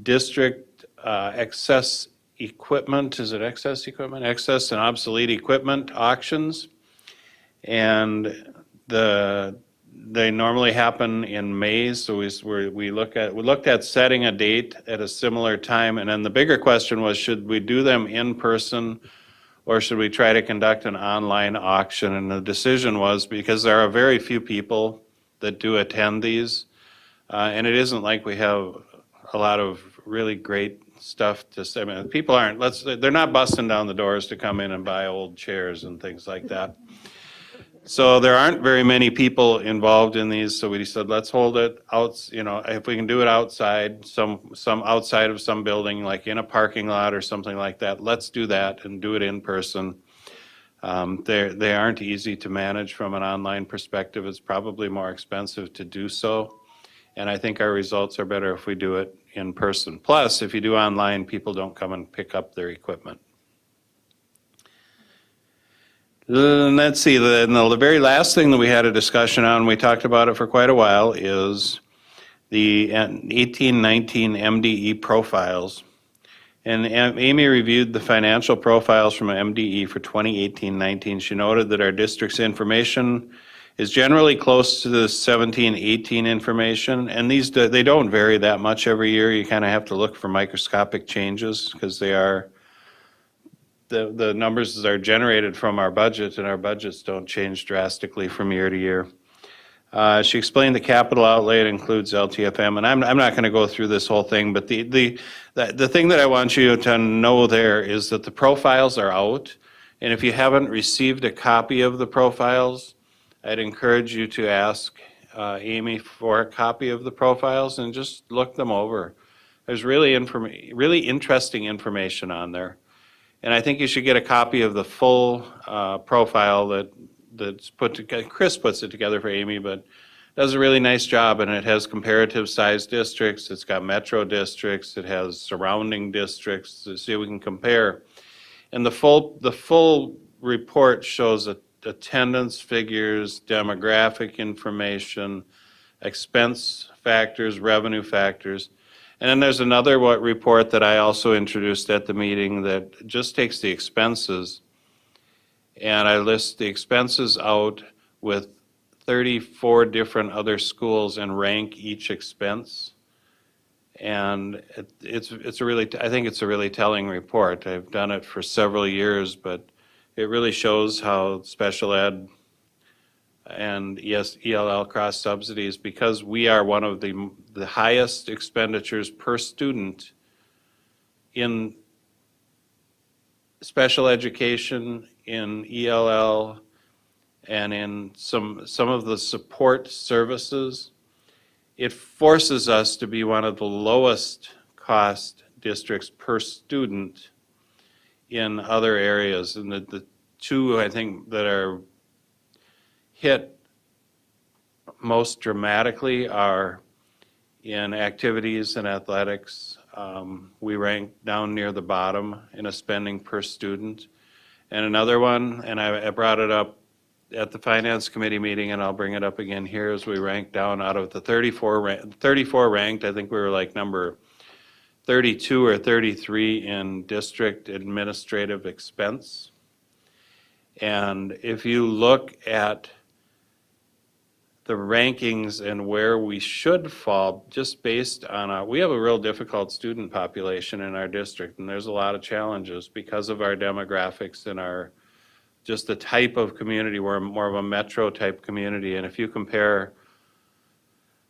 district excess equipment. Is it excess equipment? Excess and obsolete equipment auctions. And they normally happen in May, so we looked at setting a date at a similar time. And then the bigger question was, should we do them in person, or should we try to conduct an online auction? And the decision was, because there are very few people that do attend these, and it isn't like we have a lot of really great stuff to say. I mean, people aren't, they're not busting down the doors to come in and buy old chairs and things like that. So there aren't very many people involved in these, so we said, let's hold it out, if we can do it outside, some outside of some building, like in a parking lot or something like that, let's do that and do it in person. They aren't easy to manage from an online perspective. It's probably more expensive to do so. And I think our results are better if we do it in person. Plus, if you do online, people don't come and pick up their equipment. Let's see, the very last thing that we had a discussion on, we talked about it for quite a while, is the 18-19 MDE profiles. And Amy reviewed the financial profiles from MDE for 2018-19. She noted that our district's information is generally close to the 17-18 information, and they don't vary that much every year. You kind of have to look for microscopic changes because they are, the numbers are generated from our budget, and our budgets don't change drastically from year to year. She explained the capital outlay, it includes LTFM, and I'm not going to go through this whole thing, but the thing that I want you to know there is that the profiles are out, and if you haven't received a copy of the profiles, I'd encourage you to ask Amy for a copy of the profiles and just look them over. There's really interesting information on there. And I think you should get a copy of the full profile that's put together. Chris puts it together for Amy, but does a really nice job, and it has comparative size districts, it's got metro districts, it has surrounding districts, to see if we can compare. And the full report shows attendance figures, demographic information, expense factors, revenue factors. And then there's another report that I also introduced at the meeting that just takes the expenses, and I list the expenses out with 34 different other schools and rank each expense. And it's a really, I think it's a really telling report. I've done it for several years, but it really shows how special ed and ELL cross subsidies, because we are one of the highest expenditures per student in special education, in ELL, and in some of the support services. It forces us to be one of the lowest cost districts per student in other areas. And the two, I think, that are hit most dramatically are in activities and athletics. We rank down near the bottom in a spending per student. And another one, and I brought it up at the Finance Committee meeting, and I'll bring it up again here, as we rank down out of the 34 ranked, I think we were like number 32 or 33 in district administrative expense. And if you look at the rankings and where we should fall, just based on we have a real difficult student population in our district, and there's a lot of challenges because of our demographics and our just the type of community. We're more of a metro type community. And if you compare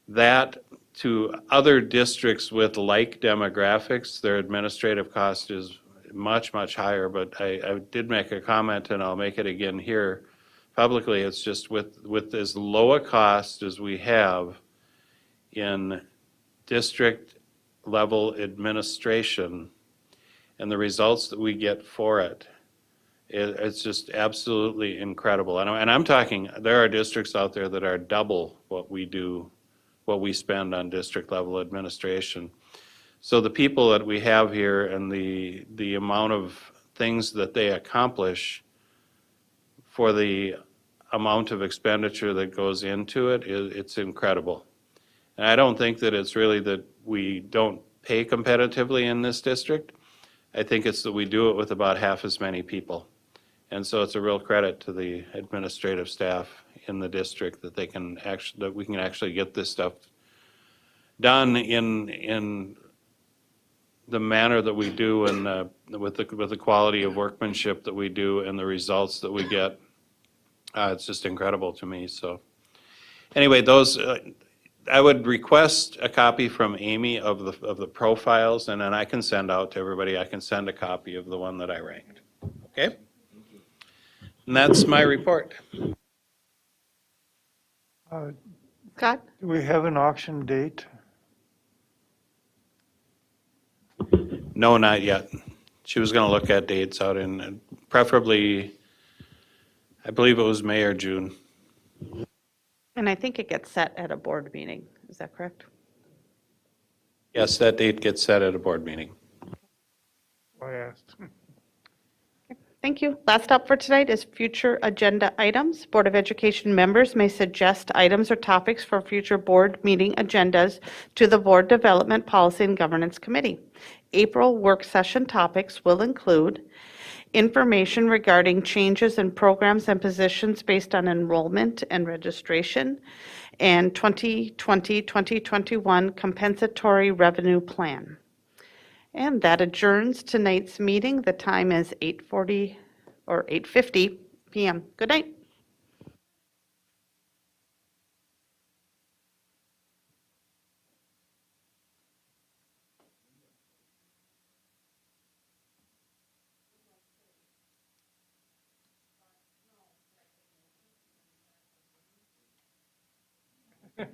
that to other districts with like demographics, their administrative cost is much, much higher. But I did make a comment, and I'll make it again here publicly. It's just with as low a cost as we have in district level administration and the results that we get for it, it's just absolutely incredible. And I'm talking, there are districts out there that are double what we do, what we spend on district level administration. So the people that we have here and the amount of things that they accomplish for the amount of expenditure that goes into it, it's incredible. And I don't think that it's really that we don't pay competitively in this district. I think it's that we do it with about half as many people. And so it's a real credit to the administrative staff in the district that we can actually get this stuff done in the manner that we do, and with the quality of workmanship that we do and the results that we get. It's just incredible to me. So anyway, those I would request a copy from Amy of the profiles, and then I can send out to everybody. I can send a copy of the one that I ranked. Okay? And that's my report. Scott? Do we have an auction date? No, not yet. She was going to look at dates out in, preferably, I believe it was May or June. And I think it gets set at a board meeting. Is that correct? Yes, that date gets set at a board meeting. I asked. Thank you. Last up for tonight is future agenda items. Board of Education members may suggest items or topics for future board meeting agendas to the Board Development Policy and Governance Committee. April work session topics will include information regarding changes in programs and positions based on enrollment and registration, and 2020-2021 compensatory revenue plan. And that adjourns tonight's meeting. The time is 8:50 p.m. Good night. You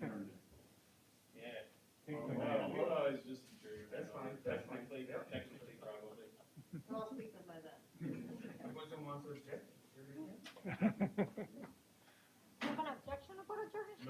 have an objection about adjournment?